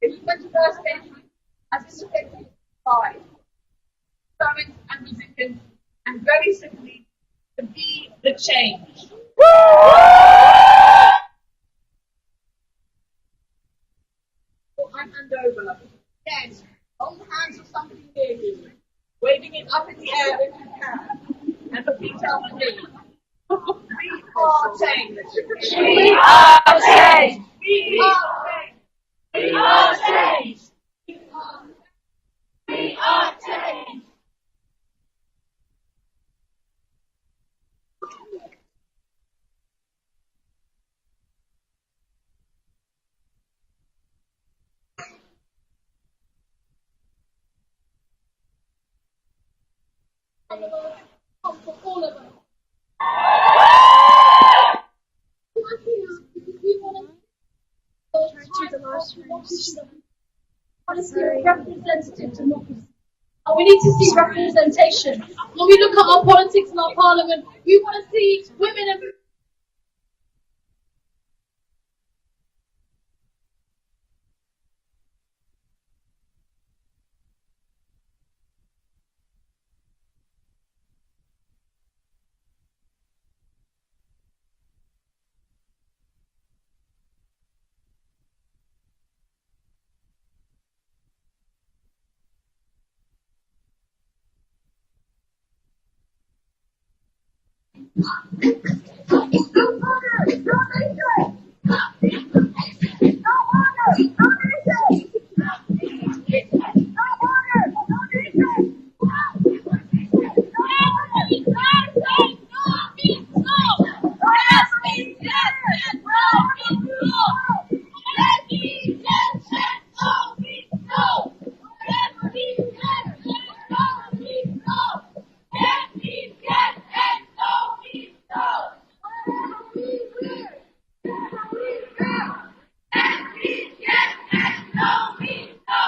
Speaker 20: in the 21st century as a collective five, poets and musicians, and very simply to be the change. I'm hand over. Yes, hold the hands of somebody near you, waving it up in the air if you can, and repeat after me. We are change. We are change. We are change. We are change. We are change. Come for all of us. We want to see representative democracy. And we need to see representation. When we look at our politics and our parliament, we want to see women and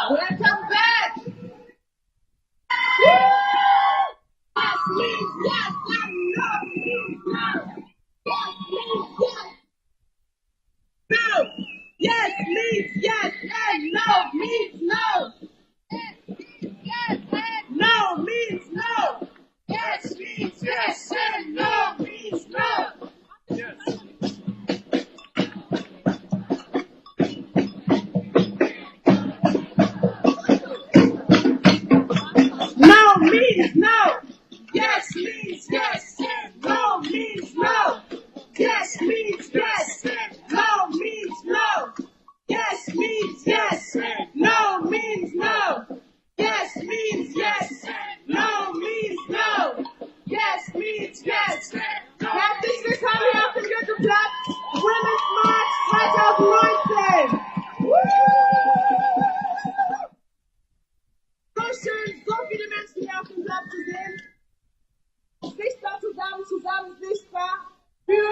Speaker 20: welcome back. Yes means yes and no means no. Yes means yes. No. Yes means yes and no means no. No means no. Yes means yes and no means no. Yes. No means no. Yes means yes. No means no. Yes means yes. No means no. Yes means yes. No means no. Yes means yes. No means no. Yes means yes. Herzlich willkommen hier auf dem Goetheplatz. Women's March 2019. So schön, so viele Menschen hier auf dem Platz zu sehen. Sichtbar zusammen sichtbar für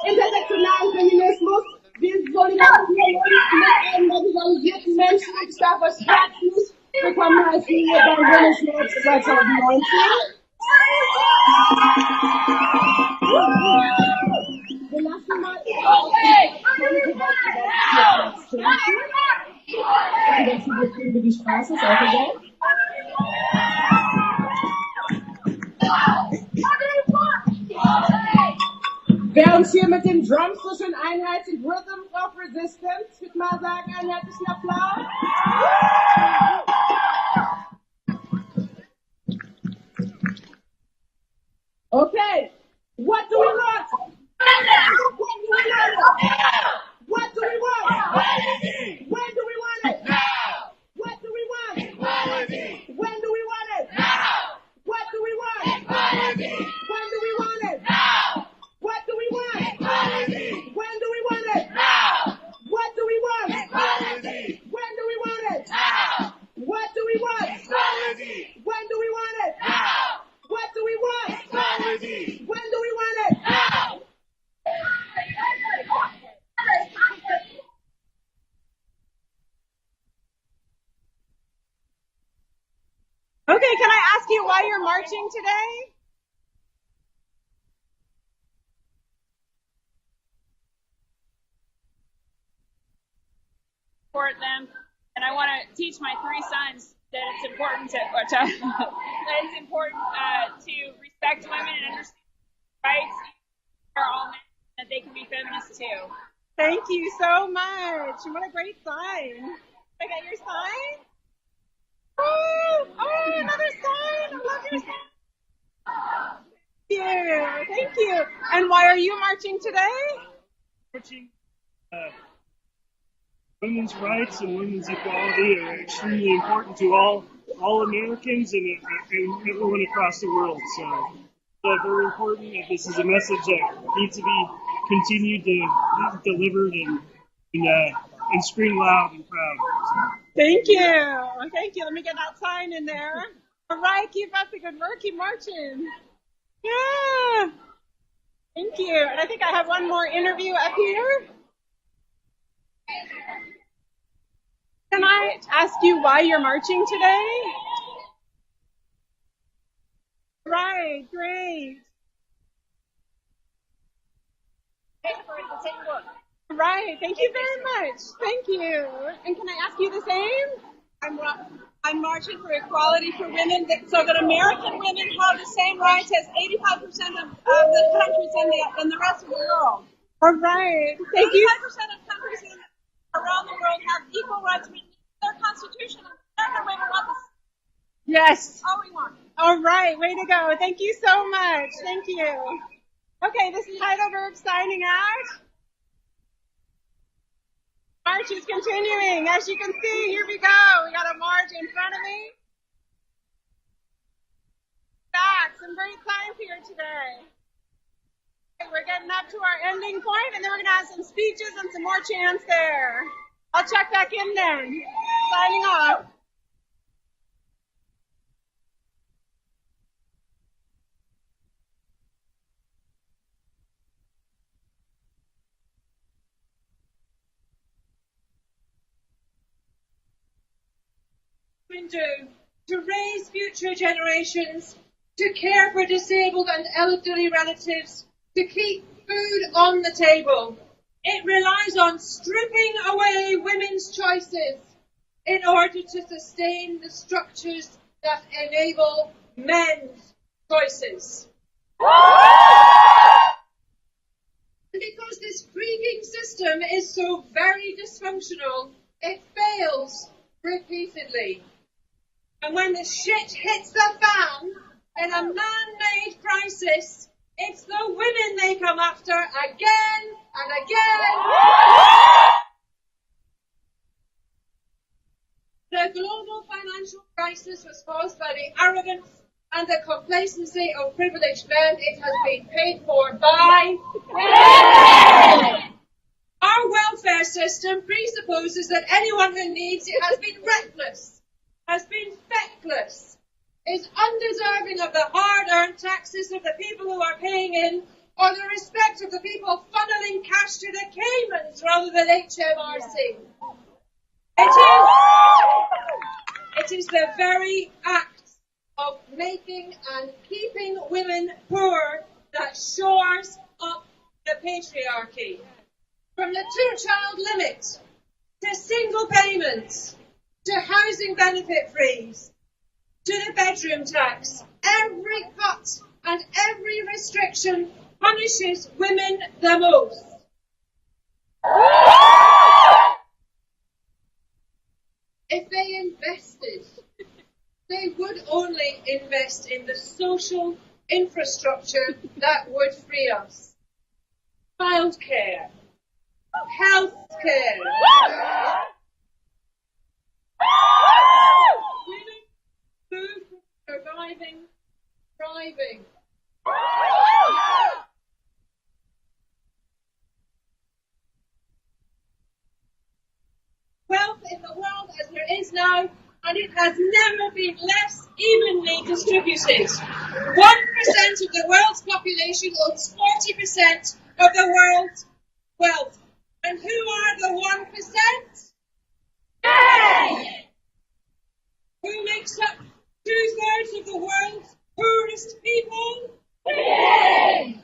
Speaker 20: intersektionalen Feminismus. Wir solidarisieren uns mit einem marginalisierten Menschen. Ich darf euch herzlich willkommen heißen hier beim Women's March 2019. Wir lassen mal über die Straße, ist auch egal. Wer uns hier mit den Drums so schön einheizt, Rhythm of Resistance, ich würde mal sagen, einen herzlichen Applaus. Okay, what do we want? What do we want? What do we want? When do we want it? Now. What do we want? Equality. When do we want it? Now. What do we want? Equality. When do we want it? Now. What do we want? Equality. When do we want it? Now. What do we want? Equality. When do we want it? Now. What do we want? Equality. When do we want it? Now. What do we want? Equality. When do we want it? Now.
Speaker 6: Okay, can I ask you why you're marching today? support them, and I want to teach my 3 sons that it's important to respect women and understand rights are all men, that they can be feminists too.
Speaker 23: Thank you so much. What a great sign. I got your sign? Oh, another sign. I love your sign. Thank you. And why are you marching today?
Speaker 7: Marching. Women's rights and women's equality are extremely important to all Americans and everyone across the world. So it's very important. And this is a message that needs to be continued to delivered and scream loud and proud.
Speaker 23: Thank you. Thank you. Let me get that sign in there. All right, keep up the good work. Keep marching. Yeah. Thank you. And I think I have one more interview up here. Can I ask you why you're marching today? Right, great. Right, thank you very much. Thank you. And can I ask you the same?
Speaker 13: I'm marching for equality for women so that American women have the same rights as 85% of the countries in the rest of the world.
Speaker 23: All right, thank you.
Speaker 13: 85% of countries around the world have equal rights in their constitution. American women want this.
Speaker 23: Yes.
Speaker 13: All we want.
Speaker 23: All right, way to go. Thank you so much. Thank you. Okay, this is Heidelberg signing out. March is continuing. As you can see, here we go. We got a march in front of me. Back, some great signs here today. Okay, we're getting up to our ending point, and then we're going to have some speeches and some more chants there. I'll check back in then. Signing off.
Speaker 8: Do to raise future generations, to care for disabled and elderly relatives, to keep food on the table. It relies on stripping away women's choices in order to sustain the structures that enable men's choices. Because this freaking system is so very dysfunctional, it fails repeatedly. And when the shit hits the fan in a man-made crisis, it's the women they come after again and again. The global financial crisis was caused by the arrogance and the complacency of privileged men. It has been paid for by women. Our welfare system presupposes that anyone who needs it has been reckless, has been feckless, is undeserving of the hard-earned taxes of the people who are paying in, or the respect of the people funneling cash to the Caymans rather than HMRC. It is the very act of making and keeping women poor that shores up the patriarchy. From the 2-child limit, to single payments, to housing benefit freeze, to the bedroom tax, every cut and every restriction punishes women the most. If they invested, they would only invest in the social infrastructure that would free us. Childcare, healthcare. Women move from surviving, thriving. Wealth in the world as there is now, and it has never been less evenly distributed. 1% of the world's population owns 40% of the world's wealth. And who are the 1%? Men! Who makes up 2/3 of the world's poorest people? Men!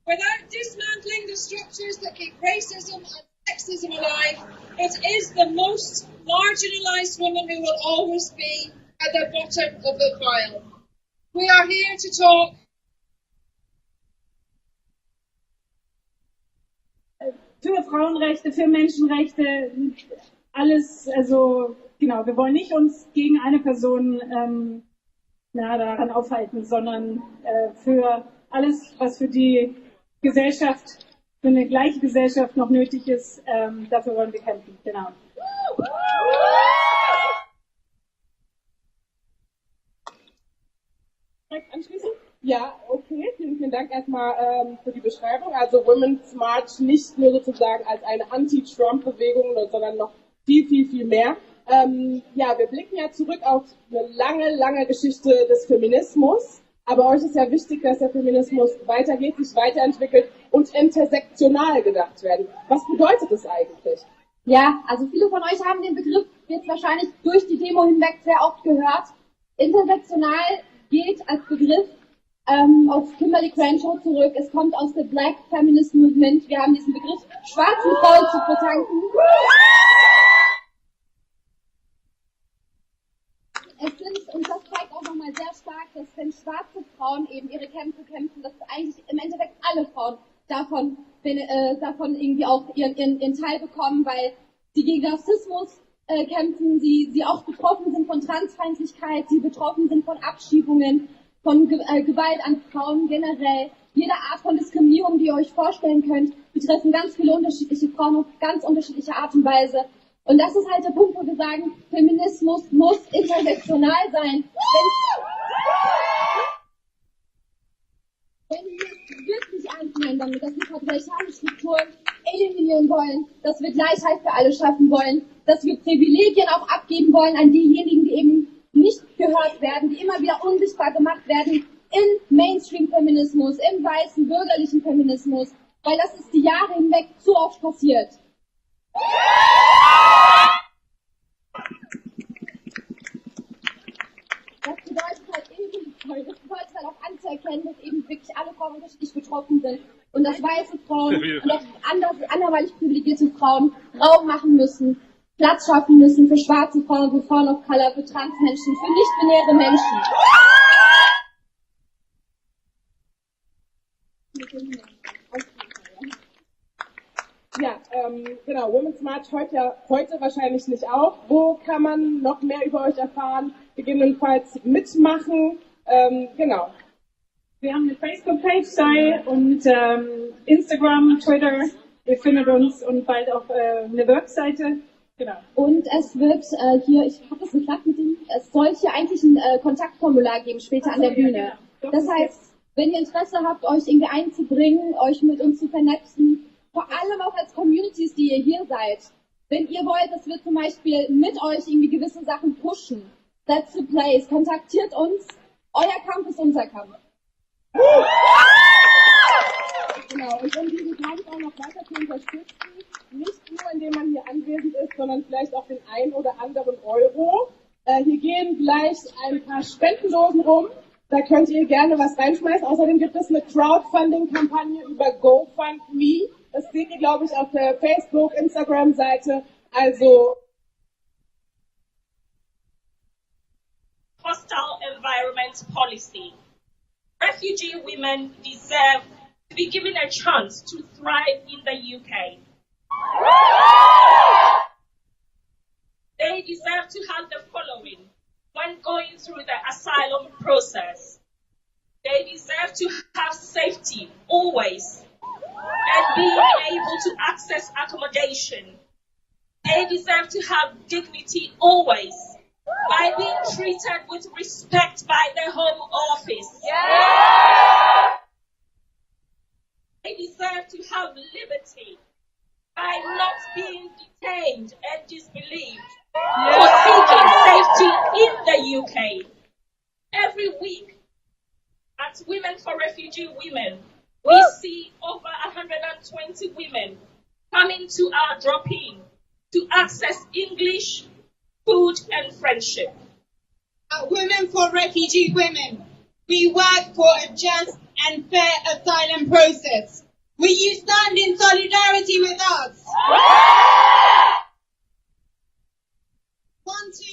Speaker 8: Without dismantling the structures that keep racism and sexism alive, it is the most most marginalised women who will always be at the bottom of the pile. We are here to talk.
Speaker 1: Für Frauenrechte, für Menschenrechte, alles, also genau, wir wollen nicht uns gegen eine Person daran aufhalten, sondern für alles, was für die Gesellschaft, für eine gleiche Gesellschaft noch nötig ist, dafür wollen wir kämpfen, genau.
Speaker 9: Anschließend? Ja, okay. Vielen Dank erstmal für die Beschreibung. Also Women's March nicht nur sozusagen als eine Anti-Trump-Bewegung, sondern noch viel mehr. Ja, wir blicken ja zurück auf eine lange Geschichte des Feminismus. Aber euch ist ja wichtig, dass der Feminismus weitergeht, sich weiterentwickelt und intersektional gedacht werden. Was bedeutet das eigentlich?
Speaker 15: Ja, also viele von euch haben den Begriff jetzt wahrscheinlich durch die Demo hinweg sehr oft gehört. Intersektional geht als Begriff auf Kimberly Crenshaw zurück. Es kommt aus der Black Feminist Movement. Wir haben diesen Begriff schwarzen Frauen zu verdanken. Es sind, und das zeigt auch nochmal sehr stark, dass wenn schwarze Frauen eben ihre Kämpfe kämpfen, dass eigentlich im Endeffekt alle Frauen davon irgendwie auch ihren Teil bekommen, weil sie gegen Rassismus kämpfen, sie auch betroffen sind von Transfeindlichkeit, sie betroffen sind von Abschiebungen, von Gewalt an Frauen generell. Jede Art von Diskriminierung, die ihr euch vorstellen könnt, betreffen ganz viele unterschiedliche Frauen auf ganz unterschiedliche Art und Weise. Und das ist halt der Punkt, wo wir sagen, Feminismus muss intersektional sein. Wenn wir es wirklich ernst meinen damit, dass wir patriarchale Strukturen eliminieren wollen, dass wir Gleichheit für alle schaffen wollen, dass wir Privilegien auch abgeben wollen an diejenigen, die eben nicht gehört werden, die immer wieder unsichtbar gemacht werden im Mainstream-Feminismus, im weißen, bürgerlichen Feminismus, weil das ist die Jahre hinweg zu oft passiert. Das bedeutet halt auch anzuerkennen, dass eben wirklich alle Frauen richtig betroffen sind und dass weiße Frauen und auch anderweitig privilegierte Frauen Raum machen müssen, Platz schaffen müssen für schwarze Frauen, für Frauen of Color, für Transmenschen, für nicht-binäre Menschen.
Speaker 9: Ja, genau, Women's March heute wahrscheinlich nicht auch. Wo kann man noch mehr über euch erfahren, gegebenenfalls mitmachen? Genau.
Speaker 1: Wir haben eine Facebook-Page und Instagram, Twitter, ihr findet uns und bald auch eine Webseite. Genau.
Speaker 15: Und es wird hier, ich habe das geklappt mit dem, es soll hier eigentlich ein Kontaktformular geben später an der Bühne. Das heißt, wenn ihr Interesse habt, euch irgendwie einzubringen, euch mit uns zu vernetzen, vor allem auch als Communities, die ihr hier seid. Wenn ihr wollt, dass wir zum Beispiel mit euch irgendwie gewisse Sachen pushen, that's the place. Kontaktiert uns. Euer Kampf ist unser Kampf.
Speaker 9: Genau, und um diesen Kampf auch noch weiter zu unterstützen, nicht nur indem man hier anwesend ist, sondern vielleicht auch den einen oder anderen Euro. Hier gehen gleich ein paar Spendendosen rum. Da könnt ihr gerne was reinschmeißen. Außerdem gibt es eine Crowdfunding-Kampagne über GoFundMe. Das seht ihr, glaube ich, auf der Facebook-, Instagram-Seite. Also
Speaker 17: Hostile environment policy. Refugee women deserve to be given a chance to thrive in the UK. They deserve to have the following when going through the asylum process. They deserve to have safety always and being able to access accommodation. They deserve to have dignity always by being treated with respect by the Home Office. Yeah. They deserve to have liberty by not being detained and disbelieved for seeking safety in the UK. Every week at Women for Refugee Women, we see over 120 women coming to our drop-in to access English, food and friendship.
Speaker 8: At Women for Refugee Women, we work for a just and fair asylum process. Will you stand in solidarity with us?
Speaker 3: want to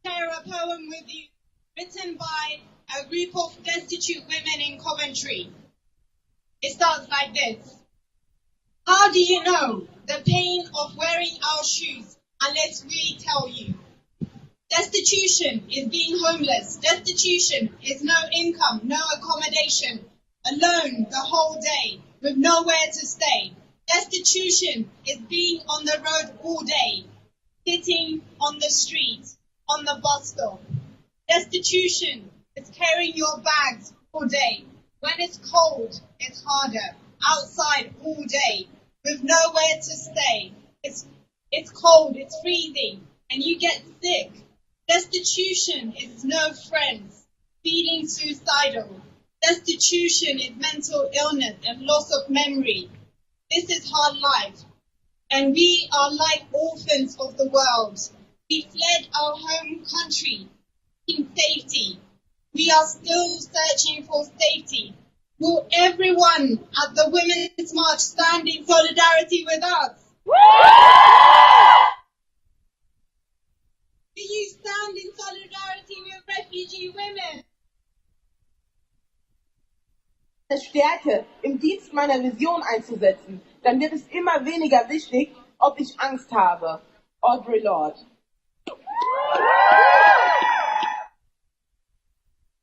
Speaker 3: share a poem with you written by a group of destitute women in Coventry. It starts like this. How do you know the pain of wearing our shoes unless we tell you? Destitution is being homeless. Destitution is no income, no accommodation, alone the whole day with nowhere to stay. Destitution is being on the road all day, sitting on the street, on the bus stop. Destitution is carrying your bags all day. When it's cold, it's harder. Outside all day, with nowhere to stay. It's cold, it's freezing, and you get sick. Destitution is no friends, feeling suicidal. Destitution is mental illness and loss of memory. This is hard life, and we are like orphans of the world. We fled our home country in safety. We are still searching for safety. Will everyone at the Women's March stand in solidarity with us? Do you stand in solidarity with refugee women?
Speaker 9: Stärke im Dienst meiner Vision einzusetzen, dann wird es immer weniger wichtig, ob ich Angst habe. Audre Lorde.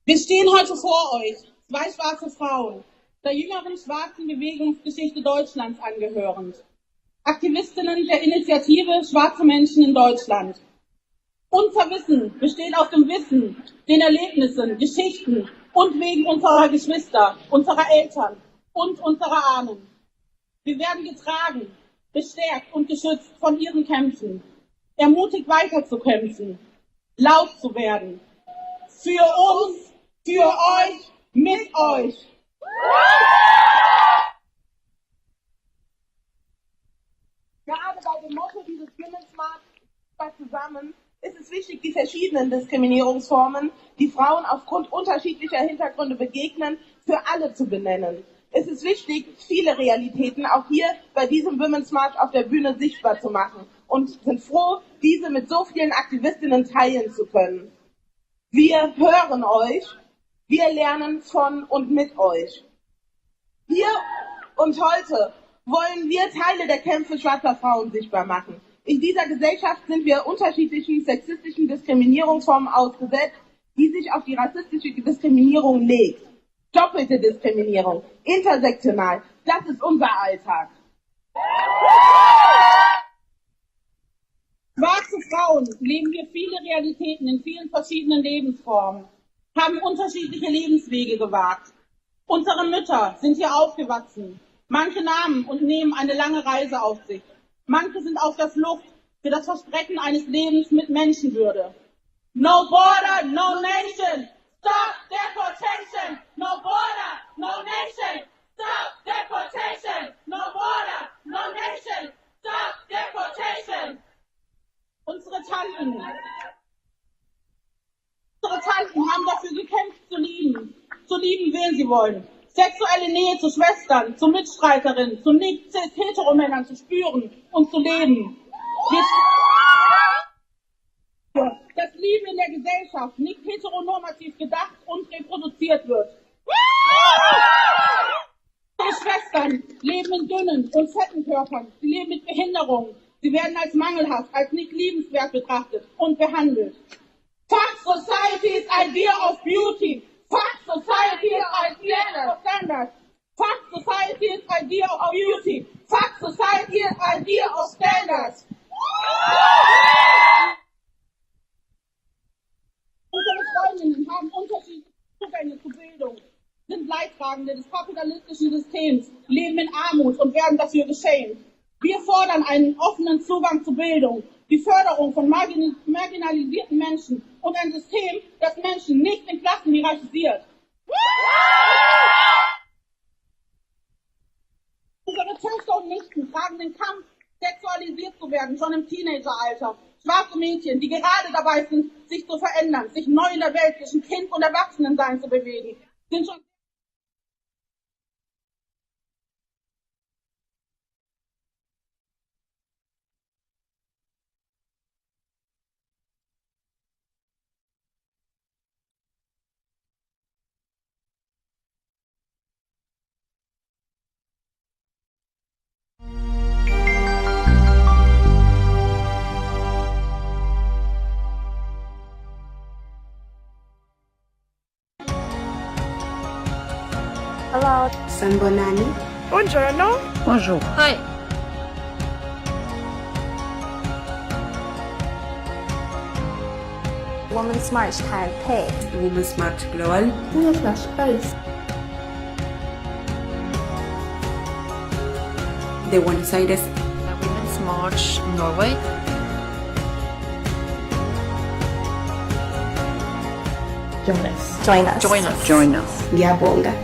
Speaker 9: Wir stehen heute vor euch, zwei schwarze Frauen, der jüngeren schwarzen Bewegungsgeschichte Deutschlands angehörend. Aktivistinnen der Initiative Schwarze Menschen in Deutschland. Unser Wissen besteht aus dem Wissen, den Erlebnissen, Geschichten und Wegen unserer Geschwister, unserer Eltern und unserer Ahnen. Wir werden getragen, bestärkt und geschützt von ihren Kämpfen, ermutigt weiterzukämpfen, laut zu werden. Für uns, für euch, mit euch. Gerade bei dem Motto dieses Women's March zusammen ist es wichtig, die verschiedenen Diskriminierungsformen, die Frauen aufgrund unterschiedlicher Hintergründe begegnen, für alle zu benennen. Es ist wichtig, viele Realitäten auch hier bei diesem Women's March auf der Bühne sichtbar zu machen und sind froh, diese mit so vielen Aktivistinnen teilen zu können. Wir hören euch, wir lernen von und mit euch. Hier und heute wollen wir Teile der Kämpfe schwarzer Frauen sichtbar machen. In dieser Gesellschaft sind wir unterschiedlichen sexistischen Diskriminierungsformen ausgesetzt, die sich auf die rassistische Diskriminierung legt. Doppelte Diskriminierung, intersektional, das ist unser Alltag. Schwarze Frauen leben hier viele Realitäten in vielen verschiedenen Lebensformen, haben unterschiedliche Lebenswege gewagt. Unsere Mütter sind hier aufgewachsen. Manche nahmen und nehmen eine lange Reise auf sich. Manche sind auf der Flucht für das Versprechen eines Lebens mit Menschenwürde. No border, no nation. Stop deportation. No border, no nation. Stop deportation. No border, no nation. Stop deportation. Unsere Tanten haben dafür gekämpft, zu lieben, wen sie wollen. Sexuelle Nähe zu Schwestern, zu Mitstreiterinnen, zu Nicht-Cis-Heteromännern zu spüren und zu leben. Dass Liebe in der Gesellschaft nicht heteronormativ gedacht und reproduziert wird. Die Schwestern leben in dünnen und fetten Körpern, sie leben mit Behinderungen, sie werden als mangelhaft, als nicht liebenswert betrachtet und behandelt. Fuck society's idea of beauty. Fuck society's idea of standards. Fuck society's idea of beauty. Fuck society's idea of standards. Unsere Freundinnen haben unterschiedliche Zugänge zu Bildung, sind Leidtragende des kapitalistischen Systems, leben in Armut und werden dafür geschämt. Wir fordern einen offenen Zugang zu Bildung, die Förderung von marginalisierten Menschen und ein System, das Menschen nicht in Klassen hierarchisiert. Unsere Töchter und Nichten tragen den Kampf, sexualisiert zu werden, schon im Teenageralter. Schwarze Mädchen, die gerade dabei sind, sich zu verändern, sich neu in der Welt zwischen Kind und Erwachsenensein zu bewegen, sind schon
Speaker 12: Hello.
Speaker 14: Sambonani.
Speaker 12: Buongiorno.
Speaker 14: Bonjour.
Speaker 12: Hi.
Speaker 14: Women's March Taipei. Women's March Global.
Speaker 12: Women's March Paris.
Speaker 14: De Buenos Aires.
Speaker 12: Women's March Norway.
Speaker 14: Join us.
Speaker 12: Join us. Join us.
Speaker 14: Join us. Gabonga.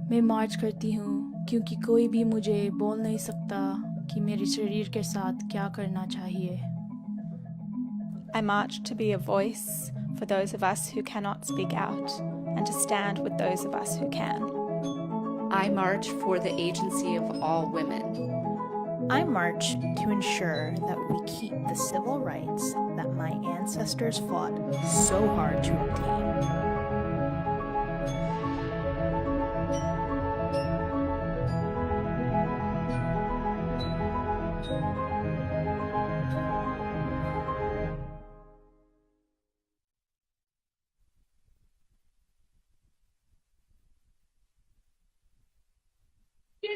Speaker 18: मैं मार्च करती हूँ क्योंकि कोई भी मुझे बोल नहीं सकता कि मेरे शरीर के साथ क्या करना चाहिए.
Speaker 19: I march to be a voice for those of us who cannot speak out and to stand with those of us who can.
Speaker 25: I march for the agency of all women.
Speaker 26: I march to ensure that we keep the civil rights that my ancestors fought so hard to obtain.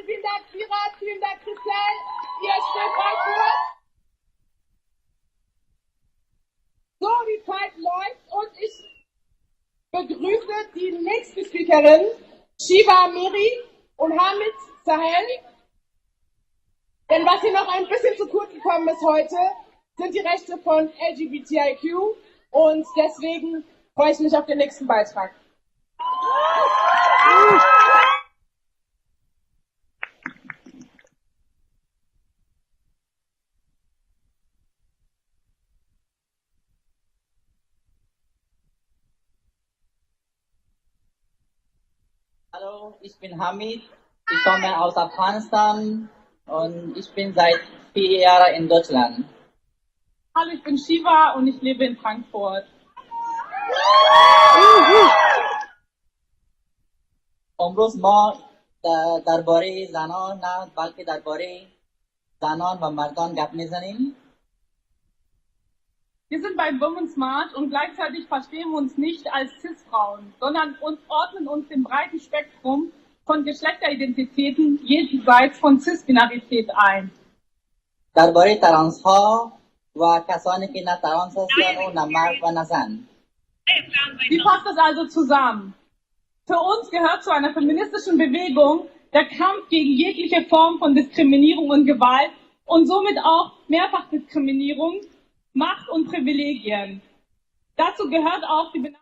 Speaker 9: Vielen Dank, Kira, vielen Dank, Christelle. Ihr steht weiter. So, die Zeit läuft und ich begrüße die nächste Speakerin, Shiva Miri und Hamid Sahel. Denn was hier noch ein bisschen zu kurz gekommen ist heute, sind die Rechte von LGBTIQ und deswegen freue ich mich auf den nächsten Beitrag.
Speaker 27: Hallo, ich bin Hamid, ich komme aus Afghanistan und ich bin seit 4 Jahren in Deutschland.
Speaker 9: Hallo, ich bin Shiva und ich lebe in Frankfurt.
Speaker 27: امروز ما درباره زنان نه بلکه درباره زنان و مردان گپ میزنیم.
Speaker 9: Wir sind beim Women's March und gleichzeitig verstehen wir uns nicht als Cis-Frauen, sondern ordnen uns dem breiten Spektrum von Geschlechteridentitäten jenseits von Cis-Binarität ein.
Speaker 27: درباره ترانس ها و کسانی که نه ترانس هستند و نه مرد و نه زن.
Speaker 9: Wie passt das also zusammen? Für uns gehört zu einer feministischen Bewegung der Kampf gegen jegliche Form von Diskriminierung und Gewalt und somit auch Mehrfachdiskriminierung, Macht und Privilegien. Dazu gehört auch die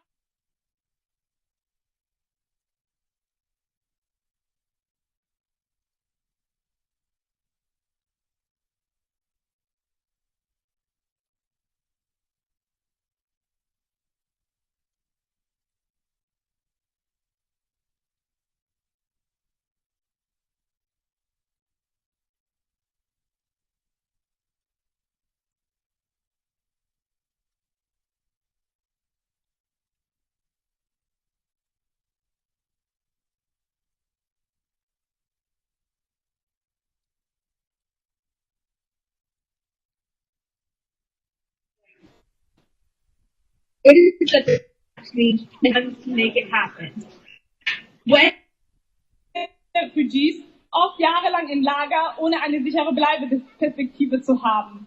Speaker 17: It is that actually attempts to make it happen. When
Speaker 9: Refugees oft jahrelang in Lager, ohne eine sichere Bleibeperspektive zu haben.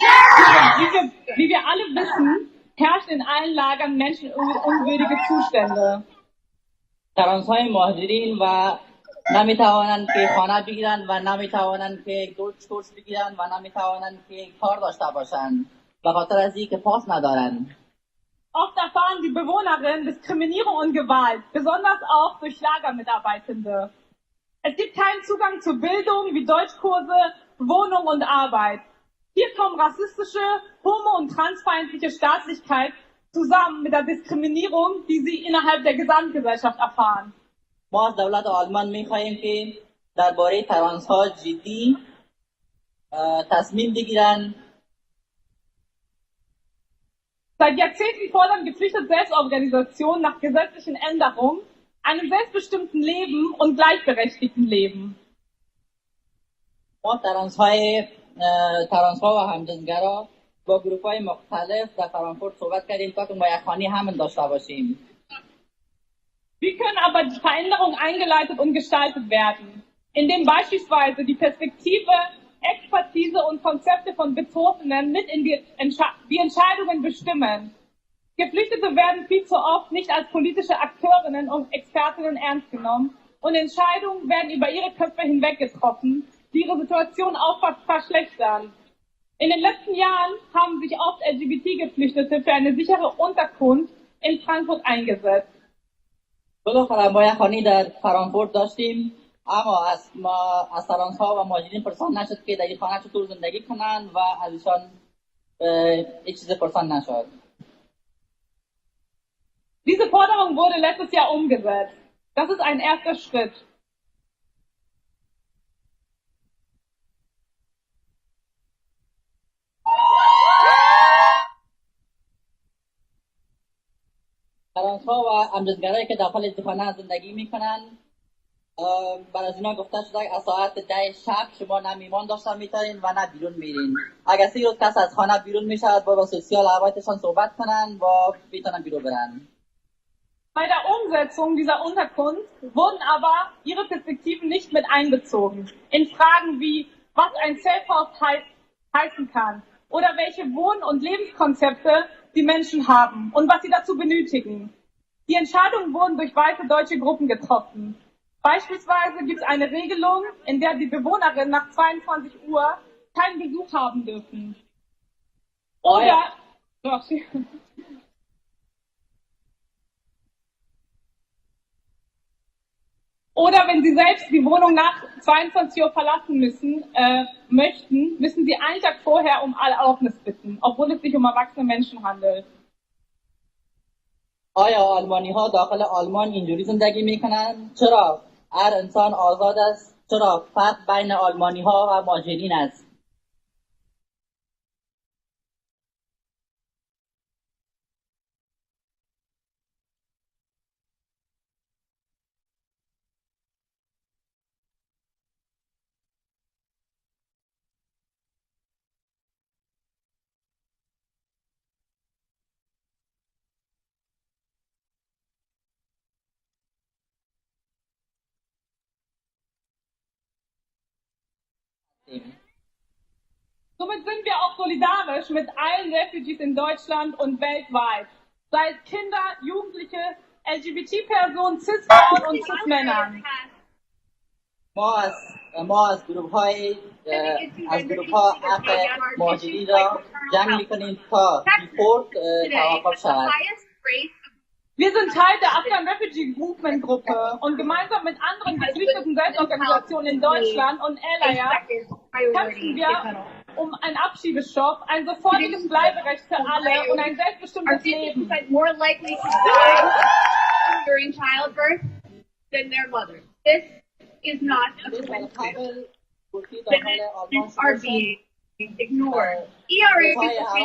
Speaker 9: Wie wir alle wissen, herrschen in allen Lagern menschenunwürdige Zustände.
Speaker 27: ترانس‌های مهاجرین و نمیتوانند که خانه بگیرند و نمیتوانند که کورس بگیرند و نمیتوانند که کار داشته باشند به خاطر از اینکه پاس ندارند.
Speaker 9: Oft erfahren die Bewohnerinnen Diskriminierung und Gewalt, besonders auch durch Lagermitarbeitende. Es gibt keinen Zugang zu Bildung wie Deutschkurse, Wohnung und Arbeit. Hier kommen rassistische, homo- und transfeindliche Staatlichkeit zusammen mit der Diskriminierung, die sie innerhalb der Gesamtgesellschaft erfahren.
Speaker 27: ما از دولت آلمان می‌خواهیم که درباره ترانس‌ها جدی تصمیم بگیرند.
Speaker 9: Seit Jahrzehnten fordern geflüchtete Selbstorganisationen nach gesetzlichen Änderungen,
Speaker 23: einem selbstbestimmten Leben und gleichberechtigten Leben.
Speaker 27: ما ترانس‌ها و همجنسگرا با گروه‌های مختلف در فرانکفورت صحبت کردیم تا که میخوانی همین داشته باشیم.
Speaker 23: Wie können aber die Veränderungen eingeleitet und gestaltet werden? Indem beispielsweise die Perspektive, Expertise und Konzepte von Betroffenen mit in die Entscheidungen bestimmen. Geflüchtete werden viel zu oft nicht als politische Akteurinnen und Expertinnen ernst genommen und Entscheidungen werden über ihre Köpfe hinweg getroffen, die ihre Situation auch verschlechtern. In den letzten Jahren haben sich oft LGBT-Geflüchtete für eine sichere Unterkunft in Frankfurt eingesetzt.
Speaker 27: بالاخره ما یک خانه در فرانکفورت داشتیم، اما از ترانس‌ها و مهاجرین پرسان نشد که در این خانه چطور زندگی کنند و از ایشان هیچ چیز پرسان نشد.
Speaker 23: Diese Forderung wurde letztes Jahr umgesetzt. Das ist ein erster Schritt.
Speaker 27: ترانس‌ها و همجنسگرایی که داخل این خانه زندگی میکنند بر از اینا گفته شده از ساعت 10 شب شما نه میمان داشته میتونین و نه بیرون میرین. اگر 3 روز کس از خانه بیرون میشود با سوسیال arbeitشان صحبت کنن و میتونن بیرون برن.
Speaker 23: Bei der Umsetzung dieser Unterkunft wurden aber ihre Perspektiven nicht mit einbezogen. In Fragen wie, was ein Safe House heißen kann oder welche Wohn- und Lebenskonzepte die Menschen haben und was sie dazu benötigen. Die Entscheidungen wurden durch weiße deutsche Gruppen getroffen. Beispielsweise gibt es eine Regelung, in der die Bewohnerinnen nach 22 Uhr keinen Besuch haben dürfen. Oder, oder wenn sie selbst die Wohnung nach 22 Uhr verlassen möchten, müssen sie einen Tag vorher um Erlaubnis bitten, obwohl es sich um erwachsene Menschen handelt.
Speaker 27: آیا آلمانی ها داخل آلمان اینجوری زندگی میکنن؟ چرا؟ هر انسان آزاد است. چرا؟ فرق بین آلمانی ها و مهاجرین است.
Speaker 23: Somit sind wir auch solidarisch mit allen Refugees in Deutschland und weltweit. Sei es Kinder, Jugendliche, LGBT-Personen, Cis-Frauen und Cis-Männern.
Speaker 27: ما از گروه ها حق مهاجرین را جمع میکنیم تا ریپورت توقف شود.
Speaker 23: Wir sind Teil der Afghan Refugee Movement Gruppe und gemeinsam mit anderen geflüchteten Selbstorganisationen in Deutschland und Allier kämpfen wir um einen Abschiebestopp, ein sofortiges Bleiberecht für alle und ein selbstbestimmtes Leben.
Speaker 20: More likely to die during childbirth than their mothers. This is not a coincidence. Women are being ignored. ERA is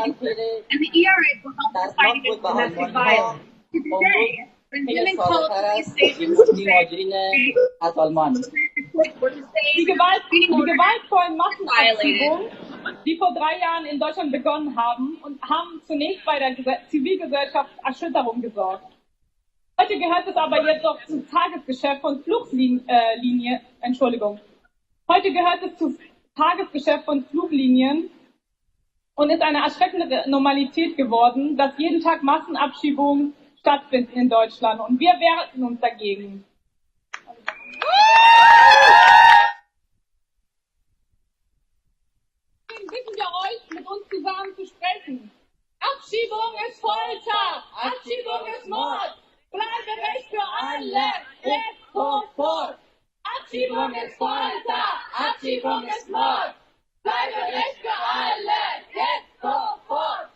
Speaker 20: and the ERA will help us fight against domestic violence. Today, when women call up police stations to say,
Speaker 23: die gewaltvollen Massenabschiebungen, die vor 3 Jahren in Deutschland begonnen haben, haben zunächst bei der Zivilgesellschaft Erschütterung gesorgt. Heute gehört es aber jetzt auch zum Tagesgeschäft von Heute gehört es zum Tagesgeschäft von Fluglinien und ist eine erschreckende Normalität geworden, dass jeden Tag Massenabschiebungen stattfinden in Deutschland. Und wir wehren uns dagegen. Deswegen bitten wir euch, mit uns zusammen zu sprechen. Abschiebung ist Folter! Abschiebung ist Mord! Bleiberecht für alle! Jetzt sofort! Abschiebung ist Folter! Abschiebung ist Mord! Bleiberecht für alle! Jetzt sofort!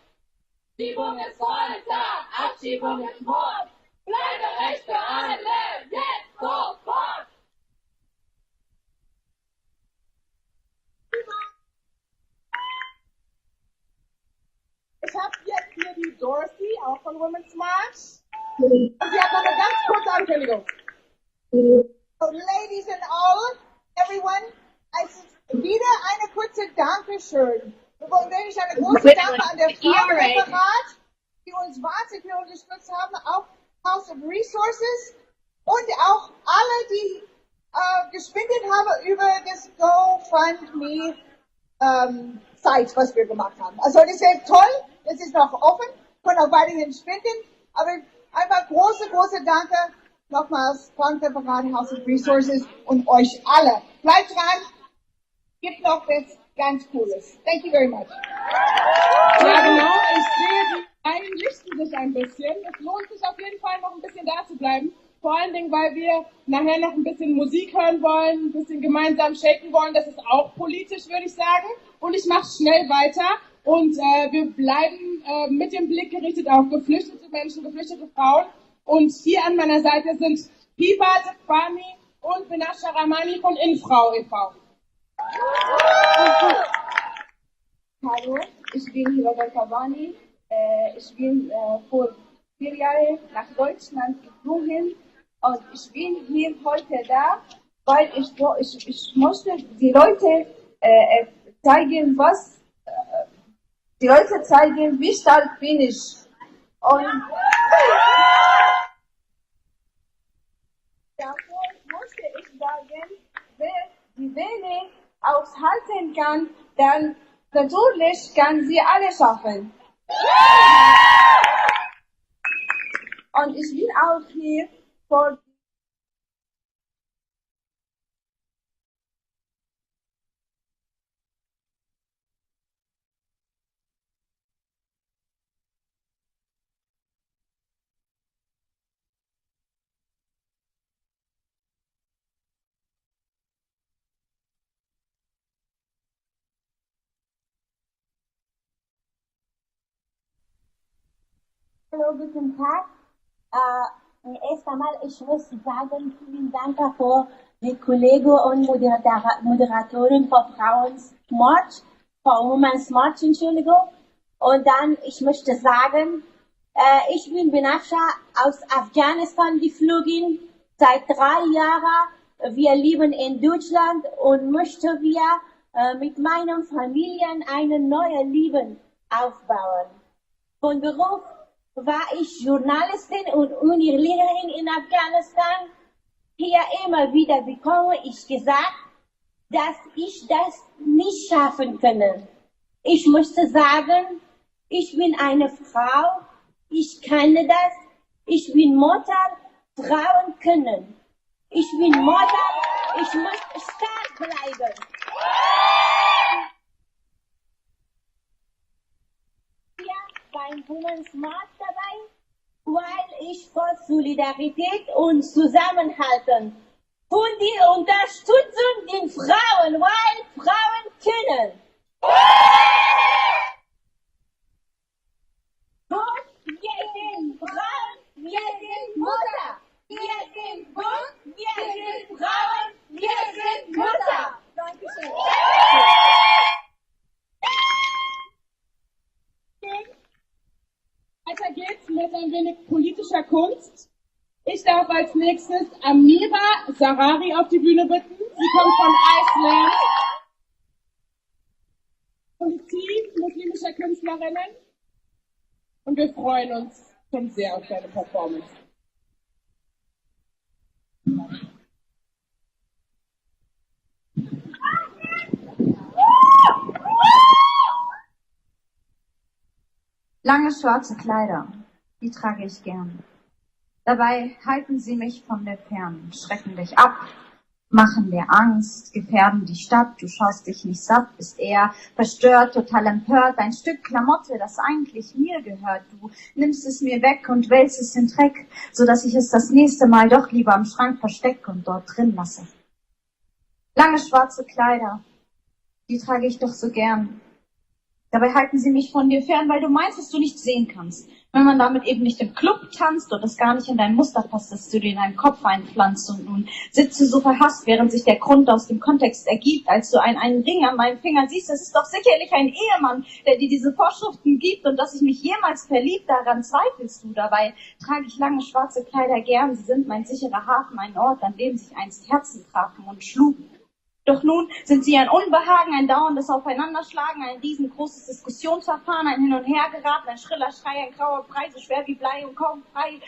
Speaker 23: Abschiebung ist Folter! Abschiebung ist Mord! Bleiberecht für alle! Jetzt sofort!
Speaker 9: Ich habe jetzt hier die Dorothy, auch von Women's March. Und sie hat noch eine ganz kurze Ankündigung.
Speaker 22: So, ladies and all, everyone, wieder eine kurze Dankeschön. Wir wollen wirklich eine große Danke an der Frauenreferat, die uns wahnsinnig unterstützt haben, auch House of Resources und auch alle, die gespendet haben über das GoFundMe Site, was wir gemacht haben. Also das ist sehr toll, das ist noch offen, können auch weiterhin spenden, aber einfach große Danke nochmals Frauenreferat, House of Resources und euch alle. Bleibt dran, gibt noch was ganz Cooles. Thank you very much.
Speaker 9: Ja, genau, ich sehe, die Reihen lichten sich ein bisschen. Es lohnt sich auf jeden Fall noch ein bisschen da zu bleiben. Vor allen Dingen, weil wir nachher noch ein bisschen Musik hören wollen, ein bisschen gemeinsam shaken wollen. Das ist auch politisch, würde ich sagen. Und ich mache schnell weiter. Und wir bleiben mit dem Blick gerichtet auf geflüchtete Menschen, geflüchtete Frauen. Und hier an meiner Seite sind Pipa Zefani und Benasha Ramani von Infrau e.V.
Speaker 2: Hallo, ich bin Hiba Kavani. Ich bin vor 4 Jahren nach Deutschland geflogen und ich bin hier heute da, weil ich möchte die Leute zeigen, wie stark bin ich. Und davor möchte ich sagen, wer die Welle aushalten kann, dann natürlich kann sie alle schaffen. Und ich bin auch hier vor
Speaker 4: Hallo, guten Tag. Erst einmal, ich muss sagen, vielen Dank für die Kollegen und Moderatoren für Frauenmarch, für Women's March, Entschuldigung. Und dann, ich möchte sagen, ich bin Benasha aus Afghanistan geflogen, seit 3 Jahren. Wir leben in Deutschland und möchten wir mit meinen Familien ein neues Leben aufbauen. Von Beruf war ich Journalistin und Unilehrerin in Afghanistan. Hier immer wieder bekomme ich gesagt, dass ich das nicht schaffen kann. Ich möchte sagen, ich bin eine Frau, ich kann das, ich bin Mutter, Frauen können. Ich bin Mutter, ich muss stark bleiben. Beim Women's March dabei, weil ich für Solidarität und Zusammenhalten und die Unterstützung den Frauen, weil Frauen können. Gut, wir sind Frauen, wir sind Mutter. Wir sind gut, wir sind Frauen, wir sind Mutter. Dankeschön.
Speaker 9: Weiter geht's mit ein wenig politischer Kunst. Ich darf als nächstes Amira Sarari auf die Bühne bitten. Sie kommt von Iceland. Kollektiv muslimischer Künstlerinnen. Und wir freuen uns schon sehr auf deine Performance.
Speaker 10: Lange schwarze Kleider, die trage ich gern. Dabei halten sie mich von der Ferne, schrecken dich ab, machen dir Angst, gefährden die Stadt, du schaust dich nicht satt, bist eher verstört, total empört, ein Stück Klamotte, das eigentlich mir gehört, du nimmst es mir weg und wälzt es in Dreck, so dass ich es das nächste Mal doch lieber am Schrank verstecke und dort drin lasse. Lange schwarze Kleider, die trage ich doch so gern. Dabei halten sie mich von dir fern, weil du meinst, dass du nichts sehen kannst. Wenn man damit eben nicht im Club tanzt und es gar nicht in dein Muster passt, dass du dir in deinen Kopf einpflanzt und nun sitzt du so verhasst, während sich der Grund aus dem Kontext ergibt, als du einen Ring an meinem Finger siehst, das ist doch sicherlich ein Ehemann, der dir diese Vorschriften gibt und dass ich mich jemals verliebt, daran zweifelst du. Dabei trage ich lange schwarze Kleider gern, sie sind mein sicherer Hafen, ein Ort, an dem sich einst Herzen trafen und schlugen. Doch nun sind sie ein Unbehagen, ein dauerndes Aufeinanderschlagen, ein riesengroßes Diskussionsverfahren, ein Hin- und Hergeraten, ein schriller Schrei, ein grauer Brei, so schwer wie Blei und kaum frei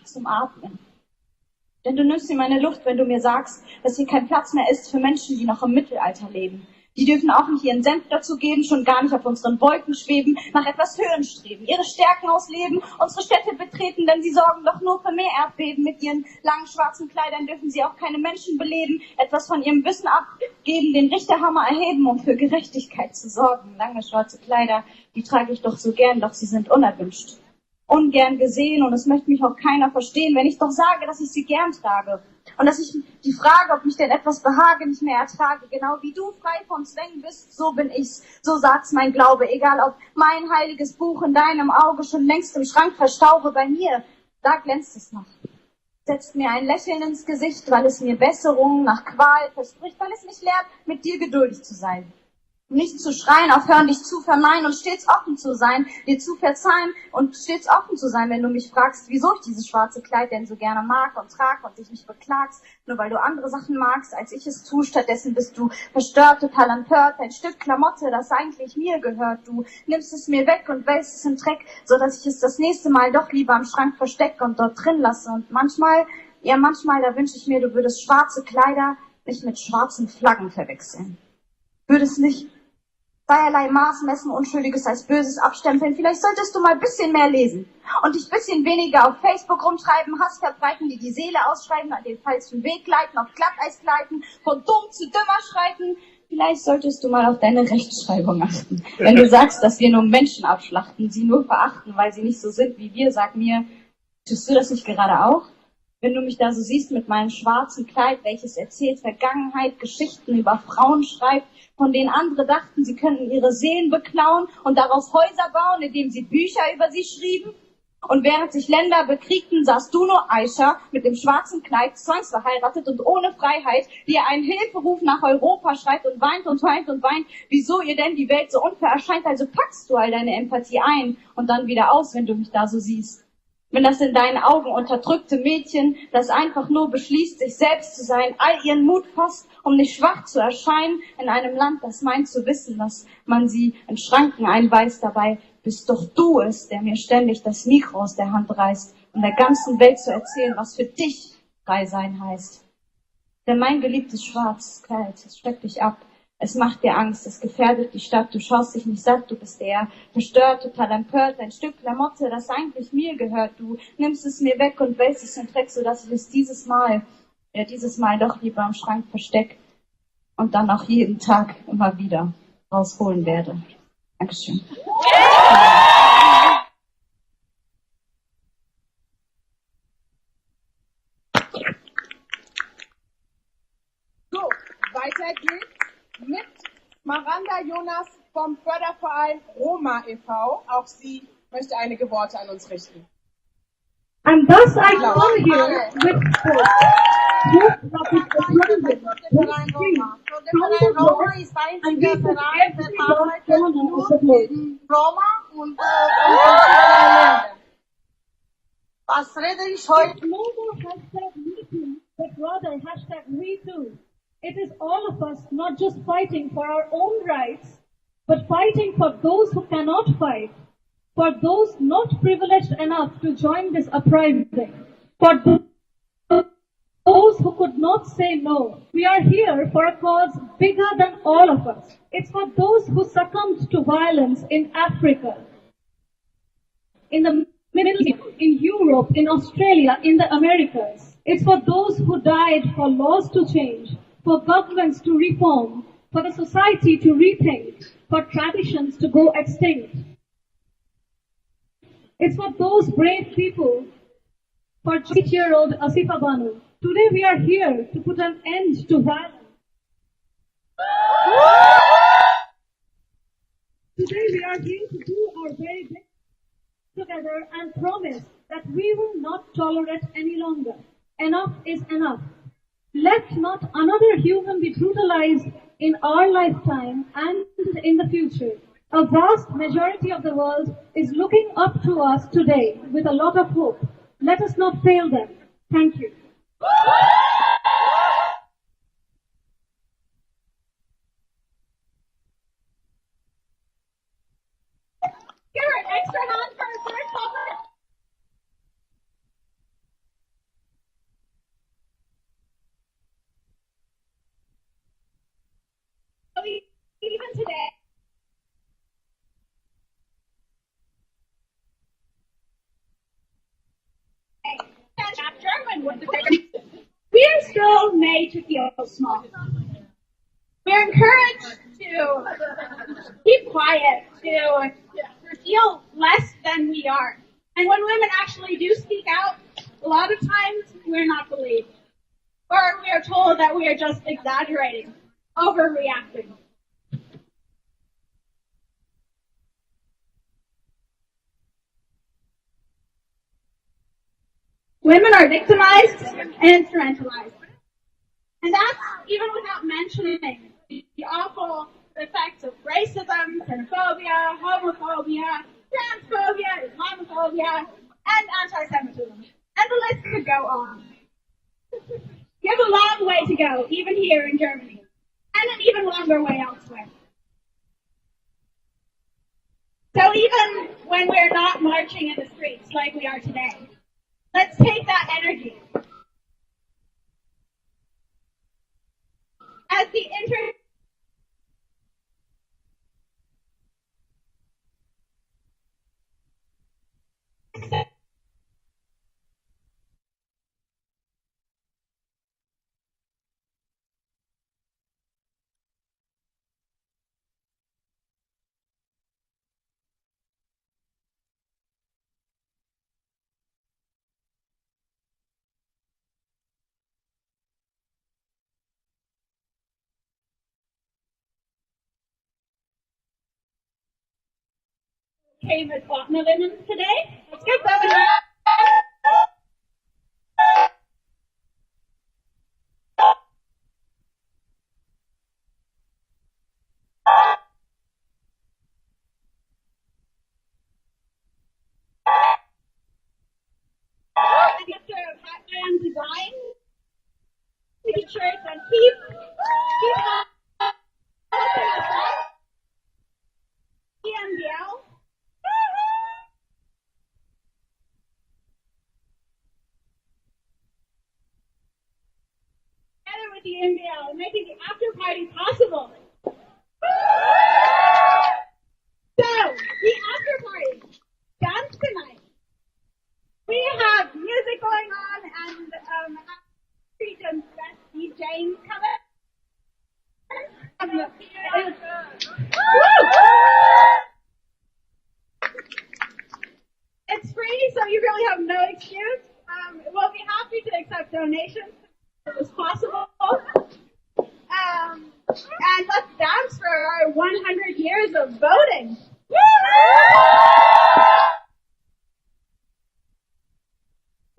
Speaker 10: zum Atmen. Denn du nimmst mir meine Luft, wenn du mir sagst, dass hier kein Platz mehr ist für Menschen, die noch im Mittelalter leben. Die dürfen auch nicht ihren Senf dazu geben, schon gar nicht auf unseren Wolken schweben, nach etwas Höhen streben, ihre Stärken ausleben, unsere Städte betreten, denn sie sorgen doch nur für mehr Erdbeben. Mit ihren langen schwarzen Kleidern dürfen sie auch keine Menschen beleben, etwas von ihrem Wissen abgeben, den Richterhammer erheben, um für Gerechtigkeit zu sorgen. Lange schwarze Kleider, die trage ich doch so gern, doch sie sind unerwünscht. Ungern gesehen und es möchte mich auch keiner verstehen, wenn ich doch sage, dass ich sie gern trage. Und dass ich die Frage, ob mich denn etwas behage, nicht mehr ertrage. Genau wie du frei von Zwängen bist, so bin ich's. So sagt's mein Glaube. Egal ob mein heiliges Buch in deinem Auge schon längst im Schrank verstaube, bei mir, da glänzt es noch. Setzt mir ein Lächeln ins Gesicht, weil es mir Besserung nach Qual verspricht, weil es mich lehrt, mit dir geduldig zu sein. Nicht zu schreien, aufhören, dich zu verneinen und stets offen zu sein, dir zu verzeihen und stets offen zu sein, wenn du mich fragst, wieso ich dieses schwarze Kleid denn so gerne mag und trage und dich nicht beklagst, nur weil du andere Sachen magst, als ich es tue. Stattdessen bist du verstört, total empört, ein Stück Klamotte, das eigentlich mir gehört. Du nimmst es mir weg und wälzt es in Dreck, so dass ich es das nächste Mal doch lieber im Schrank verstecke und dort drin lasse. Und manchmal, da wünsche ich mir, du würdest schwarze Kleider nicht mit schwarzen Flaggen verwechseln. Würdest nicht zweierlei Maß messen, Unschuldiges als Böses abstempeln. Vielleicht solltest du mal ein bisschen mehr lesen und dich ein bisschen weniger auf Facebook rumtreiben, Hass verbreiten, die Seele ausschreiben, an den falschen Weg leiten, auf Glatteis gleiten, von dumm zu dümmer schreiten. Vielleicht solltest du mal auf deine Rechtschreibung achten. Wenn du sagst, dass wir nur Menschen abschlachten, sie nur verachten, weil sie nicht so sind wie wir, sag mir, tust du das nicht gerade auch? Wenn du mich da so siehst mit meinem schwarzen Kleid, welches erzählt Vergangenheit, Geschichten über Frauen schreibt, von denen andere dachten, sie könnten ihre Seelen beklauen und daraus Häuser bauen, indem sie Bücher über sie schrieben. Und während sich Länder bekriegten, saßt du nur Aisha mit dem schwarzen Kleid, zwangsverheiratet und ohne Freiheit, die ihr einen Hilferuf nach Europa schreit und weint und weint und weint, wieso ihr denn die Welt so unfair erscheint. Also packst du all deine Empathie ein und dann wieder aus, wenn du mich da so siehst. Wenn das in deinen Augen unterdrückte Mädchen, das einfach nur beschließt, sich selbst zu sein, all ihren Mut fasst, um nicht schwach zu erscheinen, in einem Land, das meint zu wissen, dass man sie in Schranken einweist, dabei bist doch du es, der mir ständig das Mikro aus der Hand reißt, um der ganzen Welt zu erzählen, was für dich frei sein heißt. Denn mein geliebtes schwarzes Kleid, es schreckt dich ab. Es macht dir Angst, es gefährdet die Stadt, du schaust dich nicht satt, du bist eher verstört, total empört, ein Stück Klamotte, das eigentlich mir gehört, du nimmst es mir weg und wälzt es in Dreck, sodass ich es dieses Mal doch lieber im Schrank versteck und dann auch jeden Tag immer wieder rausholen werde. Dankeschön.
Speaker 9: So, weiter geht's mit Maranda Jonas vom Förderverein Roma e.V. Auch sie möchte einige Worte an uns richten.
Speaker 1: And thus I come here with hope. Hope that is abundant.
Speaker 22: Roma ist einziger Verein, der arbeitet nur in Roma und Ländern. Was rede ich heute?
Speaker 1: No more hashtag #MeToo, but rather hashtag #WeToo. It is all of us not just fighting for our own rights, but fighting for those who cannot fight, for those not privileged enough to join this uprising, for those who could not say no. We are here for a cause bigger than all of us. It's for those who succumbed to violence in Africa, in the Middle East, in Europe, in Australia, in the Americas. It's for those who died for laws to change, for governments to reform, for the society to rethink, for traditions to go extinct. It's for those brave people, for 8-year-old Asifa Banu. Today we are here to put an end to violence. Today we are going to do our very best together and promise that we will not tolerate any longer. Enough is enough. Let not another human be brutalized in our lifetime and in the future. A vast majority of the world is looking up to us today with a lot of hope. Let us not fail them. Thank you.
Speaker 22: Give her an extra hand for her third cover. Even today. German would we are still made to feel small. We're encouraged to keep quiet, to feel less than we are. And when women actually do speak out, a lot of times we're not believed. Or we are told that we are just exaggerating, overreacting. Women are victimized and instrumentalized. And that's even without mentioning the awful effects of racism, xenophobia, homophobia, transphobia, Islamophobia, and anti-Semitism. And the list could go on. We have a long way to go, even here in Germany, and an even longer way elsewhere. So even when we're not marching in the streets like we are today, let's take that energy. As the came with Botna women today. Let's give them a hand. Batman design. Making sure it's on keep EMBL. Together with the MBL, making the after party possible. So, the after party dance tonight. We have music going on and region's best DJing coming. It's free, so you really have no excuse. We'll be happy to accept donations as possible. And let's dance for our 100 years of voting.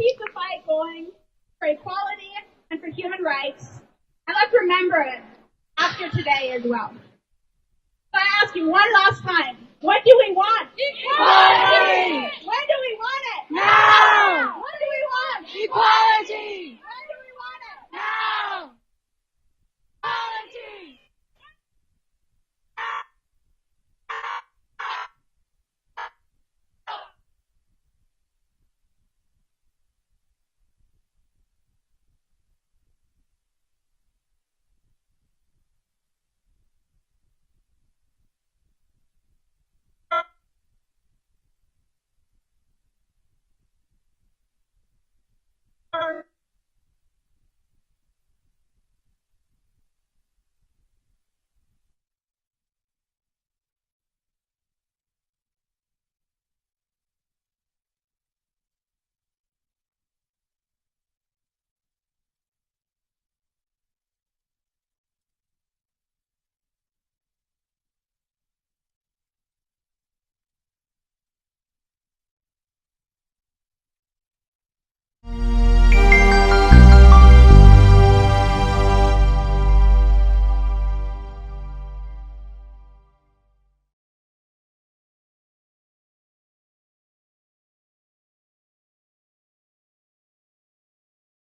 Speaker 22: Keep the fight going for equality and for human rights. And let's remember it after today as well. So I ask you one last time, what do we want? Equality! When do we want it? Now! What do we want? Equality!